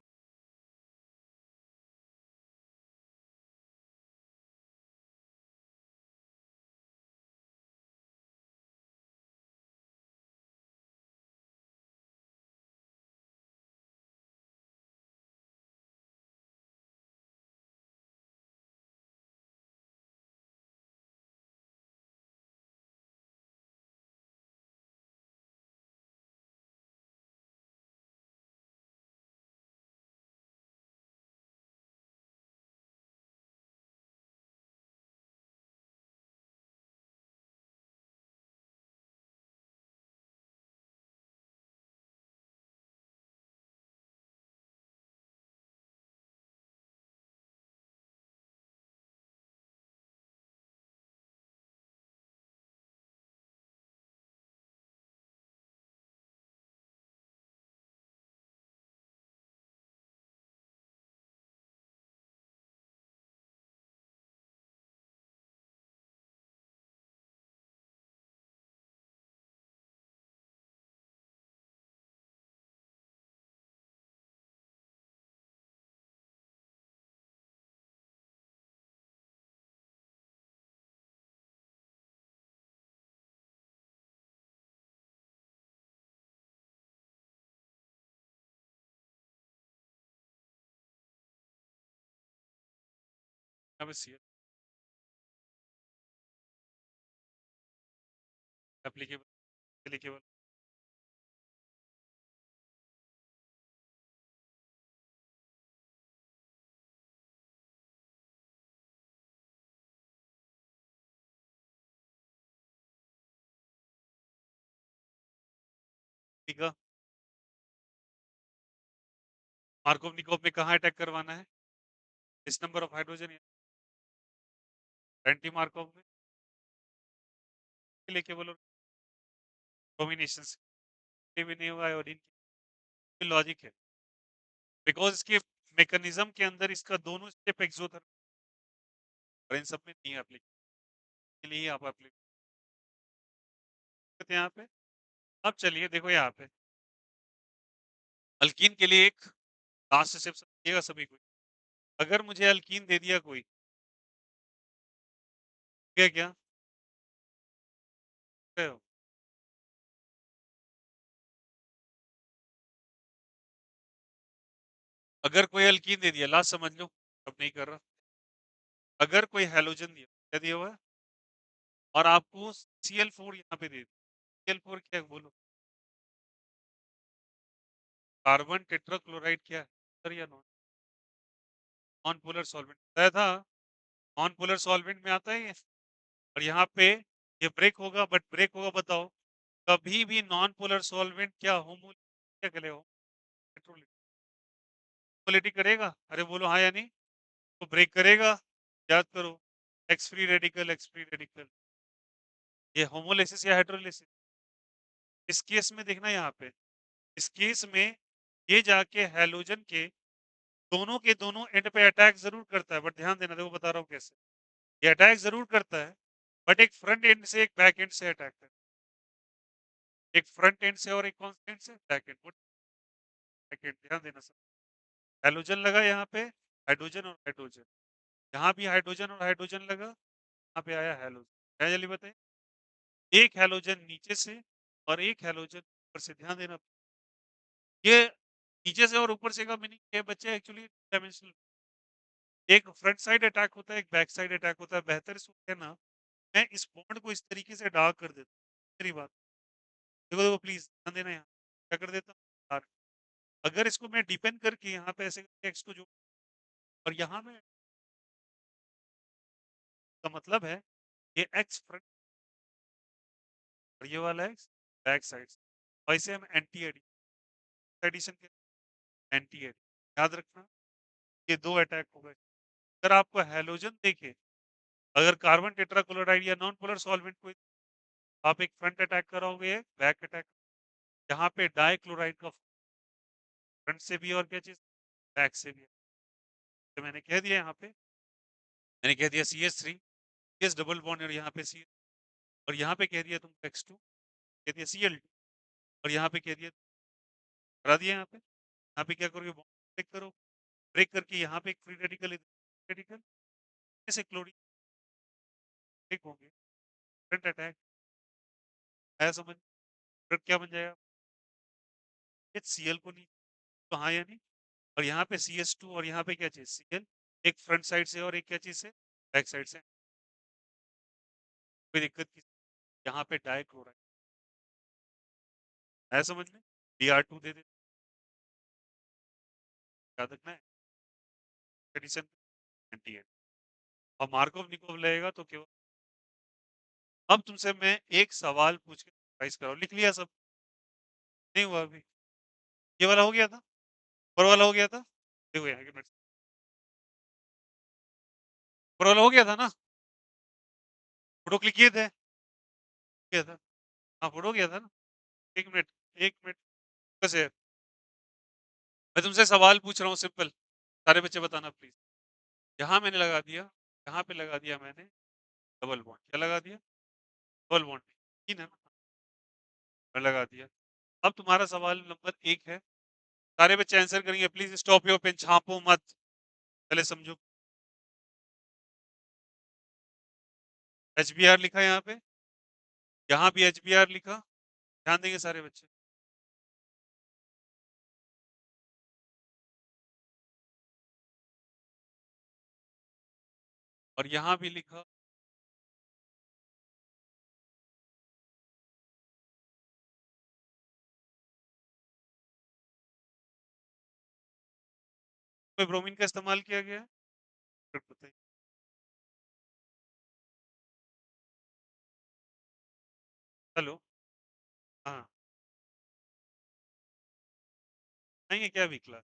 अब सी एप्लीकेबल एप्लीकेबल ठीक है। मार्कोव निकोव में कहाँ अटैक करवाना है? इस number of hydrogen anti Markov में लेके बोलो कॉम्बिनेशन से भी नहीं हुआ आयोडीन की लॉजिक है, बिकॉज इसके मैकेनिज्म के अंदर इसका दोनों स्टेप एक्सोथर्मिक और इन सब में नहीं है एप्लीकेशन के लिए ही आप एप्लीकेशन करते हैं यहाँ पे। अब चलिए देखो यहाँ पे अल्कीन के लिए एक लास्ट स्टेप समझिएगा सभी को। अगर मुझे अल्कीन दे दिया कोई, क्या क्या क्या हो? अगर कोई अल्कीन दे दिया, लास्ट समझ लो, अब नहीं कर रहा। अगर कोई हेलोजन दिया, क्या दिया हुआ है, और आपको Cl4 यहाँ पे दे दिया, Cl4 क्या है बोलो? कार्बन टेट्राक्लोराइड क्या है सर, या नॉन? नॉन पोलर सॉल्वेंट बताया था, नॉन पोलर सॉल्वेंट में आता है ये। और यहाँ पे ये ब्रेक होगा, बट ब्रेक होगा बताओ, कभी भी नॉन पोलर सॉल्वेंट क्या क्या करेगा, इलेक्ट्रोलिटिक करेगा? अरे बोलो हाँ या नहीं? तो ब्रेक करेगा, याद करो, x free radical, x free radical, ये होमोलिसिस या हाइड्रोलिसिस? इस केस में देखना यहाँ पे, इस केस में ये जाके हैलोजन के दोनों एंड पे अटैक जरूर करता है, बट ध्यान देना, देखो बता रहा हूँ कैसे। ये अटैक जरूर करता है, बट एक फ्रंट एंड से एक बैक एंड से अटैक करता है, एक फ्रंट एंड से और एक कौन से एंड से, बैक एंड, बैक एंड, ध्यान देना सर। हैलोजन लगा यहाँ पे, हाइड्रोजन और हाइड्रोजन, यहाँ भी हाइड्रोजन और हाइड्रोजन लगा, यहाँ पे आया हैलोजन, क्या जल्दी बताइए? एक हैलोजन नीचे से और एक हैलोजन ऊपर से, ध्यान देना। ये नीचे से और ऊपर से का मीनिंग है बच्चे, एक्चुअली डायमेंशनल, एक फ्रंट साइड अटैक होता है, एक बैक साइड अटैक होता है। बेहतर इसको है ना, मैं इस बॉन्ड को इस तरीके से डार्क कर देता हूँ, मेरी बात देखो, देखो प्लीज ध्यान देना, यहाँ क्या कर देता हूँ, डार्क। अगर इसको मैं डिपेंड करके यहाँ पे ऐसे एक्स को जो, और यहाँ में का मतलब है ये एक्स फ्रंट और ये वाला एक्स बैक साइड, और इसे हम एंटी एडिशन के एंटी एडिशन, याद रखना, ये दो अटैक हो गए। अगर आपको हैलोजन देखे, अगर कार्बन टेट्राक्लोराइड या नॉन पोलर सॉल्वेंट को आप एक फ्रंट अटैक कराओगे, एक बैक अटैक, यहाँ पे डाइक्लोराइड का फ्रंट से भी और क्या चीज बैक से भी, तो मैंने कह दिया यहाँ पे, मैंने कह दिया CH3, CH डबल बॉन्ड, और यहाँ पे सी, और यहाँ पे कह दिया तुम X2, कह दिया Cl2, और यहाँ पे कह दिया, करा दिया यहाँ पे क्या करोगे, ब्रेक करो, ब्रेक करके यहाँ पे एक फ्री रेडिकल, रेडिकल से क्लोरीन ब्रेक होंगे, फ्रंट अटैक आया समझ, फ्रंट क्या बन जाएगा, Cl को नहीं, तो हाँ या नहीं, और यहाँ पे CH2 और यहाँ पे क्या चीज Cl, एक फ्रंट साइड से और एक क्या चीज से बैक साइड से, कोई दिक्कत की, यहाँ पे डाइक्लोराइड आया समझ में, Br2 दे दे, याद रखना है, एडिशन एंटी है, और मार्कोव निकोव लगेगा तो केवल। अब तुमसे मैं एक सवाल पूछ के रिवाइज कराओ, लिख लिया सब? नहीं हुआ अभी? ये वाला हो गया था, ऊपर वाला हो गया था, देखो यहाँ के मिनट, ऊपर वाला हो गया था ना, फोटो क्लिक किए थे, किया था, हाँ फोटो किया था ना, एक मिनट, एक मिनट, कैसे, मैं तुमसे सवाल पूछ रहा हूँ सिंपल, सारे बच्चे बताना प्लीज। यहाँ मैंने लगा दिया, यहाँ पे लगा दिया मैंने डबल बॉन्ड, क्या लगा दिया, डबल बॉन्ड, तीन है ना, मैं लगा दिया। अब तुम्हारा सवाल नंबर 1 है, सारे बच्चे आंसर करेंगे, प्लीज स्टॉप योर पेन, छापो मत, पहले समझो। HBr लिखा यहाँ पे, यहाँ भी HBr लिखा, ध्यान देंगे सारे बच्चे, और यहाँ भी लिखा, में ब्रोमीन का इस्तेमाल किया गया है, फिर बताइए। हेलो, हाँ, नहीं है क्या अभी क्लास?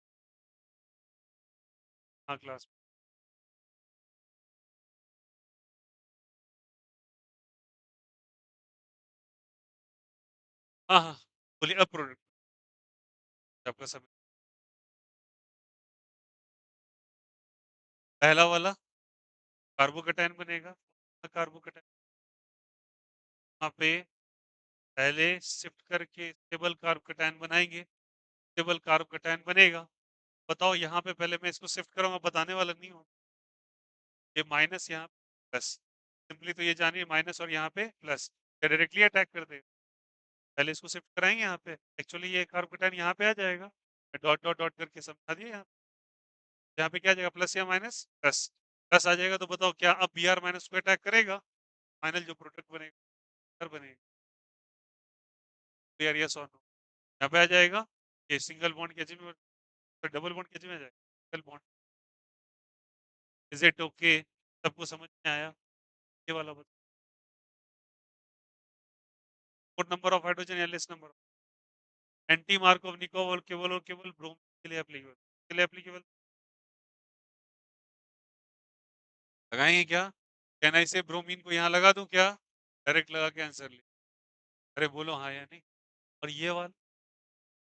हाँ क्लास, हाँ हाँ, बोलिए, अब प्रोडक्ट आपका समय, पहला वाला कार्बोकैटायन बनेगा, कार्बोकैटायन यहाँ पे पहले शिफ्ट करके स्टेबल कार्बोकैटायन बनाएंगे, स्टेबल कार्बोकैटायन बनेगा, बताओ यहाँ पे पहले मैं इसको शिफ्ट करूँगा, बताने वाला नहीं हूँ, ये माइनस यहाँ प्लस, सिंपली तो ये जानिए माइनस और यहाँ पे प्लस, क्या डायरेक्टली अटैक कर देगा, पहले इसको शिफ्ट कराएंगे यहाँ पे, एक्चुअली ये कार्बोकैटायन यहाँ पे आ जाएगा, मैं डॉट डॉट डॉट करके समझा दिया, यहाँ पे क्या आ जाएगा, प्लस या माइनस, प्लस, प्लस आ जाएगा, तो बताओ क्या अब Br माइनस को अटैक करेगा, फाइनल जो प्रोडक्ट बनेगा बनेगा, यार यस और नो, यहाँ पे आ जाएगा, ये सिंगल बॉन्ड के में, डबल बॉन्ड के में आ जाएगा, single bond, is it okay, सबको समझ में आया, ये वाला बता, मोर नंबर ऑफ हाइड्रोजन या लेस नंबर? एंटी मार्कोवनिकोव और केवल ब्रोमीन के लिए एप्लीकेबल, के लिए एप्लीकेबल लगाएंगे क्या? कैन आई से ब्रोमीन को यहाँ लगा दूं क्या? डायरेक्ट लगा के आंसर ले। अरे बोलो हाँ या नहीं। और ये वाला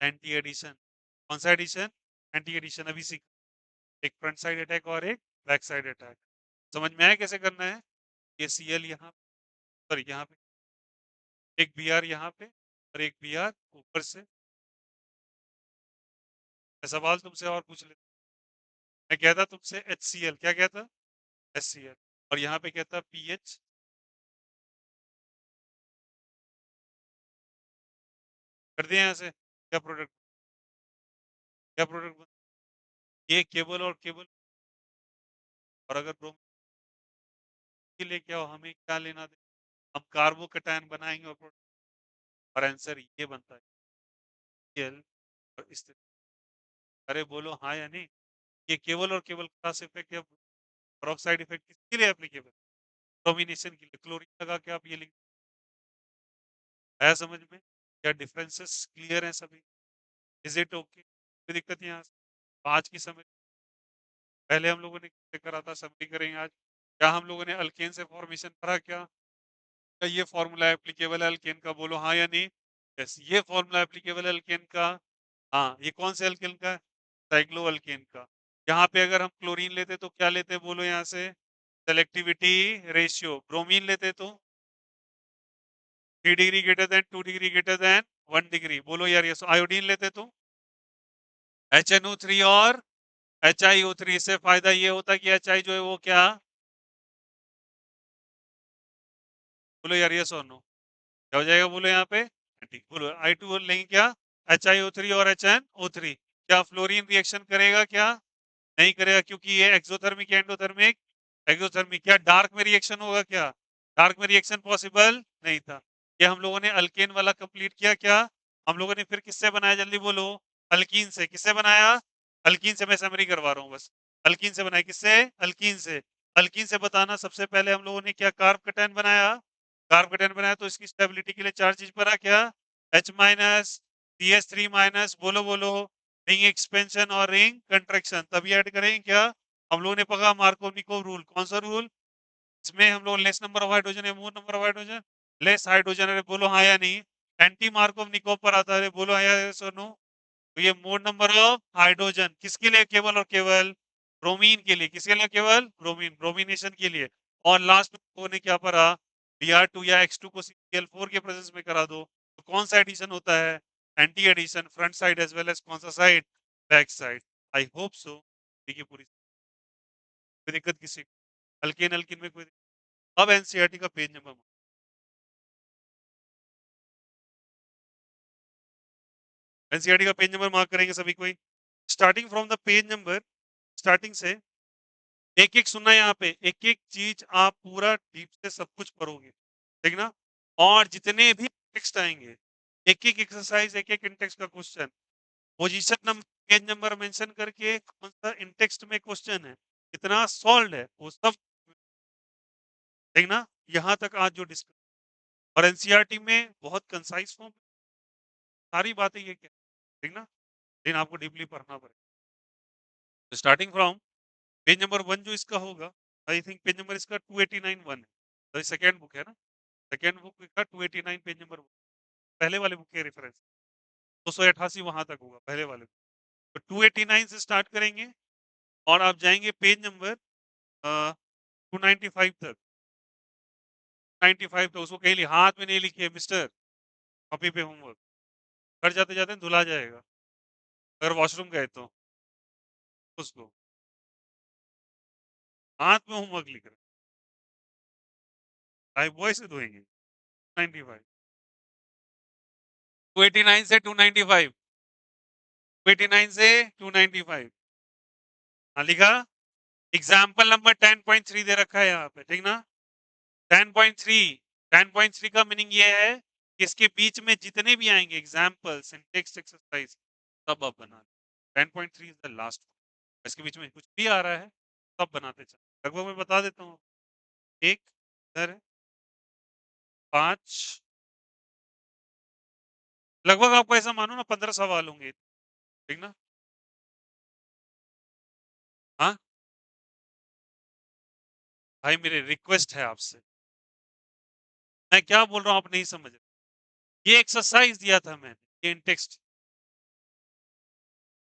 एंटी एडिशन, कौन सा एडिशन? एंटी एडिशन अभी सीख, एक फ्रंट साइड अटैक और एक बैक साइड अटैक। समझ में आया कैसे करना है? ये सी एल यहाँ, सॉरी यहाँ पे एक बी आर यहाँ पे और एक बी आर ऊपर से। मैं सवाल तुमसे और पूछ लेता, मैं कहता तुमसे एच सी एल, क्या कहता? एच सी एल, और यहाँ पे कहता पी एच। कर दिया यहाँ से, क्या प्रोडक्ट, क्या प्रोडक्ट? ये केबल और केबल, और अगर ब्रोमीन के लिए क्या हो, हमें क्या लेना दे? हम कार्बोकैटायन बनाएंगे और और आंसर ये बनता है एल। और इस अरे बोलो हाँ या नहीं। ये केवल और केवल क्लास इफेक्ट या पेरोक्साइड इफेक्ट किसके लिए एप्लीकेबल? डोमिनेशन के लिए। क्लोरीन लगा के आप ये लिख, है समझ में? क्या डिफरेंसेस क्लियर हैं सभी? Is it okay? कोई दिक्कत यहाँ से? तो आज की समझ, पहले हम लोगों ने कैसे करा था, समरी करेंगे आज। क्या हम लोगों ने अल्केन से फॉर्मेशन करा क्या? क्या ये फॉर्मूला एप्लीकेबल है अल्केन का? बोलो हाँ या नहीं। यस, ये फॉर्मूला एप्लीकेबल है अल्केन का। हाँ, ये कौन से अल्केन का? साइक्लो अल्केन का। यहाँ पे अगर हम क्लोरीन लेते तो क्या लेते? बोलो यहाँ से, सेलेक्टिविटी रेशियो। ब्रोमीन लेते तो 3 degree greater than 2 degree greater than 1 degree. बोलो यार, ये आयोडीन लेते तो HNO3 और HiO3। से फायदा ये होता कि Hi जो है वो क्या, बोलो यार ये सोनो, क्या हो जाएगा? बोलो यहाँ पे ठीक, बोलो I2 लेंगे क्या? HiO3 और HNO3। क्या फ्लोरीन रिएक्शन करेगा क्या? नहीं करेगा, क्योंकि ये एक्सोथर्मिक एंडोथर्मिक। एक्सोथर्मिक। क्या डार्क में रिएक्शन होगा क्या? डार्क में रिएक्शन पॉसिबल नहीं था। ये हम लोगों ने अल्केन वाला कंप्लीट किया क्या? हम लोगों ने फिर किससे बनाया, जल्दी बोलो? अल्कीन से। किससे बनाया? अल्कीन से। मैं समरी करवा रहा हूँ बस। अल्कीन से बनाया, किससे? अल्कीन से। अल्कीन से बताना, सबसे पहले हम लोगों ने क्या कार्ब कटायन बनाया? कार्ब कटायन बनाया तो इसकी स्टेबिलिटी के लिए चार चीज पड़ा क्या? H माइनस, CH3 माइनस, बोलो बोलो, रिंग एक्सपेंशन और रिंग कंट्रैक्शन। तभी ऐड करेंगे क्या? हम लोगों ने पढ़ा मार्कोनिकोव रूल। कौन सा रूल? इसमें हम लोग लेस नंबर ऑफ हाइड्रोजन या मोर number of hydrogen, less hydrogen. अरे बोलो हाँ या नहीं। एंटी मार्कोनिकोव पर आता है, बोलो हाँ या नो। तो ये मोर नंबर ऑफ हाइड्रोजन किसके लिए? केवल और केवल ब्रोमीन के लिए। किसके लिए? केवल ब्रोमीन, ब्रोमिनेशन के लिए। और लास्ट में ने क्या पढ़ा? Br2 या X2 को Cl4 के प्रेजेंस में करा दो तो कौन सा एडिशन होता है? Anti addition, front side as well as कौन सा side? Back side. I hope so. ठीक है, पूरी कोई दिक्कत किसी को? अल्केन अल्किन में कोई दिक्कत? अब एनसीईआरटी का पेज नंबर, एनसीईआरटी का पेज नंबर मार्क करेंगे सभी कोई। Starting from the page number, starting से एक एक सुनना, यहाँ पे एक एक चीज आप पूरा डीप से सब कुछ पढ़ोगे, ठीक ना? और जितने भी टेक्स्ट आएंगे, एक एक एक्सरसाइज, एक एक इंटेक्स्ट का question, position number, page number mention करके कौन सा इंटेक्स्ट में क्वेश्चन है, कितना सॉल्व है, वो सब, ठीक ना? यहाँ तक आज जो डिस्कस, और एनसीईआरटी में बहुत कंसाइज फॉर्म सारी बातें ये क्या, ठीक ना? लेकिन आपको डीपली पढ़ना पड़ेगा। स्टार्टिंग फ्रॉम पेज नंबर 1 जो इसका होगा, आई थिंक पेज नंबर इसका 289 1 है, तो सेकेंड बुक है ना? सेकेंड बुक का 289 पेज नंबर, पहले वाले बुक के रेफरेंस 288 वहां तक होगा पहले वाले। तो 289 से स्टार्ट करेंगे और आप जाएंगे पेज नंबर 295 तक। 95 तो उसको कहीं हाथ में नहीं लिखिए मिस्टर, कॉपी पे होमवर्क, घर जाते जाते धुला जाएगा, अगर वॉशरूम गए तो उसको हाथ में होमवर्क लिख रहे, आई बॉय से धोएंगे। 95, 289 से 295, 289 से 295। हाँ लिखा। एग्जाम्पल नंबर 10.3 दे रखा है यहाँ पे, ठीक ना? 10.3, 10.3 का मीनिंग ये है कि इसके बीच में जितने भी आएंगे एग्जाम्पल, सिंटेक्स, एक्सरसाइज, सब आप बना। 10.3 इज द लास्ट, इसके बीच में कुछ भी आ रहा है सब बनाते चलो। लगभग मैं बता देता हूँ। एक इधर है, 5, लगभग आपको ऐसा मानो ना 15 सवाल होंगे, ठीक ना? हाँ? भाई मेरी रिक्वेस्ट है आपसे। मैं क्या बोल रहा हूँ आप नहीं समझ रहे। ये एक्सरसाइज़ दिया था मैंने, ये इन टेक्स्ट।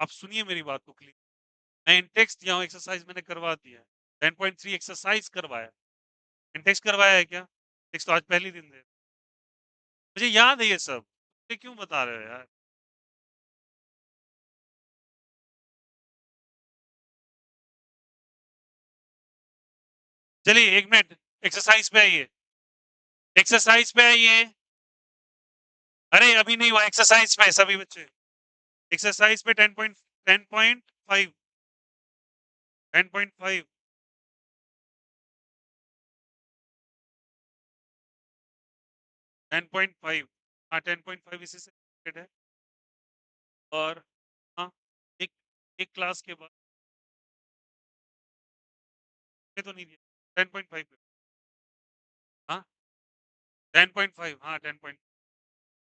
आप सुनिए मेरी बात को क्लियर। मैं इन टेक्स्ट दिया हूँ, एक्सरसाइज़ मैंने करवा दिया है। 10.3 एक्सरसाइज़ करवाया। इन टेक्स्ट करवाया है क्या? टेक्स्ट तो आज पहले दिन है। मुझे याद है ये सब। ये क्यों बता रहे हो यार? चलिए 1 मिनट एक्सरसाइज़ पे आइए। एक्सरसाइज़ पे आइए। अरे अभी नहीं हुआ एक्सरसाइज़ पे सभी बच्चे। एक्सरसाइज़ पे 10.5 10.5 10.5 हाँ 10.5 इसी से रिलेटेड है और हाँ एक एक क्लास के बाद में तो नहीं दिया 10.5 हाँ 10.5 हाँ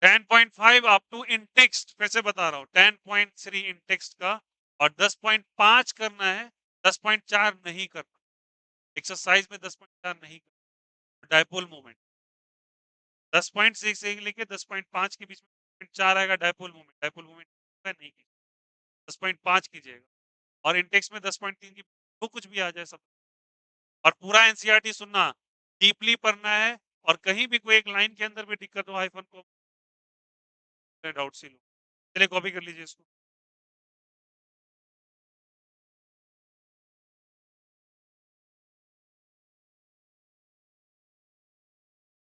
10.5 अप टू इन टेक्स्ट फिर से बता रहा हूँ 10.3 इन टेक्स्ट का और 10.5 करना है 10.4 नहीं करना एक्सरसाइज में 10.4 नहीं करना डायपोल मोमेंट 10.6 से लेके 10.5 के बीच में 4 आएगा डायपोल मोमेंट नहीं कीजिए 10.5 कीजिएगा और इंटेक्स में 10.3 की वो कुछ भी आ जाए सब और पूरा एनसीईआरटी सुनना डीपली पढ़ना है और कहीं भी कोई एक लाइन के अंदर भी दिक्कत हो हाइफन को डाउट सी लो चलिए कॉपी कर लीजिए इसको